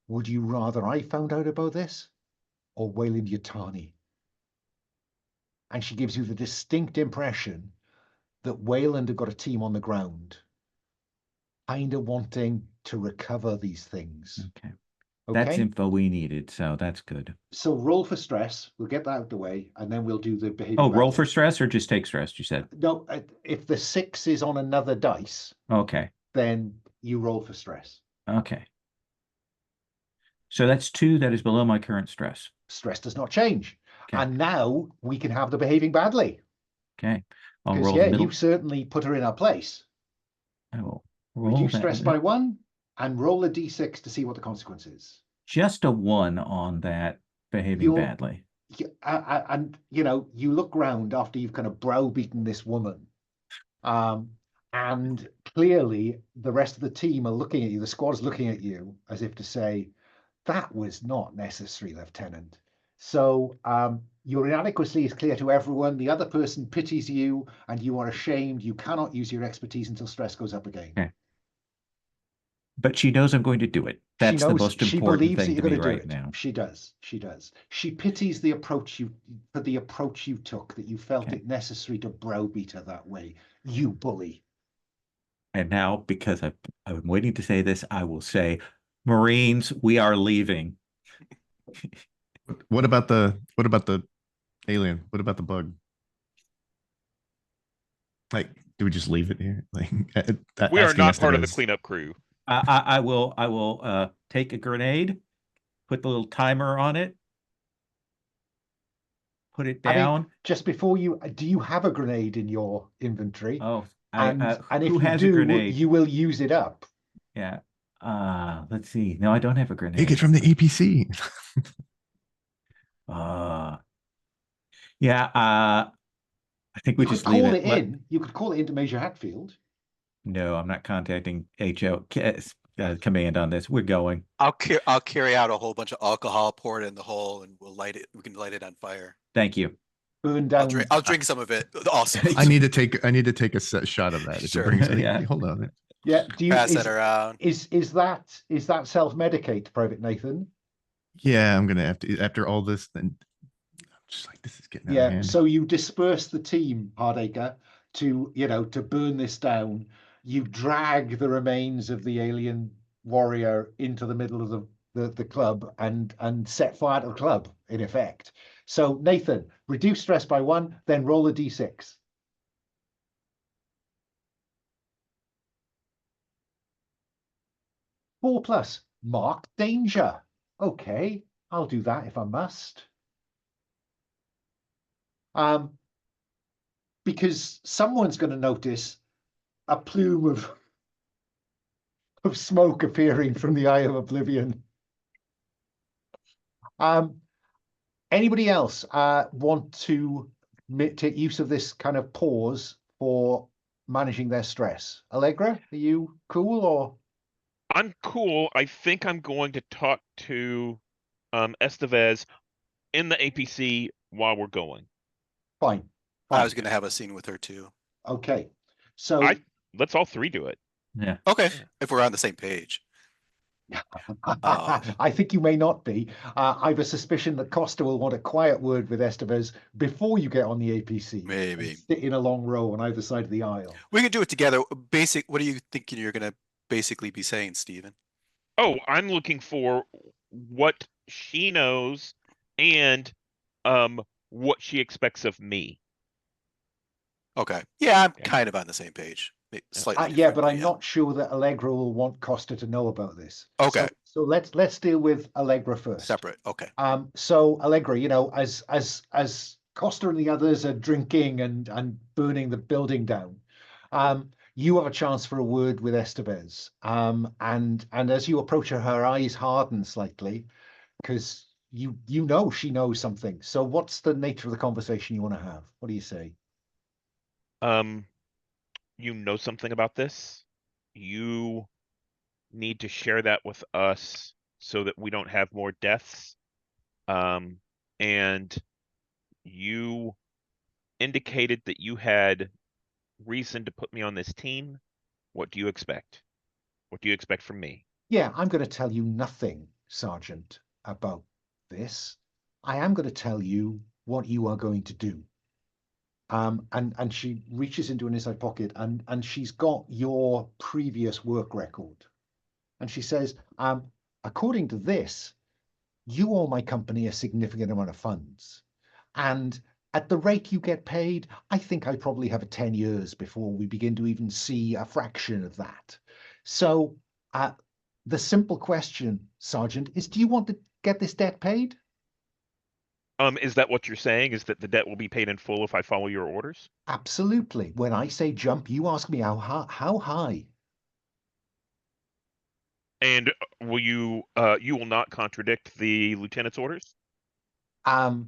would you rather I found out about this or Wayland Yutani? And she gives you the distinct impression that Wayland have got a team on the ground, kind of wanting to recover these things. Okay. That's Okay. info we needed, so that's good. So roll for stress. We'll get that out of the way, and then we'll do the behavior. Oh, roll badly. for stress or just take stress, you said? No, if the 6 is on another dice, Okay. then you roll for stress. Okay. So that's 2 that is below my current stress. Stress does not change. Okay. And now we can have the behaving badly. Okay. I'll Because, roll yeah, the middle. you certainly put her in her place. I will roll Reduce that stress by 1 and roll a d6 to see what the consequence is. just a 1 on that behaving badly. And, you know, you look round after you've kind of browbeaten this woman. And clearly the rest of the team are looking at you. The squad's looking at you as if to say, that was not necessary, Lieutenant. So your inadequacy is clear to everyone. The other person pities you and you are ashamed. You cannot use your expertise until stress goes up again. Okay. But she knows I'm going to do it. That's the most important thing to me right now. She does. She does. She pities the approach you took, that you felt it necessary to browbeat her that way. You bully. And now, because I'm waiting to say this, I will say, Marines, we are leaving. What about the alien? What about the bug? Like, do we just leave it here? Like, we are not part of the Estevez. cleanup crew. I will take a grenade, put the little timer on it, put it down. I mean, just before do you have a grenade in your inventory? Oh, and if who you has do, a grenade? you will use it up. Yeah. Let's see. No, I don't have a grenade. Take it from the APC. Yeah. I think we just leave it. You could call it into Major Hatfield. No, I'm not contacting HO command on this. We're going. I'll carry out a whole bunch of alcohol, pour it in the hole, and we'll light it. We can light it on fire. Thank you. Burn down. I'll drink some of it. Awesome. I need to take a shot of that. Sure. Yeah. Hold on. Yeah. Do you pass that around? Is that self-medicate, Private Nathan? Yeah, I'm gonna have to after all this. Then I'm just like, this is getting out of hand. So you disperse the team, Hardacre, to burn this down. You drag the remains of the alien warrior into the middle of the club and set fire to the club, in effect. So Nathan, reduce stress by 1, then roll a d6. Four plus, marked danger. Okay, I'll do that if I must. Because someone's going to notice a plume of smoke appearing from the Eye of Oblivion. Anybody else want to take use of this kind of pause for managing their stress? Allegra, are you cool or? I'm cool. I think I'm going to talk to Estevez in the APC while we're going. Fine. I was going to have a scene with her too. Okay. So let's all 3 do it. Yeah. Okay. If we're on the same page. I think you may not be. I have a suspicion that Costa will want a quiet word with Estevez before you get on the APC. Maybe. Sit in a long row on either side of the aisle. We could do it together. What are you thinking you're going to basically be saying, Stephen? Oh, I'm looking for what she knows and what she expects of me. Okay. Yeah, I'm Okay. kind of on the same page. Slightly Yeah, different, but I'm yeah. not sure that Allegra will want Costa to know about this. Okay. So let's deal with Allegra first. Separate. Okay. So Allegra, as Costa and the others are drinking and burning the building down, you have a chance for a word with Estevez. And as you approach her, her eyes harden slightly because you know she knows something. So what's the nature of the conversation you want to have? What do you say? You know something about this. You need to share that with us so that we don't have more deaths. And you indicated that you had reason to put me on this team. What do you expect? What do you expect from me? Yeah, I'm going to tell you nothing, Sergeant, about this. I am going to tell you what you are going to do. And she reaches into an inside pocket and she's got your previous work record. And she says, according to this, you owe my company a significant amount of funds. And at the rate you get paid, I think I probably have 10 years before we begin to even see a fraction of that. So the simple question, Sergeant, is do you want to get this debt paid? Is that what you're saying? Is that the debt will be paid in full if I follow your orders? Absolutely. When I say jump, you ask me how high. And will you will not contradict the lieutenant's orders? The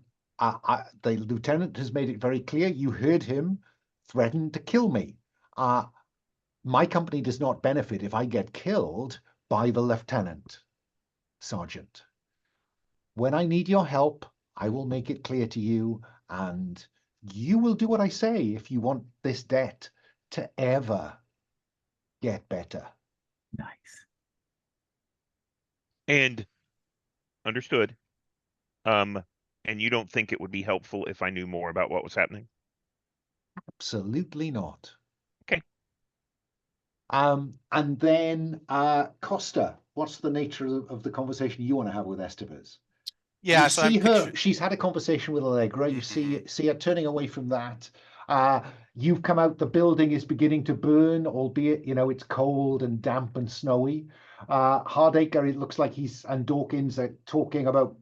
lieutenant has made it very clear. You heard him threaten to kill me. My company does not benefit if I get killed by the lieutenant, Sergeant. When I need your help, I will make it clear to you, and you will do what I say if you want this debt to ever get better. Nice. And understood. And you don't think it would be helpful if I knew more about what was happening? Absolutely not. Okay. And then Costa, what's the nature of the conversation you want to have with Estevez? Yeah, You so I'm see her, picturing. she's had a conversation with Allegra. You see her turning away from that. You've come out, the building is beginning to burn, albeit, it's cold and damp and snowy. Hardacre, it looks like and Dawkins are talking about,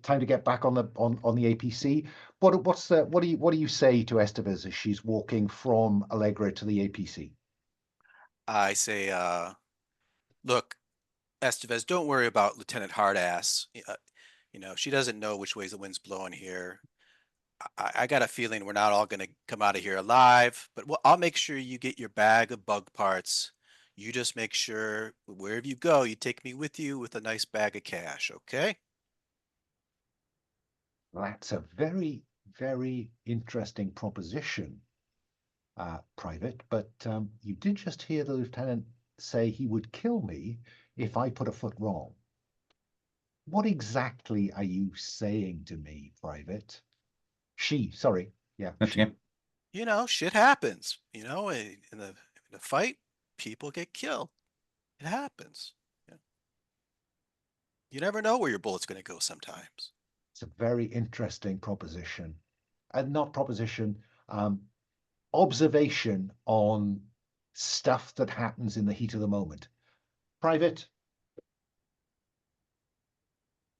time to get back on the APC. What do you say to Estevez as she's walking from Allegra to the APC? I say, look, Estevez, don't worry about Lieutenant Hardass. She doesn't know which ways the wind's blowing here. I got a feeling we're not all going to come out of here alive, but I'll make sure you get your bag of bug parts. You just make sure wherever you go, you take me with you with a nice bag of cash, okay? That's a very, very interesting proposition, Private. But you did just hear the lieutenant say he would kill me if I put a foot wrong. What exactly are you saying to me, Private? Sorry. Yeah, That's she. okay. Shit happens. In the fight, people get killed. It happens. Yeah. You never know where your bullet's going to go sometimes. It's a very interesting proposition. Not proposition, observation on stuff that happens in the heat of the moment. Private,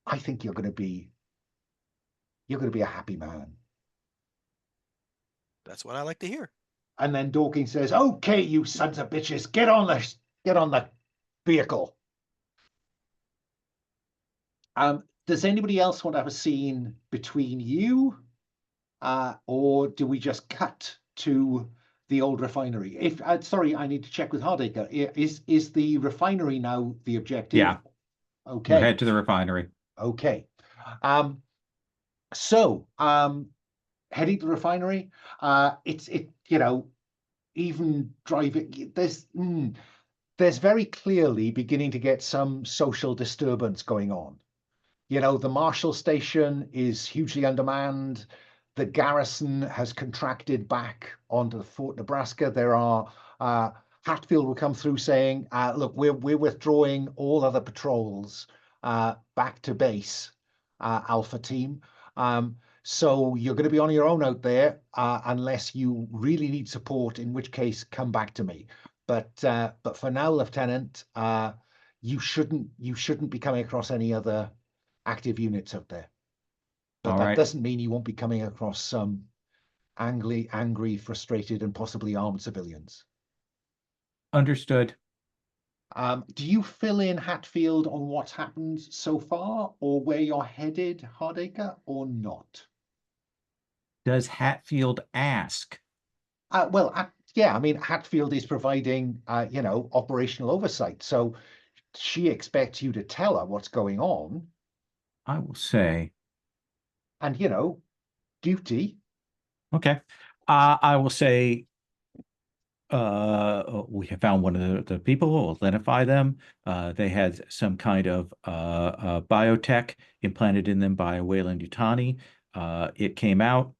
I think you're going to be a happy man. That's what I like to hear. And then Dawkins says, "Okay, you sons of bitches, get on the vehicle." Does anybody else want to have a scene between you, or do we just cut to the old refinery? Sorry, I need to check with Hardacre. Is the refinery now the objective? Yeah. Okay. We'll head to the refinery. Okay. Heading to the refinery. Even driving, there's very clearly beginning to get some social disturbance going on. The Marshall station is hugely undermanned. The garrison has contracted back onto the Fort Nebraska. There are Hatfield will come through saying, look, we're withdrawing all other patrols back to base, Alpha Team. So you're going to be on your own out there unless you really need support, in which case come back to me. But for now, Lieutenant, you shouldn't be coming across any other active units out there. But All that right. doesn't mean you won't be coming across some angry, frustrated, and possibly armed civilians. Understood. Do you fill in Hatfield on what's happened so far, or where you're headed, Hardacre, or not? Does Hatfield ask? Yeah, I mean, Hatfield is providing, operational oversight. So she expects you to tell her what's going on. I will say. And, duty. Okay. I will say we have found one of the people. We'll identify them. They had some kind of biotech implanted in them by a Wayland Yutani. It came out.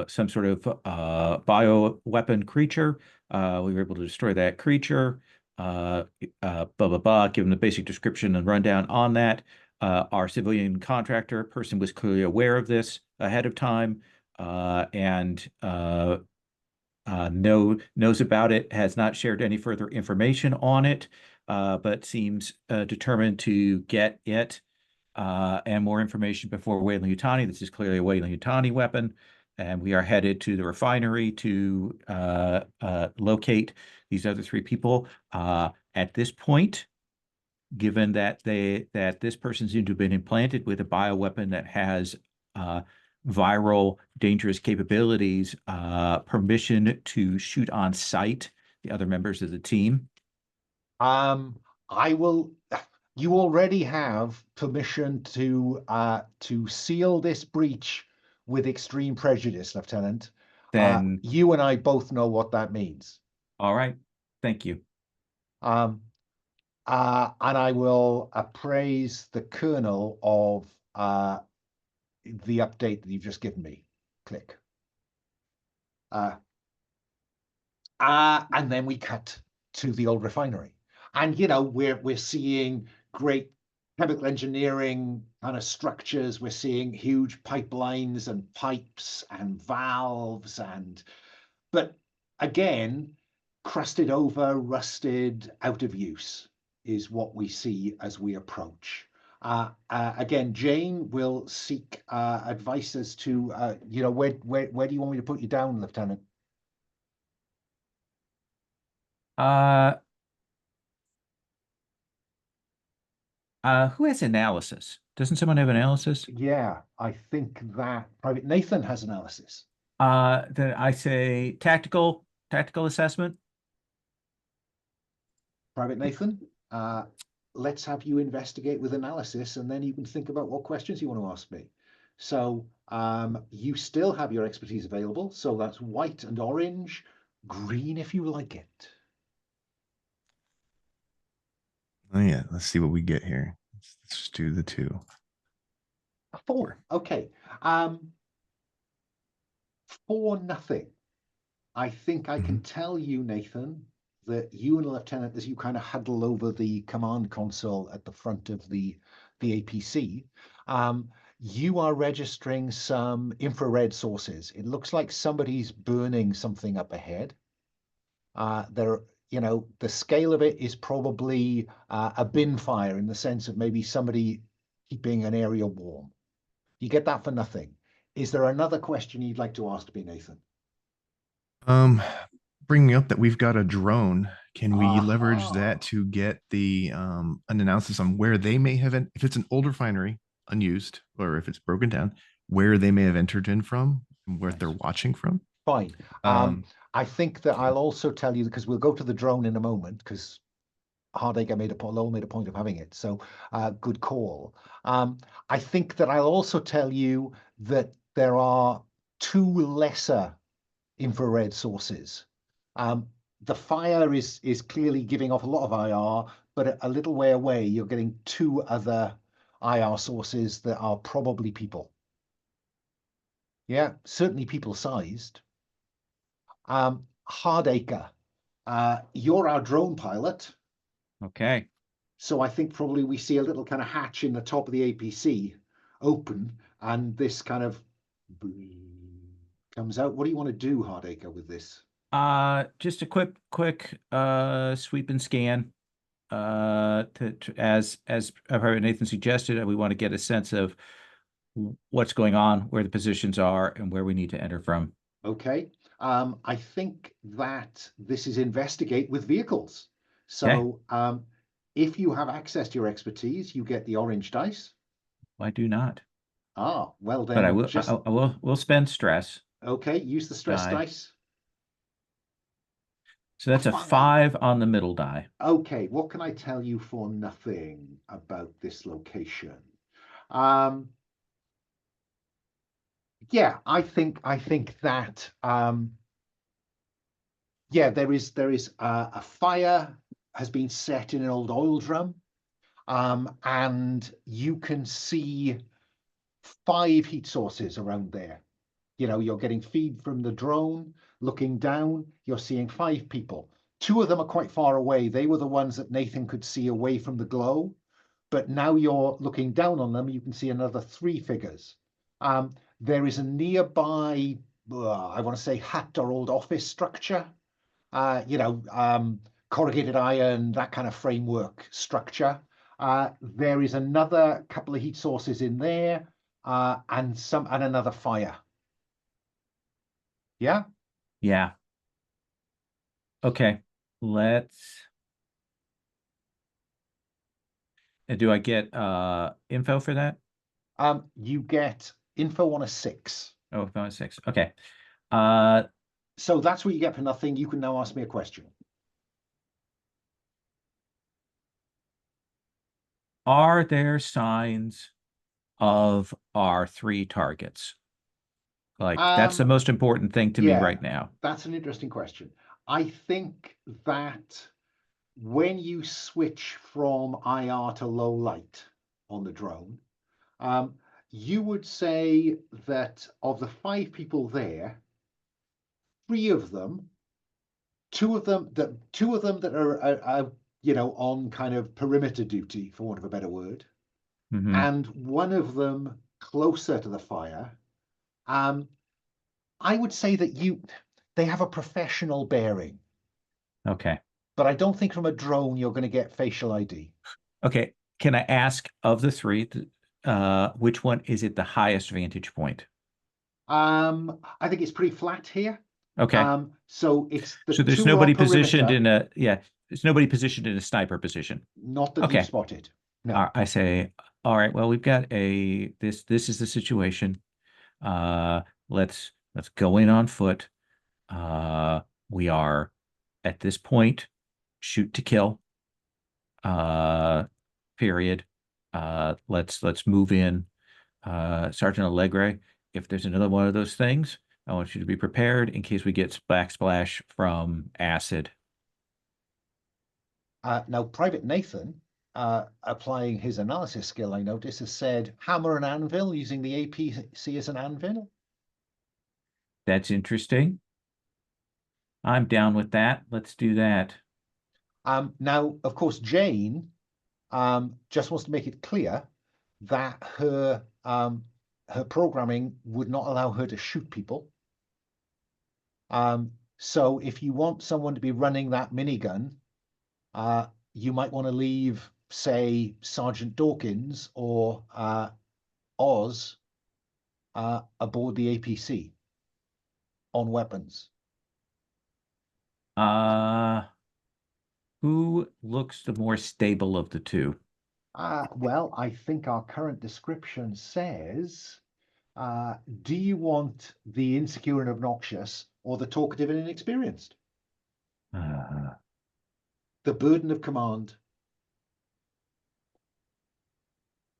Some sort of bio weapon creature. We were able to destroy that creature. Blah blah blah. Give them the basic description and rundown on that. Our civilian contractor person was clearly aware of this ahead of time, and knows about it. Has not shared any further information on it, but seems determined to get it and more information before Wayland Yutani. This is clearly a Wayland Yutani weapon, and we are headed to the refinery to locate these other three people. At this point, given that this person seemed to have been implanted with a bioweapon that has viral dangerous capabilities, permission to shoot on sight the other members of the team? I will. You already have permission to seal this breach with extreme prejudice, Lieutenant. Then you and I both know what that means. All right. Thank you. And I will appraise the Colonel of the update that you've just given me. Click. And then we cut to the old refinery. And, we're seeing great chemical engineering kind of structures. We're seeing huge pipelines and pipes and valves but again, crusted over, rusted, out of use is what we see as we approach. Again, Jane will seek advice as to, where do you want me to put you down, Lieutenant? Who has analysis? Doesn't someone have analysis? Yeah, I think that Private Nathan has analysis. Then I say tactical assessment. Private Nathan, let's have you investigate with analysis, and then you can think about what questions you want to ask me. So you still have your expertise available. So that's white and orange, green if you like it. Oh yeah, let's see what we get here. Let's just do the 2. A 4. Okay. 4-0. I think I can tell you, Nathan, that you and the Lieutenant, as you kind of huddle over the command console at the front of the APC, you are registering some infrared sources. It looks like somebody's burning something up ahead. The scale of it is probably a bin fire, in the sense of maybe somebody keeping an area warm. You get that for nothing. Is there another question you'd like to ask me, Nathan? Bringing up that we've got a drone, can we leverage that to get the an analysis on where they may have, if it's an old refinery, unused, or if it's broken down, where they may have entered in from, and where they're watching from? Fine. I think that I'll also tell you, because we'll go to the drone in a moment, because Hardacre Lowell made a point of having it. So good call. I think that I'll also tell you that there are 2 lesser infrared sources. The fire is clearly giving off a lot of IR, but a little way away, you're getting 2 other IR sources that are probably people. Yeah, certainly people-sized. Hardacre, You're our drone pilot. Okay. So I think probably we see a little kind of hatch in the top of the APC open, and this kind of comes out. What do you want to do, Hardacre, with this? Just a quick sweep and scan. As I've heard Nathan suggested, we want to get a sense of what's going on, where the positions are, and where we need to enter from. Okay. I think that this is investigate with vehicles. So if you have access to your expertise, you get the orange dice. I do not. Ah, well then. But I will. I will spend stress. Okay, use the stress Die. dice. So that's a 5 on the middle die. Okay, what can I tell you for nothing about this location? Yeah, I think that yeah, there is a fire has been set in an old oil drum, and you can see 5 heat sources around there. You know, you're getting feed from the drone. Looking down, you're seeing 5 people. 2 of them are quite far away. They were the ones that Nathan could see away from the glow. But now you're looking down on them, you can see another 3 figures. There is a nearby, I want to say, hut or old office structure. Corrugated iron, that kind of framework structure. There is another couple of heat sources in there, and another fire. Yeah. Yeah. Okay. Let's. Do I get info for that? You get info on a 6. Oh, info on a 6. Okay. So that's what you get for nothing. You can now ask me a question. Are there signs of our 3 targets? Like, that's the most important thing to me right now. That's an interesting question. I think that when you switch from IR to low light on the drone, you would say that of the 5 people there, 3 of them, two of them that are on kind of perimeter duty, for want of a better word, and one of them closer to the fire. I would say that they have a professional bearing. Okay. But I don't think from a drone you're going to get facial ID. Okay. Can I ask, of the 3, which one is at the highest vantage point? I think it's pretty flat here. Okay. So it's the so there's 2 nobody on perimeter, positioned in a there's nobody positioned in a sniper position. Not that Okay. you've spotted. No. I say, all right, well, we've got this is the situation. Let's go in on foot. We are at this point shoot to kill. Period. Let's move in. Sergeant Allegre, if there's another one of those things, I want you to be prepared in case we get backsplash from acid. Now, Private Nathan, applying his analysis skill, I notice, has said hammer and anvil, using the APC as an anvil. That's interesting. I'm down with that. Let's do that. Now, of course, Jane just wants to make it clear that her programming would not allow her to shoot people. So if you want someone to be running that minigun, you might want to leave, say, Sergeant Dawkins or Oz aboard the APC on weapons. Who looks the more stable of the 2? Well, I think our current description says, do you want the insecure and obnoxious or the talkative and inexperienced? The burden of command.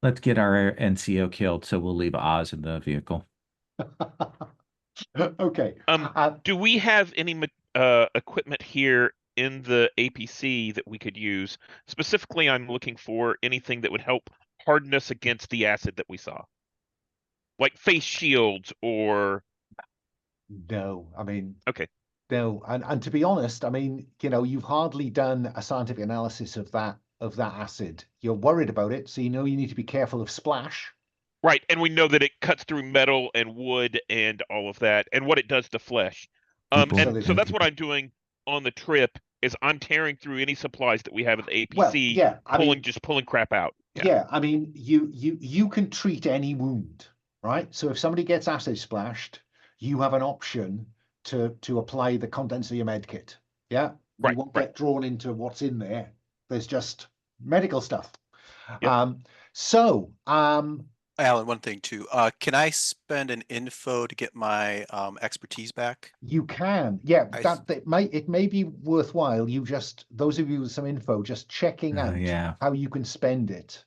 Let's get our NCO killed, so we'll leave Oz in the vehicle. Okay. Do we have any equipment here in the APC that we could use? Specifically, I'm looking for anything that would help harden us against the acid that we saw, like face shields or. No, I mean. Okay. No, and to be honest, I mean, you know, you've hardly done a scientific analysis of that acid. You're worried about it, so you know you need to be careful of splash. Right, and we know that it cuts through metal and wood and all of that, and what it does to flesh. People And so Absolutely. that's what I'm doing on the trip is I'm tearing through any supplies that we have at the Well, APC, yeah, I mean, pulling crap out. yeah, I mean, you can treat any wound, right? So if somebody gets acid splashed, you have an option to apply the contents of your med kit. Yeah, you Right, won't right. get drawn into what's in there. There's just medical stuff. Yep. So Alan, one thing too. Can I spend an info to get my expertise back? you can, yeah, I that it may be worthwhile. You just those of you with some info, just checking out Yeah. how you can spend it.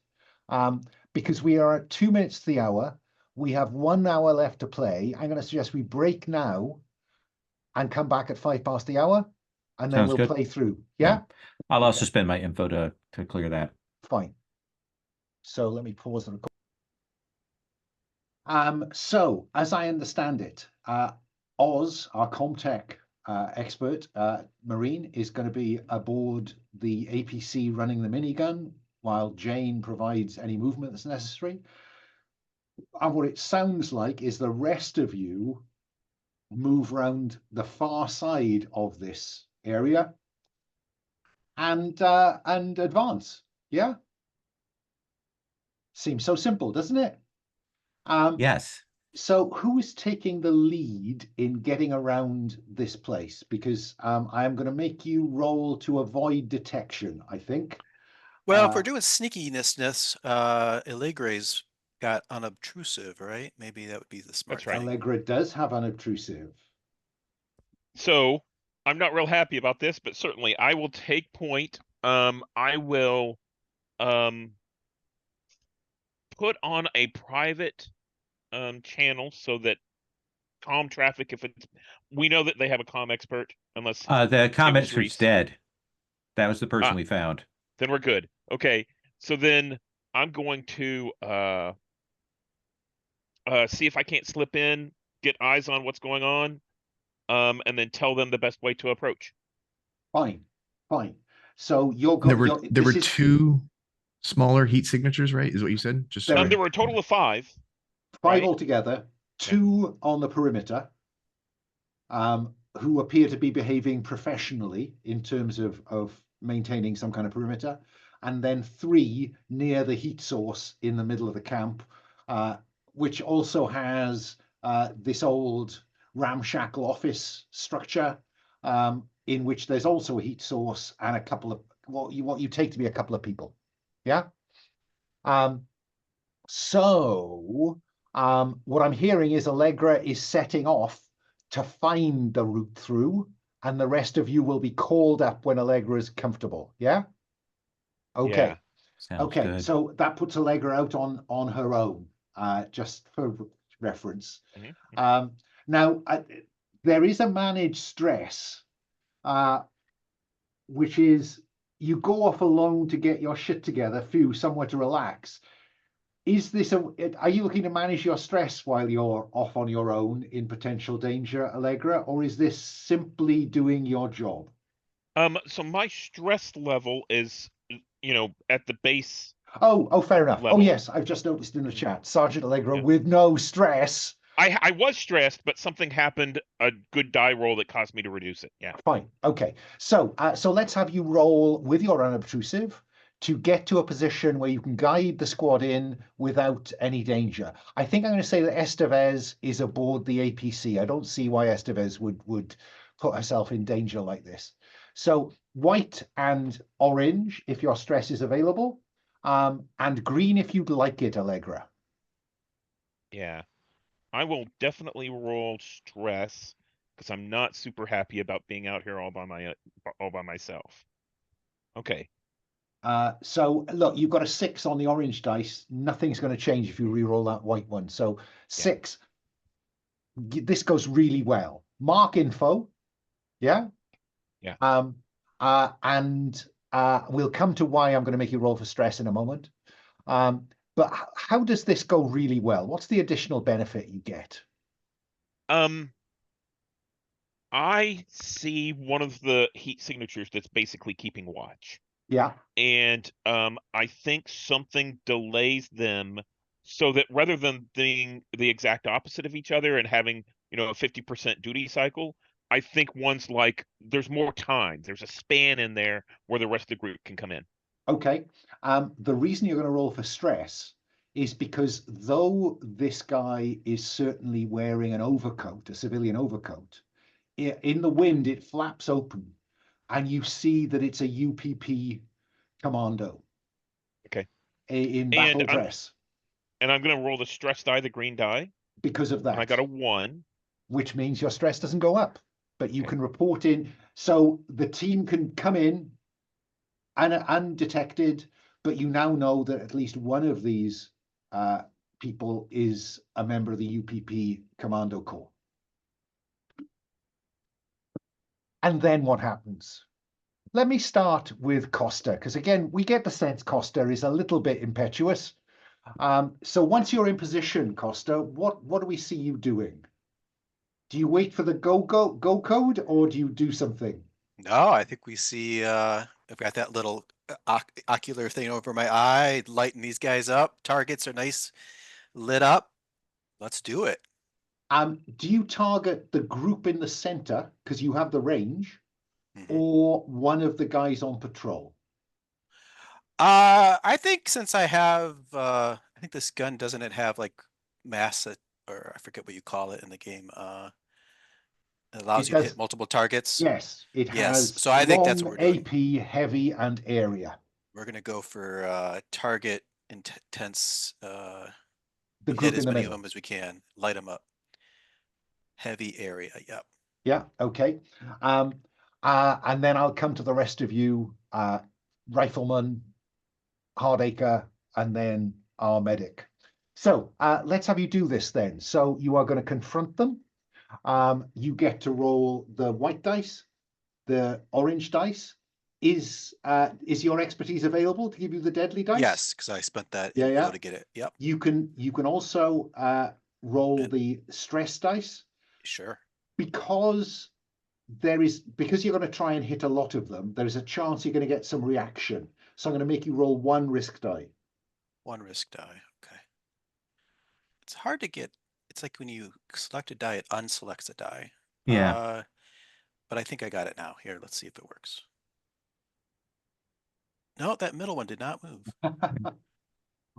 Because we are at 2 minutes to the hour. We have 1 hour left to play. I'm going to suggest we break now and come back at 5 past the hour, and then Sounds we'll good. play through. Yeah? I'll also Okay. spend my info to clear that. Fine. So let me pause the record. So as I understand it, Oz, our Comtech expert Marine, is going to be aboard the APC running the minigun, while Jane provides any movement that's necessary. And what it sounds like is the rest of you move around the far side of this area and advance. Yeah, seems so simple, doesn't it? Yes. So who is taking the lead in getting around this place? Because I am going to make you roll to avoid detection, I think. Well, if we're doing sneakiness, Allegre's got unobtrusive, right? Maybe that would be the smart That's right. thing. Allegra does have unobtrusive. So I'm not real happy about this, but certainly I will take point. I will put on a private channel so that comm traffic, if it's we know that they have a comm expert, unless The it comm was expert's Reese. dead. That was the person Ah. we found. Then we're good. Okay. So then I'm going to see if I can't slip in, get eyes on what's going on, and then tell them the best way to approach. Fine, fine. So you're There going. were there were two smaller heat signatures, right? Is what you said? Just There so are There were a total of 5. five right? altogether, 2 on the perimeter, who appear to be behaving professionally in terms of maintaining some kind of perimeter, and then 3 near the heat source in the middle of the camp, which also has this old ramshackle office structure, in which there's also a heat source and a couple of what you take to be a couple of people. Yeah. So what I'm hearing is Allegra is setting off to find the route through, and the rest of you will be called up when Allegra is comfortable. Yeah. Okay. Yeah. Sounds Okay. good. So that puts Allegra out on her own, just for reference. Mhm. Now there is a managed stress, which is you go off alone to get your shit together, somewhere to relax. Is this are you looking to manage your stress while you're off on your own in potential danger, Allegra, or is this simply doing your job? So my stress level is, at the base Oh, fair enough. Oh, level. yes, I've just noticed in the chat, Sergeant Allegra Yeah. with no stress. I was stressed, but something happened, a good die roll that caused me to reduce it. Yeah. Fine. Okay. So let's have you roll with your unobtrusive to get to a position where you can guide the squad in without any danger. I think I'm going to say that Estevez is aboard the APC. I don't see why Estevez would put herself in danger like this. So white and orange if your stress is available, and green if you'd like it, Allegra. Yeah. I will definitely roll stress because I'm not super happy about being out here all by myself. Okay. So look, you've got a 6 on the orange dice. Nothing's going to change if you re-roll that white one. So 6. This goes really well. Mark info. Yeah. Yeah. And we'll come to why I'm going to make you roll for stress in a moment. But how does this go really well? What's the additional benefit you get? I see one of the heat signatures that's basically keeping watch. Yeah. And I think something delays them so that rather than being the exact opposite of each other and having, a 50% duty cycle, I think one's like there's more time. There's a span in there where the rest of the group can come in. Okay. The reason you're going to roll for stress is because though this guy is certainly wearing an overcoat, a civilian overcoat, in the wind it flaps open and you see that it's a UPP commando. Okay. In battle dress. And I'm going to roll the stress die, the green die. Because of that. And I got a 1. Which means your stress doesn't go up, but you can report in. So the team can come in undetected, but you now know that at least one of these people is a member of the UPP Commando Corps. And then what happens? Let me start with Costa, because again, we get the sense Costa is a little bit impetuous. So once you're in position, Costa, what do we see you doing? Do you wait for the go code, or do you do something? No, I think we see I've got that little ocular thing over my eye, lighting these guys up. Targets are nice, lit up. Let's do it. Do you target the group in the center because you have the range, or one of the guys on patrol? I think since I have I think this gun doesn't it have like mass or I forget what you call it in the game. It allows you to hit multiple targets. Yes, it has. So I think that's what we're doing. AP, heavy, and area. We're gonna go for target intense. The hit group as in the many middle. of them as we can. Light them up. Heavy area. Yep. Yeah. Okay. And then I'll come to the rest of you, rifleman, Hardacre, and then our medic. So let's have you do this then. So you are going to confront them. You get to roll the white dice, the orange dice. Is your expertise available to give you the deadly dice? Yes, because I spent that to get it. Yep. You can also roll the stress dice. Sure. Because you're going to try and hit a lot of them, there is a chance you're going to get some reaction. So I'm going to make you roll one risk die. One risk die. Okay. It's hard to get. It's like when you select a die, it unselects a die. Yeah. But I think I got it now. Here, let's see if it works. No, that middle one did not move.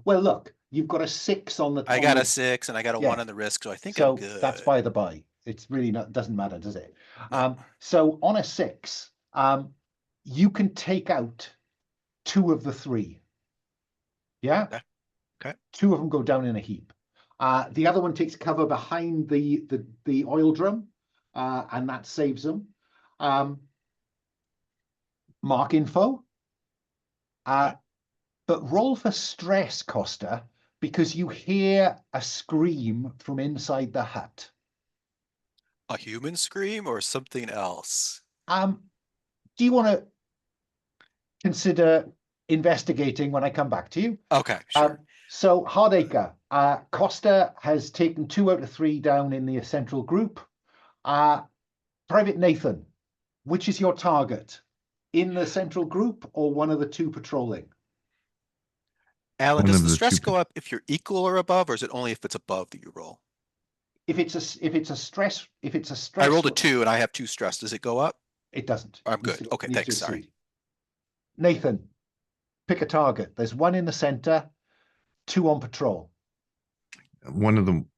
Well, look, you've got a 6 on the. I got a 6 and I got a 1 on the risk, so I think I'm good. That's by the by. It's really doesn't matter, does it? No. So on a 6, you can take out 2 of the 3. Yeah. Okay. 2 of them go down in a heap. The other one takes cover behind the oil drum, and that saves them. Mark info. But roll for stress, Costa, because you hear a scream from inside the hut. A human scream or something else? Do you want to consider investigating when I come back to you? Okay, sure. So Hardacre, Costa has taken 2 out of 3 down in the central group. Private Nathan, which is your target? In the central group or one of the 2 patrolling? Alan, does the stress go up if you're equal or above, or is it only if it's above that you roll? If it's a stress. I rolled a 2 and I have 2 stress. Does it go up? It doesn't. I'm good. Okay, thanks. Sorry. Nathan, pick a target. There's 1 in the center, 2 on patrol. One's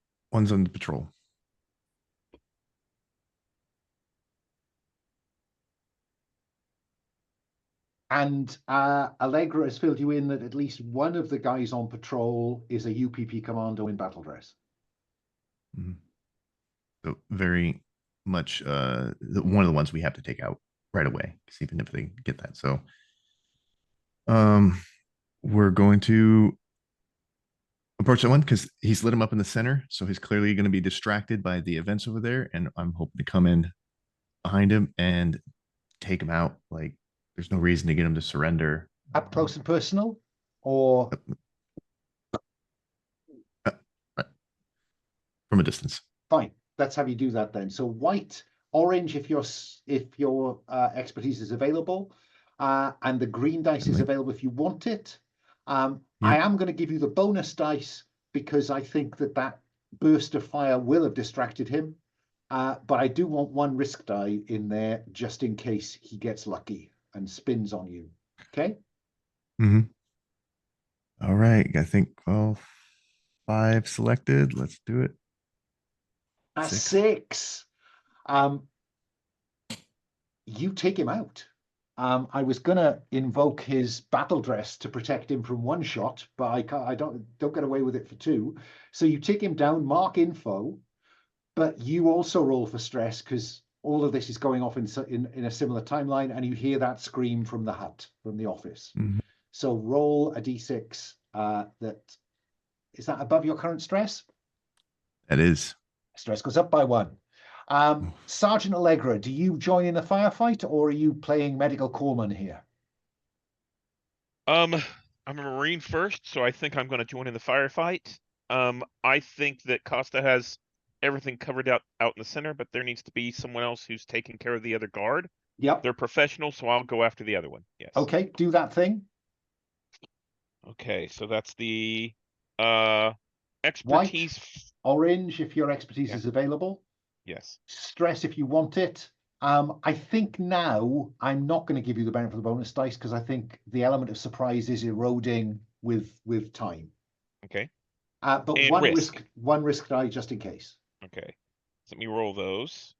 on the patrol. And Allegra has filled you in that at least one of the guys on patrol is a UPP commando in battle dress. Mm-hmm. So very much one of the ones we have to take out right away, even if they get that. So we're going to approach that one because he's lit him up in the center. So he's clearly going to be distracted by the events over there. And I'm hoping to come in behind him and take him out. Like, there's no reason to get him to surrender. Up close and personal, or from a distance. Fine. Let's have you do that then. So white orange if your expertise is available, and the green dice is available if you want it. I am going to give you the bonus dice because I think that burst of fire will have distracted him. But I do want one risk die in there just in case he gets lucky and spins on you. Okay? All right. I think, well, 5 selected. Let's do it. A 6. 6. You take him out. I was gonna invoke his battle dress to protect him from one shot, but I can't. I don't get away with it for 2. So you take him down, mark info, but you also roll for stress because all of this is going off in a similar timeline, and you hear that scream from the hut, from the office. So roll a d6. Is that above your current stress? That is. Stress goes up by 1. Sergeant Allegra, do you join in the firefight or are you playing medical corpsman here? I'm a Marine first, so I think I'm going to join in the firefight. I think that Costa has everything covered out in the center, but there needs to be someone else who's taking care of the other guard. Yep. They're professional, so I'll go after the other one. Yes. Okay, do that thing. Okay, so that's the expertise. White, orange if your expertise is available. Yes. Stress if you want it. I think now I'm not going to give you the benefit of the bonus dice because I think the element of surprise is eroding with time. Okay. But And one risk die just in case. Okay. Let me roll those.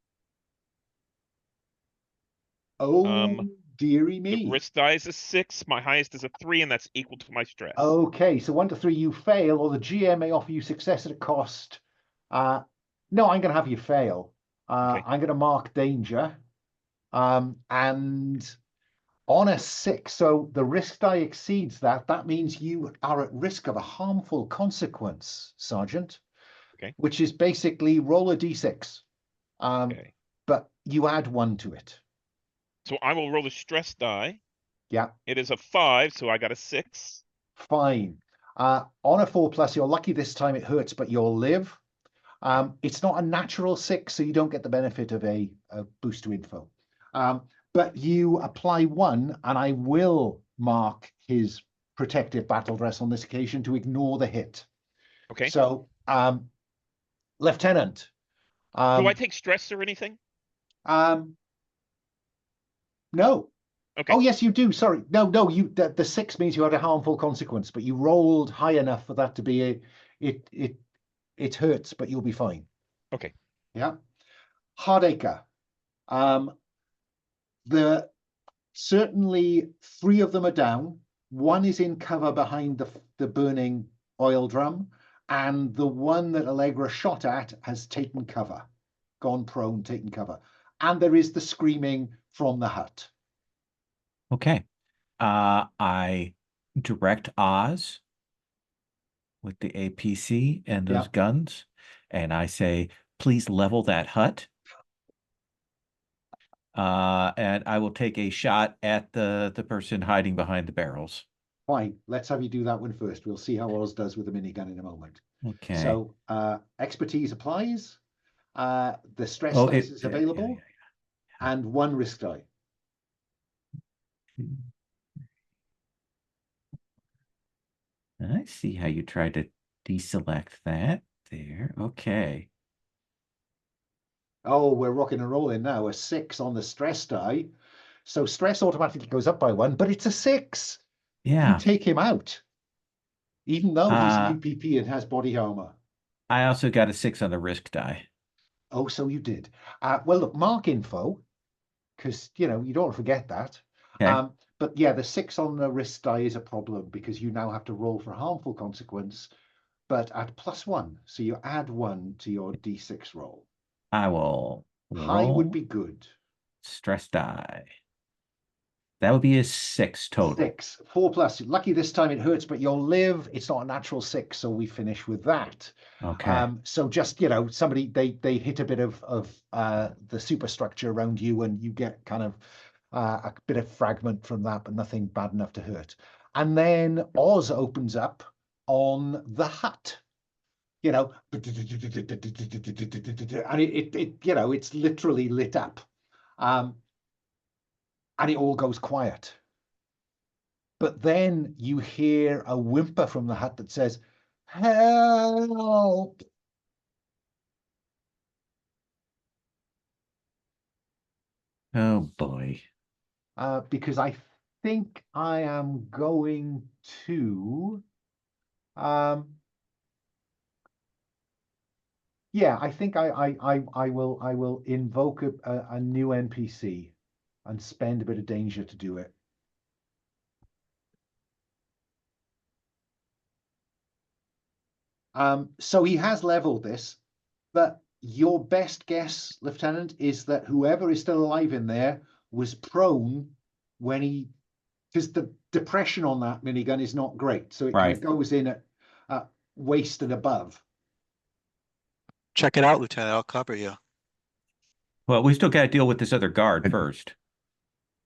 Oh, dearie me. The risk die is a 6. My highest is a 3, and that's equal to my stress. Okay, so 1 to 3 you fail, or the GM may offer you success at a cost. No, I'm going to have you fail. Okay. I'm going to mark danger. And on a 6, so the risk die exceeds that. That means you are at risk of a harmful consequence, Sergeant. Okay. Which is basically roll a d6. Okay. But you add 1 to it. So I will roll the stress die. Yeah. It is a 5, so I got a 6. Fine. On a 4+, you're lucky this time it hurts, but you'll live. It's not a natural 6, so you don't get the benefit of a boost to info. But you apply 1, and I will mark his protective battle dress on this occasion to ignore the hit. Okay. So, Lieutenant. Do I take stress or anything? No. Okay. Oh, yes, you do. Sorry. No, the 6 means you had a harmful consequence, but you rolled high enough for that to be it hurts, but you'll be fine. Okay. Yeah. Hardacre. Certainly 3 of them are down. 1 is in cover behind the burning oil drum, and the one that Allegra shot at has taken cover, gone prone, taken cover. And there is the screaming from the hut. Okay. I direct Oz with the APC and those guns, and I say, please level that hut. And I will take a shot at the person hiding behind the barrels. Fine. Let's have you do that one first. We'll see how Oz does with the minigun in a moment. Okay. So expertise applies. The stress dice is available. And 1 risk die. I see how you tried to deselect that there. Okay. Oh, we're rocking and rolling now. A 6 on the stress die. So stress automatically goes up by 1, but it's a 6. Yeah. You take him out. Even though he's UPP and has body armor. I also got a 6 on the risk die. Oh, so you did. Well, look, mark info, because, you don't want to forget that. Okay. But yeah, the 6 on the risk die is a problem because you now have to roll for a harmful consequence, but at +1. So you add 1 to your D6 roll. I will roll. High would be good. Stress die. That would be a 6 total. 6. 4+. Lucky this time it hurts, but you'll live. It's not a natural 6, so we finish with that. Okay. So just, somebody, they hit a bit of the superstructure around you, and you get kind of a bit of fragment from that, but nothing bad enough to hurt. And then Oz opens up on the hut. you know, and it's literally lit up. And it all goes quiet. But then you hear a whimper from the hut that says, "Help!" Oh boy. Because I think I am going to, yeah, I think I will invoke a new NPC and spend a bit of danger to do it. So he has leveled this, but your best guess, Lieutenant, is that whoever is still alive in there was prone when he, because the depression on that minigun is not great, so it kind of Right. goes in at waist and above. Check it out, Lieutenant. I'll cover you. Well, we still got to deal with this other guard I- first,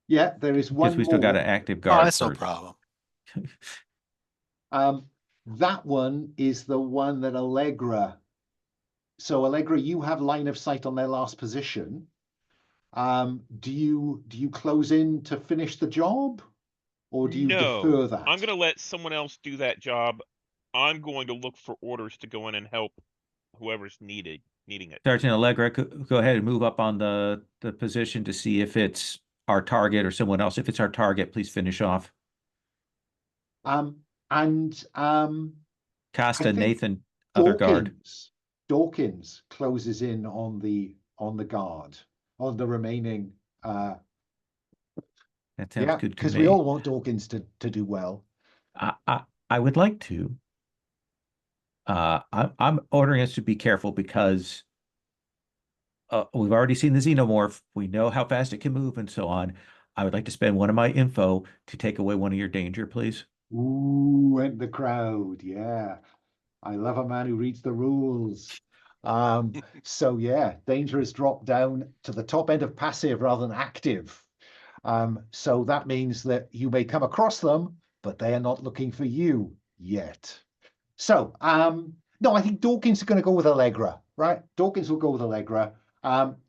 Yeah, there is because one we still got more. an active Oh, guard that's no first. problem. That one is the one that Allegra. So Allegra, you have line of sight on their last position. Do you close in to finish the job, or do you defer that? I'm going to let someone else do that job. I'm going to look for orders to go in and help whoever's needing it. Sergeant Allegra, go ahead and move up on the position to see if it's our target or someone else. If it's our target, please finish off. And Costa, I think Nathan, other guard. Dawkins closes in on the guard, on the remaining. That sounds Yeah, good to because me. we all want Dawkins to do well. I would like to. I'm ordering us to be careful because we've already seen the xenomorph. We know how fast it can move and so on. I would like to spend one of my info to take away one of your danger, please. Ooh, went the crowd. Yeah, I love a man who reads the rules. So yeah, danger has dropped down to the top end of passive rather than active. So that means that you may come across them, but they are not looking for you yet. So, no, I think Dawkins is going to go with Allegra, right? Dawkins will go with Allegra.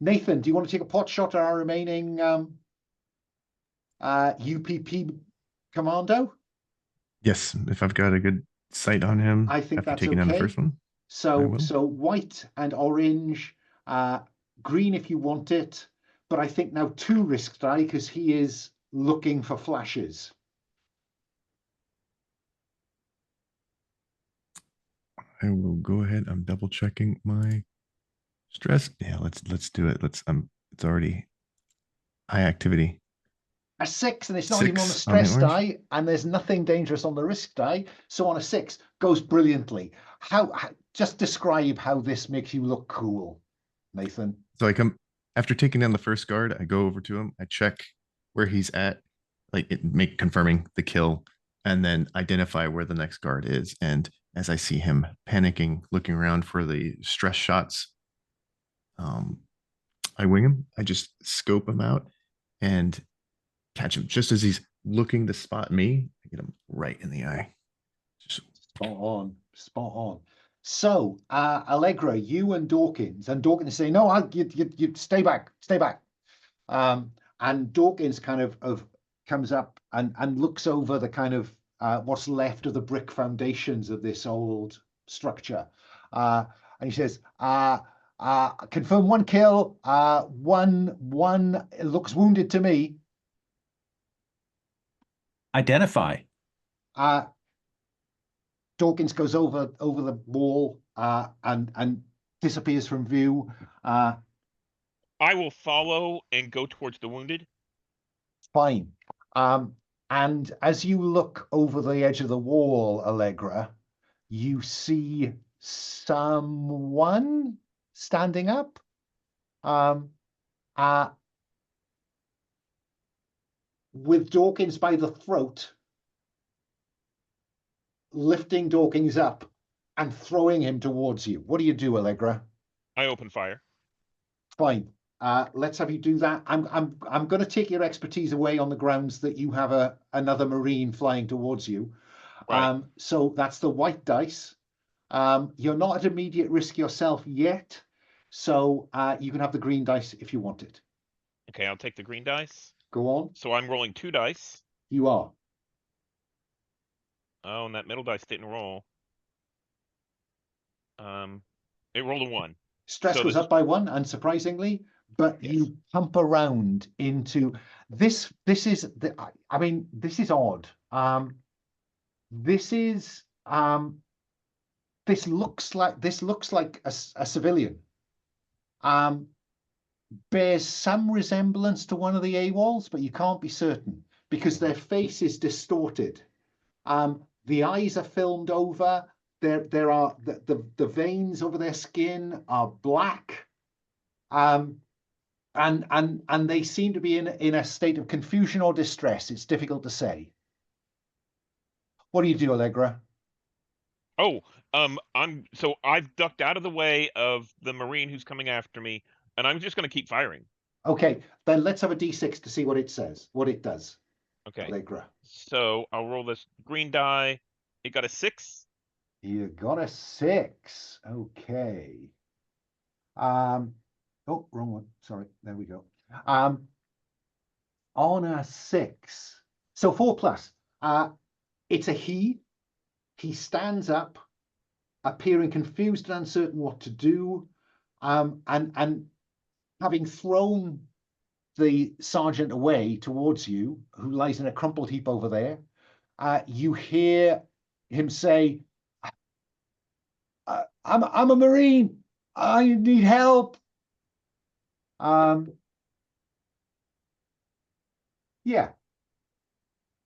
Nathan, do you want to take a pot shot at our remaining UPP commando? Yes, if I've got a good sight on him I think after that's taking down the okay. first one. I So, will. white and orange, green if you want it, but I think now 2 risk die because he is looking for flashes. I will go ahead. I'm double checking my stress. Yeah, let's do it. It's already high activity. A 6, and it's not even on the 6 on the stress orange. die, and there's nothing dangerous on the risk die. So on a 6, goes brilliantly. How just describe how this makes you look cool, Nathan. So I come after taking down the first guard, I go over to him, I check where he's at, confirming the kill, and then identify where the next guard is. And as I see him panicking, looking around for the stress shots, I wing him. I just scope him out and catch him just as he's looking to spot me. I get him right in the eye. Just, Spot on, spot on. So, Allegra, you and Dawkins say, no, you stay back, stay back. And Dawkins kind of comes up and looks over the kind of what's left of the brick foundations of this old structure. And he says, confirm 1 kill, one looks wounded to me. Identify. Dawkins goes over the wall and disappears from view. I will follow and go towards the wounded. Fine. And as you look over the edge of the wall, Allegra, you see someone standing up. With Dawkins by the throat, lifting Dawkins up and throwing him towards you. What do you do, Allegra? I open fire. Fine. Let's have you do that. I'm going to take your expertise away on the grounds that you have another Marine flying towards you. Right. So that's the white dice. You're not at immediate risk yourself yet, so you can have the green dice if you want it. Okay, I'll take the green dice. Go on. So I'm rolling 2 dice. You are. Oh, and that middle dice didn't roll. It rolled a 1. Stress So goes this- up by 1, unsurprisingly, but Yes. you pump around into this. This is the. I mean, this is odd. This is this looks like a civilian. Bears some resemblance to one of the AWOLs, but you can't be certain because their face is distorted. The eyes are filmed over. There are the veins over their skin are black. And they seem to be in a state of confusion or distress. It's difficult to say. What do you do, Allegra? Oh, I've ducked out of the way of the Marine who's coming after me, and I'm just going to keep firing. Okay, then let's have a D6 to see what it says, what it does. Okay. Allegra. So I'll roll this green die. It got a 6. You got a 6. Okay. Oh, wrong one. Sorry. There we go. On a 6. So 4 plus. It's a he. He stands up, appearing confused and uncertain what to do. And having thrown the sergeant away towards you, who lies in a crumpled heap over there, you hear him say, I'm a Marine. I need help. Yeah.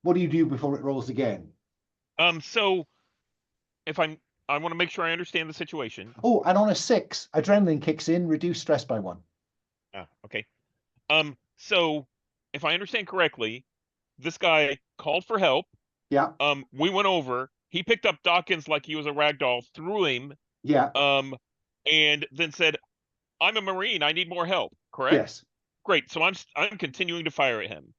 What do you do before it rolls again? So I want to make sure I understand the situation. Oh, and on a 6, adrenaline kicks in, reduce stress by 1. Okay. So if I understand correctly, this guy called for help. Yeah. We went over. He picked up Dawkins like he was a rag doll, threw him, Yeah. and then said, "I'm a Marine. I need more help." Correct? Yes. Great. So I'm continuing to fire at him.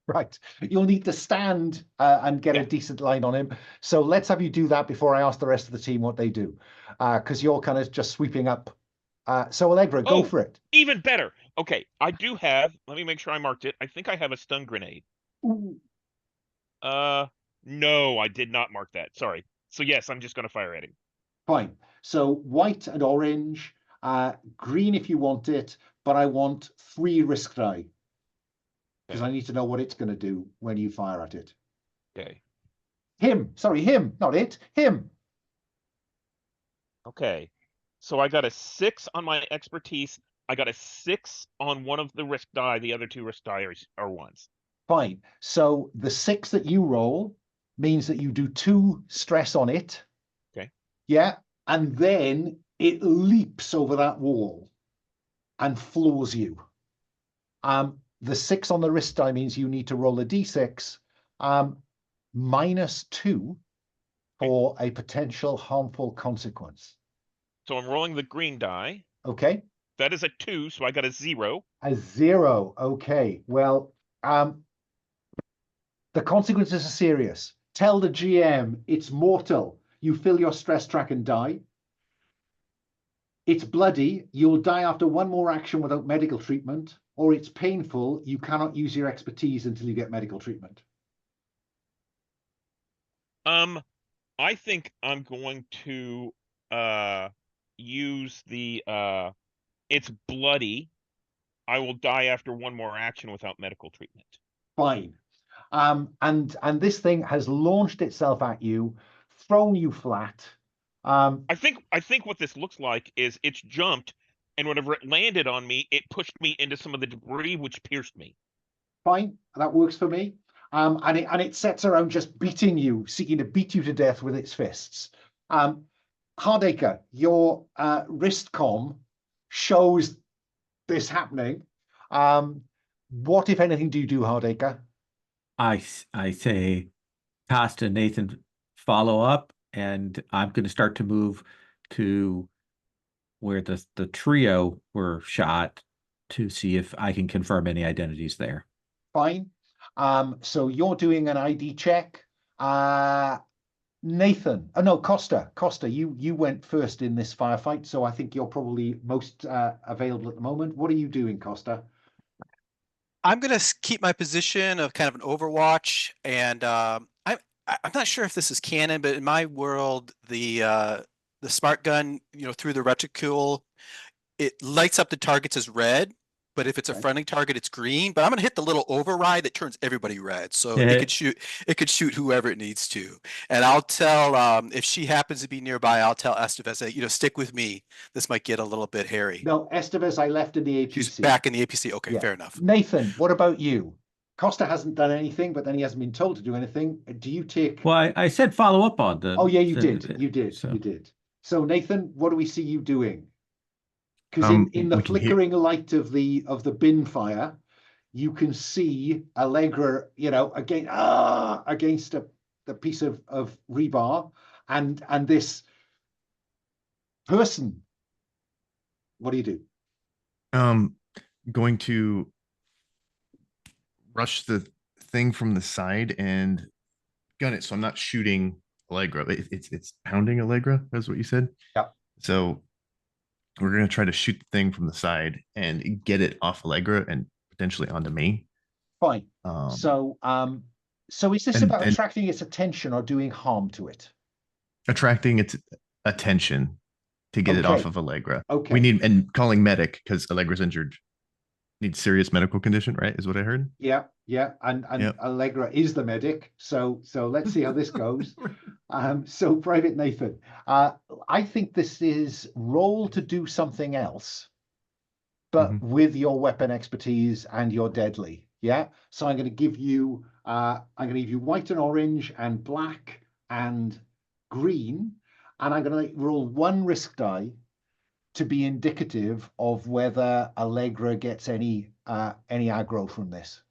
Right. You'll need to stand and get a decent line on him. So let's have you do that before I ask the rest of the team what they do, because you're kind of just sweeping up. So Allegra, go for it. Even better. Okay, I do have. Let me make sure I marked it. I think I have a stun grenade. Ooh. No, I did not mark that. Sorry. So yes, I'm just going to fire at him. Fine. So white and orange, green if you want it, but I want 3 risk die because I need to know what it's going to do when you fire at it. Okay. Him, not it, him. Okay. So I got a 6 on my expertise. I got a 6 on one of the risk die. The other 2 risk die are 1s. Fine. So the 6 that you roll means that you do 2 stress on it. Okay. Yeah. And then it leaps over that wall and floors you. The 6 on the risk die means you need to roll a d6 -2 for a potential harmful consequence. So I'm rolling the green die. Okay. That is a 2, so I got a 0. A 0. Okay. Well, the consequences are serious. Tell the GM it's mortal. You fill your stress track and die. It's bloody. You'll die after 1 more action without medical treatment, or it's painful. You cannot use your expertise until you get medical treatment. I think I'm going to use the it's bloody. I will die after 1 more action without medical treatment. Fine. And this thing has launched itself at you, thrown you flat. I think what this looks like is it's jumped, and whenever it landed on me, it pushed me into some of the debris, which pierced me. Fine, that works for me. And it sets around just beating you, seeking to beat you to death with its fists. Hardacre, your wrist comm shows this happening. What, if anything, do you do, Hardacre? I say, Costa, Nathan, follow up, and I'm going to start to move to where the trio were shot to see if I can confirm any identities there. Fine. So you're doing an ID check. Nathan, oh no, Costa, you went first in this firefight, so I think you're probably most available at the moment. What are you doing, Costa? I'm gonna keep my position of kind of an overwatch, and I'm not sure if this is canon, but in my world, the smart gun, through the reticule, it lights up the targets as red, but if it's a Okay. friendly target, it's green. But I'm gonna hit the little override that turns everybody red, so Yeah. it could shoot whoever it needs to. And I'll tell if she happens to be nearby, I'll tell Estevez, stick with me. This might get a little bit hairy. No, Estevez, I left in the APC. She's back in the APC. Okay, Yeah. fair enough. Nathan, what about you? Costa hasn't done anything, but then he hasn't been told to do anything. Do you take? Well, I said follow up on the. Oh yeah, you the- did. You did. so- You did. So Nathan, what do we see you doing? Because in the we can hear- flickering light of the bin fire, you can see Allegra, against the piece of rebar, and this person. What do you do? Going to rush the thing from the side and gun it, so I'm not shooting Allegra. It's pounding Allegra. That's what you said. Yeah. So we're gonna try to shoot the thing from the side and get it off Allegra and potentially onto me. Fine. Um, So is this and- about and- attracting its attention or doing harm to it? attracting its attention to get it off Okay. of Allegra. Okay. We need, and calling medic because Allegra's injured. Needs serious medical condition, right? Is what I heard. Yeah, and Yep. Allegra is the medic. So let's see how this goes. So Private Nathan, I think this is roll to do something else, but Mhm. with your weapon expertise and your deadly. Yeah. So I'm going to give you white and orange and black and green, and I'm going to roll one risk die to be indicative of whether Allegra gets any aggro from this.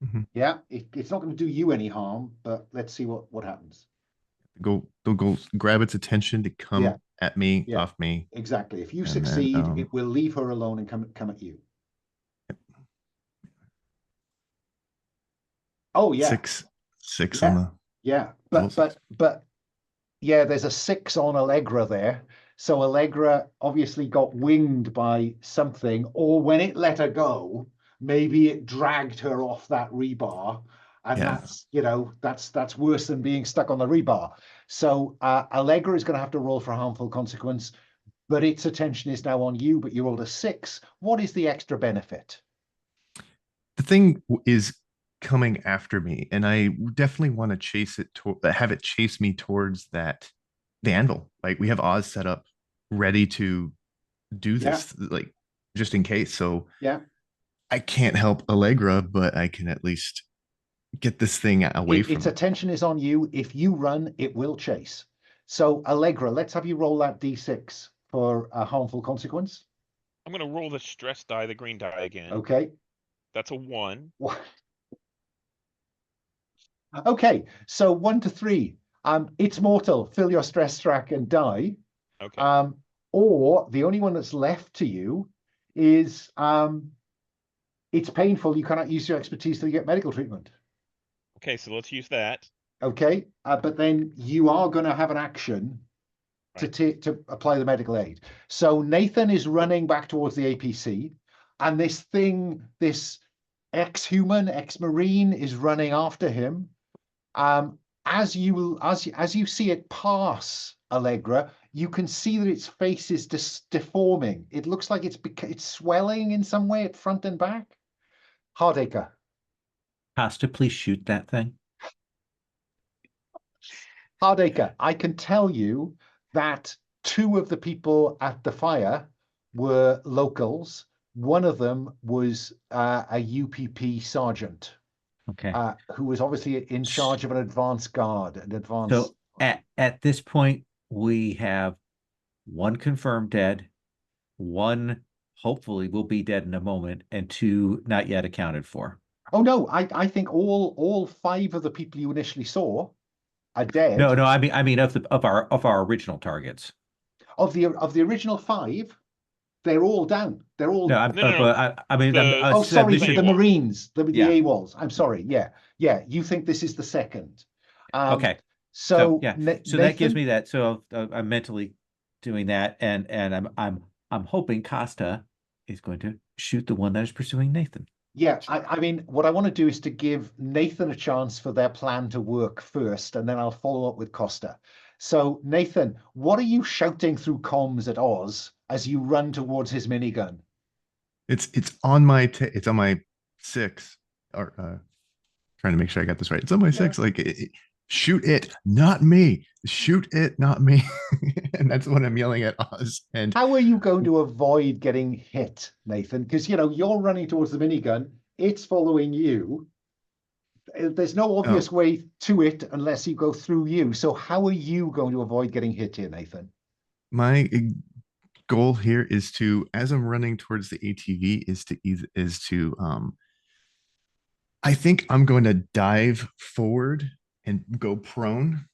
Mhm. Yeah, it's not going to do you any harm, but let's see what happens. They'll go grab its attention to come Yeah. at me, Yeah. off me. Exactly. If you And then, succeed, it will leave her alone and come at you. Oh yeah, Six Yeah. on the. yeah, Double but yeah, there's a 6 on Allegra there. So Allegra obviously got winged by something, or when it let her go, maybe it dragged her off that rebar, and Yeah. that's worse than being stuck on the rebar. So Allegra is going to have to roll for harmful consequence, but its attention is now on you. But you rolled a 6. What is the extra benefit? The thing is coming after me, and I definitely want to chase it have it chase me towards the anvil. Like we have Oz set up ready to do this, like just in case. So Yeah. I can't help Allegra, but I can at least get this thing away from Its it. attention is on you. If you run, it will chase. So Allegra, let's have you roll that d6 for a harmful consequence. I'm gonna roll the stress die, the green die again. Okay. That's a 1. Okay, so 1 to 3. It's mortal. Fill your stress track and die. Okay. Or the only one that's left to you is it's painful. You cannot use your expertise to get medical treatment. Okay, so let's use that. Okay, but then you are going to have an action to apply the medical aid. So Nathan is running back towards the APC, and this ex-human, ex-marine is running after him. As you see it pass Allegra, you can see that its face is deforming. It looks like it's swelling in some way at front and back. Hardacre. Costa, please shoot that thing. Hardacre, I can tell you that 2 of the people at the fire were locals. One of them was a UPP sergeant. Okay. Who was obviously in charge of an advance guard, So at this point, we have 1 confirmed dead, 1 hopefully will be dead in a moment, and 2 not yet accounted for. Oh no, I think all 5 of the people you initially saw are dead. No, I mean of our original targets. Of the original 5, they're all down. They're all. No, I mean, Oh, sorry, the AWOL. Marines, the Yeah. AWOLs. I'm sorry. Yeah. You think this is the second? Okay. So So, yeah, so that gives Nathan, me that. So I'm mentally doing that, and I'm hoping Costa is going to shoot the one that is pursuing Nathan. yeah, I mean, what I want to do is to give Nathan a chance for their plan to work first, and then I'll follow up with Costa. So, Nathan, what are you shouting through comms at Oz as you run towards his minigun? It's on my it's on my 6, or trying to make sure I got this right. It's on my 6. Like shoot it, not me. Shoot it, not me. And that's what I'm yelling at Oz. And How are you going to avoid getting hit, Nathan? Because, you're running towards the minigun, it's following you. There's no obvious way to it unless you go through you. So how are you going to avoid getting hit here, Nathan? my goal here is to, as I'm running towards the ATV, is to I think I'm going to dive forward and go prone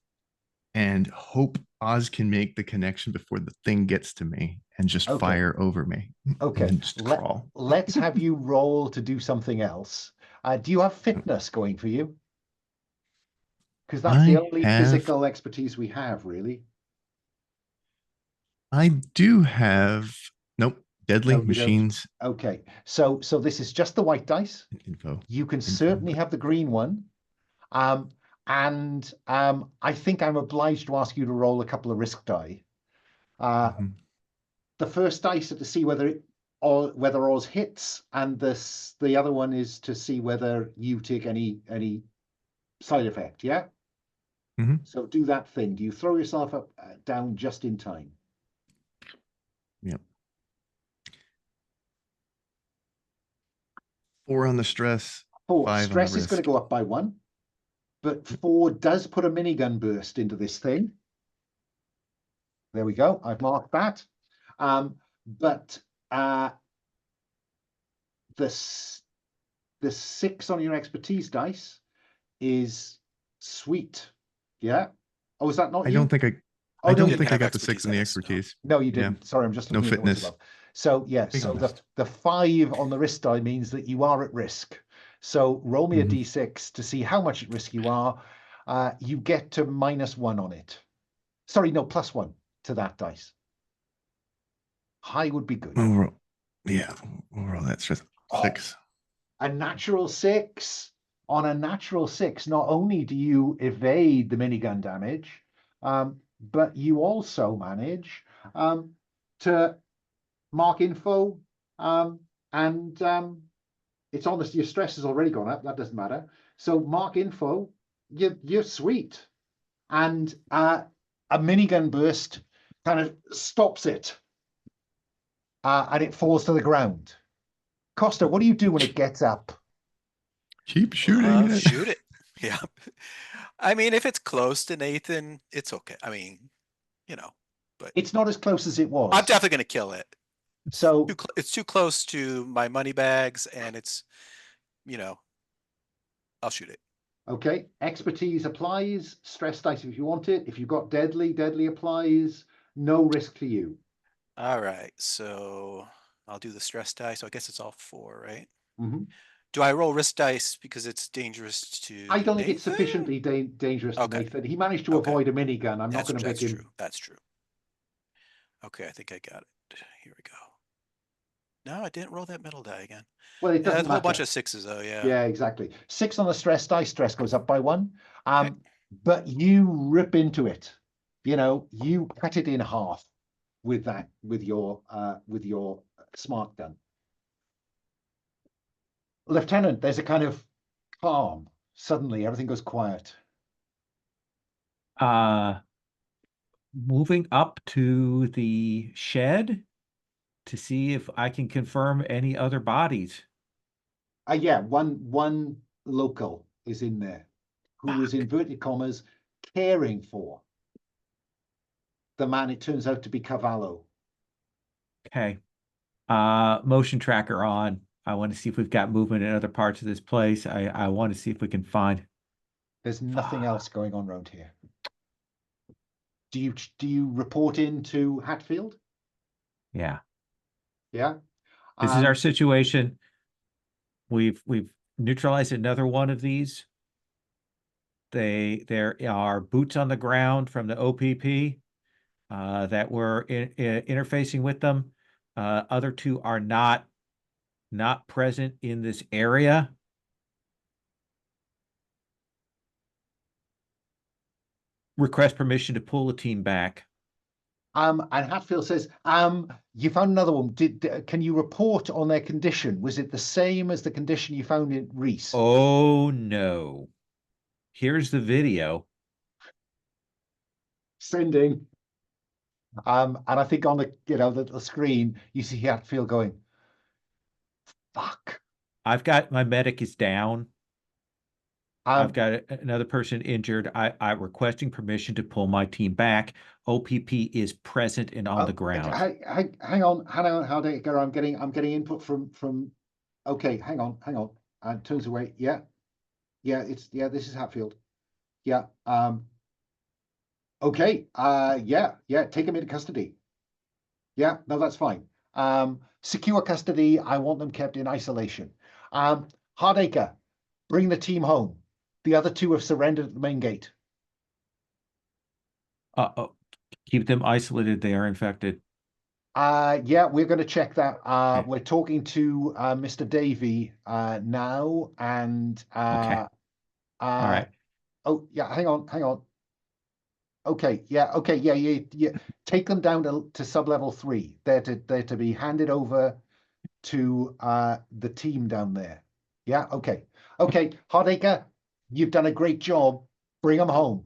and hope Oz can make the connection before the thing gets to me and just Okay. fire over me. Okay. And then just crawl. Let's have you roll to do something else. Do you have fitness going for you? Because that's the only physical expertise we have, really. I do have, nope, deadly No, you don't. machines Okay. So this is just the white dice. info. You can certainly have the green one. And I think I'm obliged to ask you to roll a couple of risk die. The first dice are to see whether Oz hits, and the other one is to see whether you take any side effect. Yeah. So do that thing. Do you throw yourself up down just in time? Yep. 4 on the stress. 4. 5 Stress on the is going to risk. go up by 1, but 4 does put a minigun burst into this thing. There we go. I've marked that. But the 6 on your expertise dice is sweet. Yeah. Oh, is that not I you? don't think I Oh, I no, don't you think I have got the 6 in the expertise dice, expertise. No, you Yeah. didn't. Sorry, I'm just No looking at what's fitness. above. So yes, Big so honest. the 5 on the risk die means that you are at risk. So roll me a d6 to see how much at risk you are. You get to -1 on it. Sorry, no, +1 to that dice. High would be good. We'll roll that stress. 6. A natural 6. On a natural 6, not only do you evade the minigun damage, but you also manage to mark info, and it's honest, your stress has already gone up. That doesn't matter. So mark info, you're sweet, and a minigun burst kind of stops it, and it falls to the ground. Costa, what do you do when it gets up? Keep shooting it. Shoot it. Yeah. I mean, if it's close to Nathan, it's okay. I mean, but It's not as close as it was. I'm definitely going to kill it. So It's too close to my money bags, and it's, I'll shoot it. okay, expertise applies, stress dice if you want it. If you've got deadly applies, no risk for you. All right, so I'll do the stress die. So I guess it's all 4, right? Mm-hmm. Do I roll risk dice because it's dangerous to I don't think it's Nathan? sufficiently dangerous to Okay. Nathan. He managed to avoid a minigun. I'm not going to make him. That's true. Okay, I think I got it. Here we go. No, I didn't roll that middle die again. Well, it doesn't there's a whole bunch matter. of 6s though. Yeah. Yeah, exactly. 6 on the stress dice. Stress goes up by 1. But you rip into it. You cut it in half with your smart gun. Lieutenant, there's a kind of calm. Suddenly, everything goes quiet. Moving up to the shed to see if I can confirm any other bodies. Yeah, one local is in there who is, inverted commas, caring for the man it turns out to be Cavallo. Okay. Motion tracker on. I want to see if we've got movement in other parts of this place. I want to see if we can find. There's nothing else going on around here. Do you report into Hatfield? Yeah. Yeah. This is our situation. We've neutralized another one of these. There are boots on the ground from the OPP that were interfacing with them. Other two are not present in this area. Request permission to pull the team back. And Hatfield says, you found another one. Can you report on their condition? Was it the same as the condition you found in Reese? Oh no. Here's the video. Sending. And I think on the screen you see Hatfield going, fuck. I've got my medic is down. I've Um, got another person injured. I'm requesting permission to pull my team back. OPP is present and on the ground. hang on, how did it go? I'm getting input from. Okay, hang on. And turns away. Yeah, this is Hatfield. Yeah. Okay. Yeah. Take him into custody. Yeah. No, that's fine. Secure custody. I want them kept in isolation. Hardacre, bring the team home. The other two have surrendered at the main gate. Keep them isolated. They are infected. Yeah, we're going to check that. Okay. We're talking to Mr. Davey now, and Okay. All right. Oh yeah, hang on. Okay, yeah. Take them down to sub-level 3. They're to be handed over to the team down there. Yeah. Okay. Hardacre, you've done a great job. Bring them home.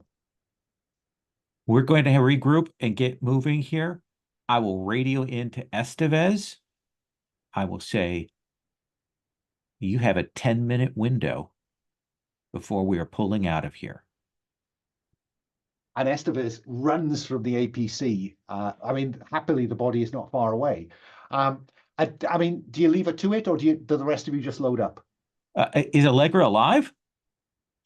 We're going to regroup and get moving here. I will radio into Estevez. I will say, you have a 10-minute window before we are pulling out of here. And Estevez runs from the APC. Happily, the body is not far away. Do you leave her to it, or do the rest of you just load up? Is Allegra alive?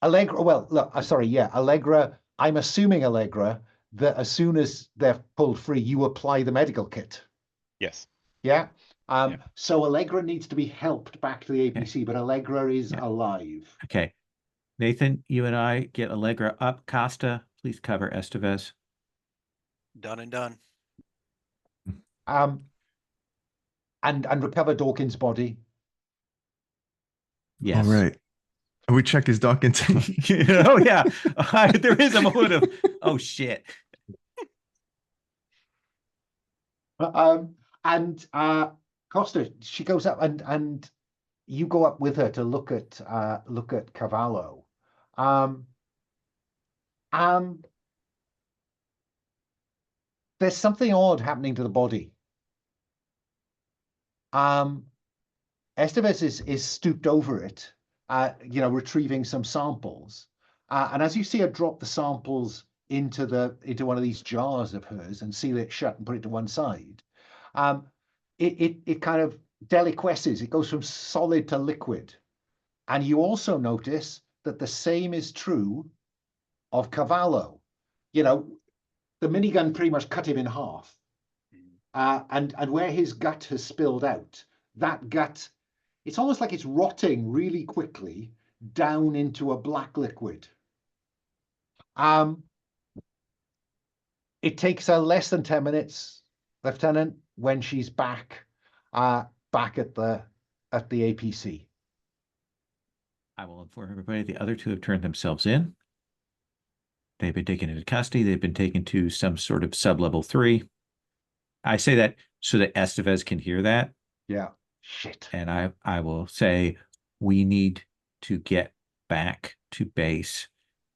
Allegra, well, look, sorry, yeah, Allegra, I'm assuming, Allegra, that as soon as they're pulled free, you apply the medical kit. Yes. Yeah? Yeah. So Allegra needs to be helped back to the APC, but Allegra is alive. Okay. Nathan, you and I get Allegra up. Costa, please cover Estevez. Done and done. And recover Dawkins' body. Yes. All right. And we check his Dawkins. Oh, yeah. There is a moment of, oh, shit. And Costa, she goes up and you go up with her to look at Cavallo. There's something odd happening to the body. Estevez is stooped over it, retrieving some samples. And as you see her drop the samples into one of these jars of hers and seal it shut and put it to one side, it kind of deliquesces. It goes from solid to liquid. And you also notice that the same is true of Cavallo. The minigun pretty much cut him in half. And where his gut has spilled out, that gut, it's almost like it's rotting really quickly down into a black liquid. It takes her less than 10 minutes, Lieutenant, when she's back at the APC. I will inform everybody the other two have turned themselves in. They've been taken into custody. They've been taken to some sort of sub-level 3. I say that so that Estevez can hear that. Yeah. Shit. And I will say, we need to get back to base,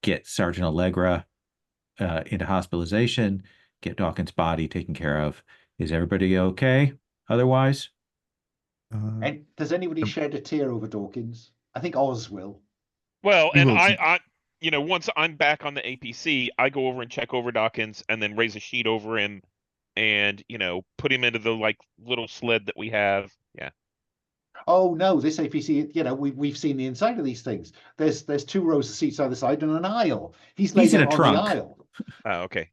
get Sergeant Allegra into hospitalization, get Dawkins' body taken care of. Is everybody okay otherwise? And does anybody shed a tear over Dawkins? I think Oz will. Well, and I once I'm back on the APC, I go over and check over Dawkins and then raise a sheet over him and, put him into the little sled that we have. Yeah. Oh no, this APC, we've seen the inside of these things. There's 2 rows of seats either side and an aisle. He's laid in a out on trunk. the aisle. Oh, okay.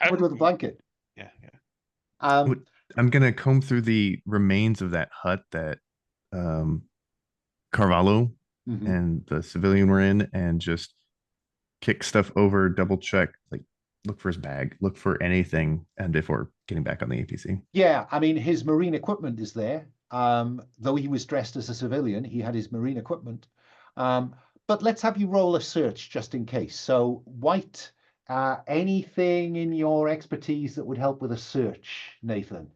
Covered with a blanket. Yeah. I'm gonna comb through the remains of that hut that Carvalho and the civilian were in, and just kick stuff over, double check, like look for his bag, look for anything, and before getting back on the APC. Yeah, I mean, his marine equipment is there. Though he was dressed as a civilian, he had his marine equipment. But let's have you roll a search just in case. So, White, anything in your expertise that would help with a search, Nathan?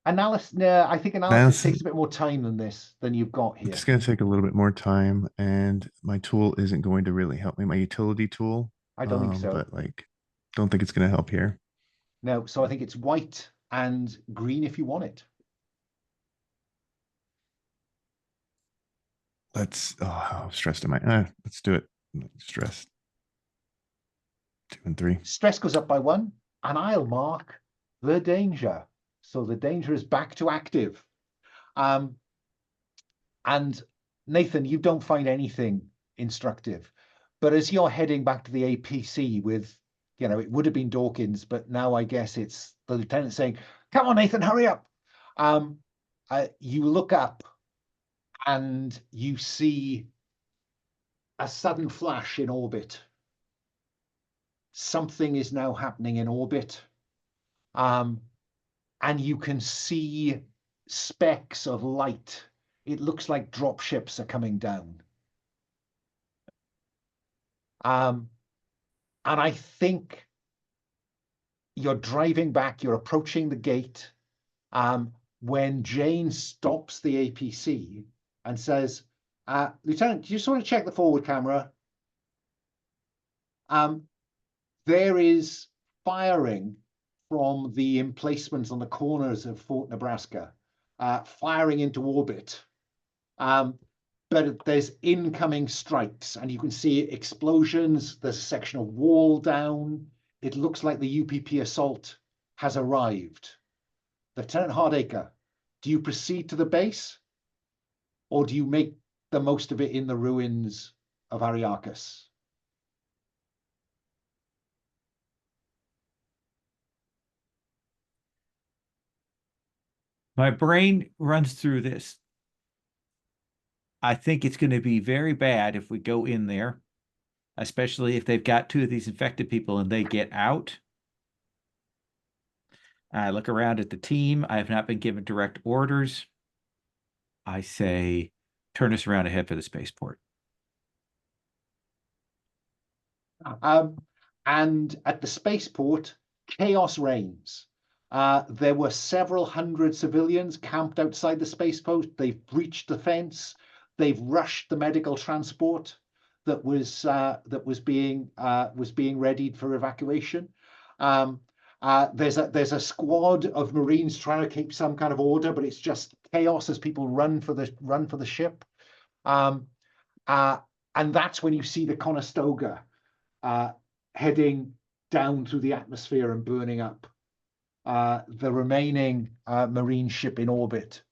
Analysis, no, I think analysis takes a bit more time than this, than you've got here. It's going to take a little bit more time, and my tool isn't going to really help me. My utility tool, I don't think so. But like, don't think it's going to help here. No, so I think it's white and green if you want it. Let's. Oh, I'm stressed. Let's do it. Stress. 2 and 3. Stress goes up by 1, and I'll mark the danger. So the danger is back to active. And Nathan, you don't find anything instructive. But as you're heading back to the APC with, you know, it would have been Dawkins, but now I guess it's the lieutenant saying, "Come on, Nathan, hurry up." You look up and you see a sudden flash in orbit. Something is now happening in orbit. And you can see specks of light. It looks like drop ships are coming down. And I think you're driving back, you're approaching the gate, when Jane stops the APC and says, "Lieutenant, do you just want to check the forward camera?" There is firing from the emplacements on the corners of Fort Nebraska, firing into orbit. But there's incoming strikes, and you can see explosions. There's a section of wall down. It looks like the UPP assault has arrived. Lieutenant Hardacre, do you proceed to the base, or do you make the most of it in the ruins of Ariarchus? My brain runs through this. I think it's going to be very bad if we go in there, especially if they've got 2 of these infected people and they get out. I look around at the team. I have not been given direct orders. I say, turn us around and head for the spaceport. And at the spaceport, chaos reigns. There were several hundred civilians camped outside the spaceport. They've breached the fence. They've rushed the medical transport that was being readied for evacuation. There's a squad of Marines trying to keep some kind of order, but it's just chaos as people run for the ship. And that's when you see the Conestoga heading down through the atmosphere and burning up the remaining Marine ship in orbit.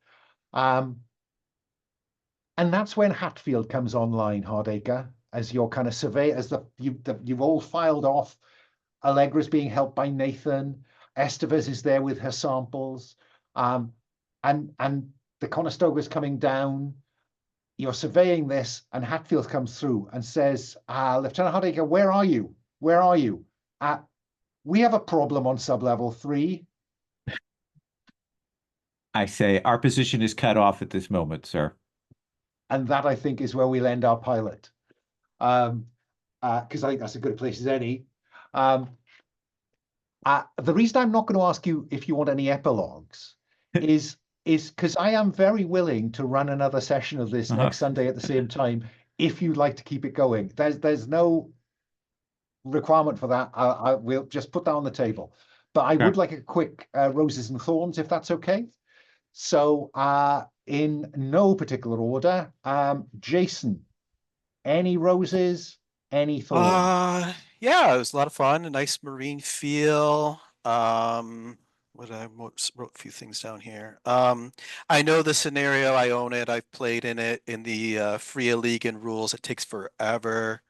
And that's when Hatfield comes online, Hardacre, as your kind of survey, as you've all filed off. Allegra's being helped by Nathan. Estevez is there with her samples. And the Conestoga's coming down. You're surveying this, and Hatfield comes through and says, "Lieutenant Hardacre, where are you? Where are you? We have a problem on sublevel 3. I say, our position is cut off at this moment, sir. And that, I think, is where we'll end our pilot. Because I think that's as good a place as any. The reason I'm not going to ask you if you want any epilogues is because I am very willing to run another session of this next Sunday at the same time, if you'd like to keep it going. There's no requirement for that. I will just put that on the table. But I would like a quick roses and thorns, if that's okay. So in no particular order, Jason, any roses, any thorns? Yeah, it was a lot of fun. A nice marine feel. I wrote a few things down here. I know the scenario. I own it. I've played in it in the Free League and rules. It takes forever.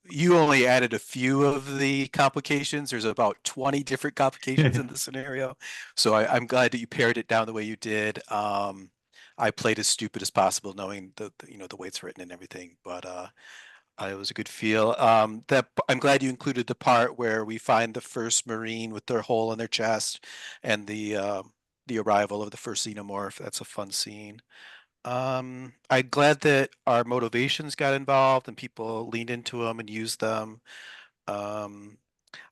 You only added a few of the complications. There's about 20 different complications in the scenario. So I'm glad that you pared it down the way you did. I played as stupid as possible, knowing the way it's written and everything. But it was a good feel. I'm glad you included the part where we find the first Marine with their hole in their chest, and the arrival of the first xenomorph. That's a fun scene. I'm glad that our motivations got involved and people leaned into them and used them. Um,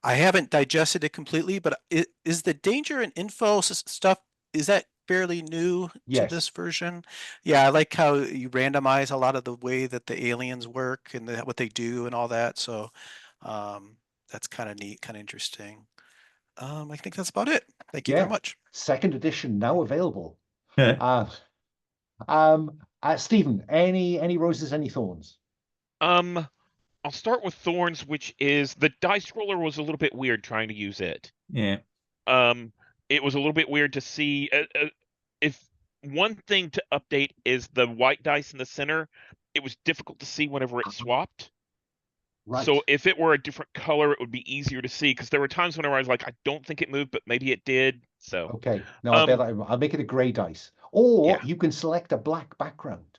I haven't digested it completely, but is the danger and info stuff, is that fairly new to this Yes. version? Yeah, I like how you randomize a lot of the way that the aliens work and what they do and all that. So that's kind of neat, kind of interesting. I think that's about it. Thank you very Yeah. much. Second edition now available. Stephen, any roses, any thorns? I'll start with thorns, which is the dice roller was a little bit weird trying to use it. Yeah. It was a little bit weird to see if one thing to update is the white dice in the center. It was difficult to see whenever it swapped. Right. So if it were a different color, it would be easier to see, because there were times whenever I was like, I don't think it moved, but maybe it did. So Okay. No, I'll make it a gray dice. Or yeah. you can select a black background,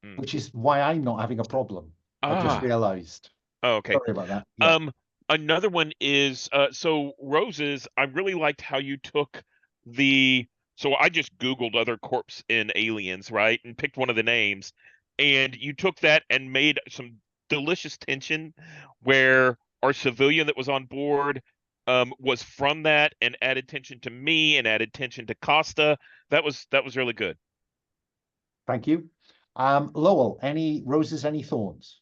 Mm. which is why I'm not having a problem. I just realized. Oh, okay. Sorry about that. Yeah. Another one is so roses. I really liked how you took so I just Googled other corpse in Aliens, right? And picked one of the names. And you took that and made some delicious tension where our civilian that was on board was from that, and added tension to me and added tension to Costa. That was really good. Thank you. Lowell, any roses, any thorns?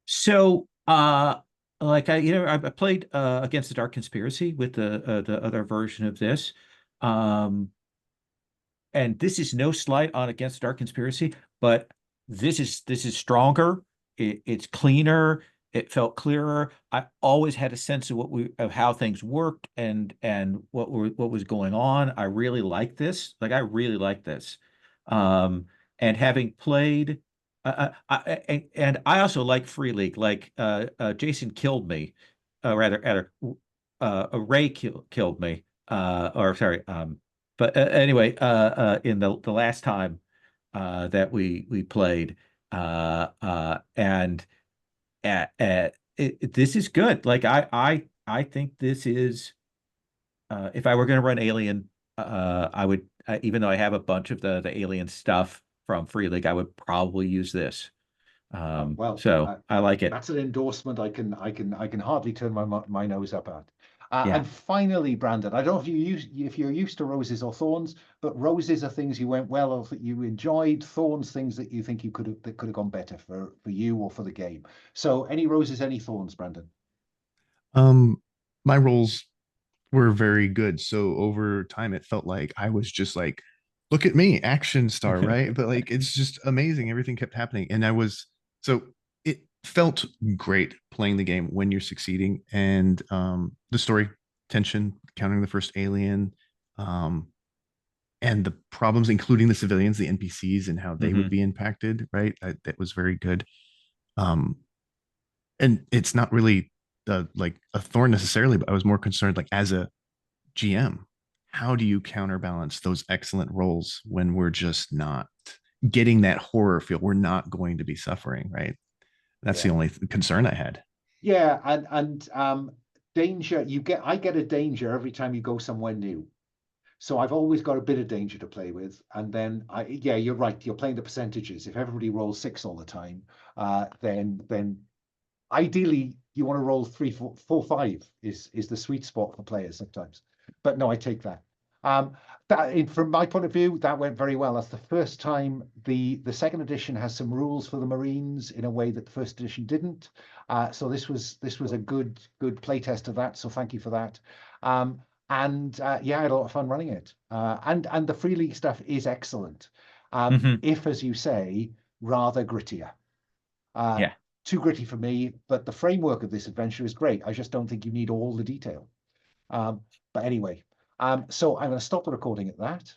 So, like I played against the Dark Conspiracy with the other version of this, and this is no slight on Against the Dark Conspiracy, but this is stronger. It's cleaner. It felt clearer. I always had a sense of how things worked and what was going on. I really like this. Like I really like this. And having played. And I also like Free League. Like Jason killed me, rather, Ray killed me. Or sorry. But anyway, in the last time that we played, and this is good. Like I think this is. If I were going to run Alien, I would, even though I have a bunch of the Alien stuff from Free League, I would probably use this. Well, So I like it. That's an endorsement I can hardly turn my nose up at. Yeah. And finally, Brandon, I don't know if you're used to roses or thorns, but roses are things you went well or that you enjoyed. Thorns, things that you think that could have gone better for you or for the game. So, any roses, any thorns, Brandon? My rolls were very good. So over time, it felt like I was just like, look at me, action star, right? But like, it's just amazing. Everything kept happening. And so it felt great playing the game when you're succeeding. And the story, tension, countering the first alien, and the problems, including the civilians, the NPCs, and how they would be impacted, right? That was very good. And it's not really like a thorn necessarily, but I was more concerned, like as a GM, how do you counterbalance those excellent rolls when we're just not getting that horror feel? We're not going to be suffering, right? That's the only concern I had. Yeah, and danger. I get a danger every time you go somewhere new. So I've always got a bit of danger to play with. And then you're right. You're playing the percentages. If everybody rolls 6 all the time, then ideally you want to roll 3, 4, 4, 5 is the sweet spot for players sometimes. But no, I take that. From my point of view, that went very well. That's the first time the second edition has some rules for the Marines in a way that the first edition didn't. So this was a good play test of that. So thank you for that. I had a lot of fun running it. And the Free League stuff is excellent. If, as you say, rather grittier. Too gritty for me, but the framework of this adventure is great. I just don't think you need all the detail. But anyway, so I'm going to stop the recording at that.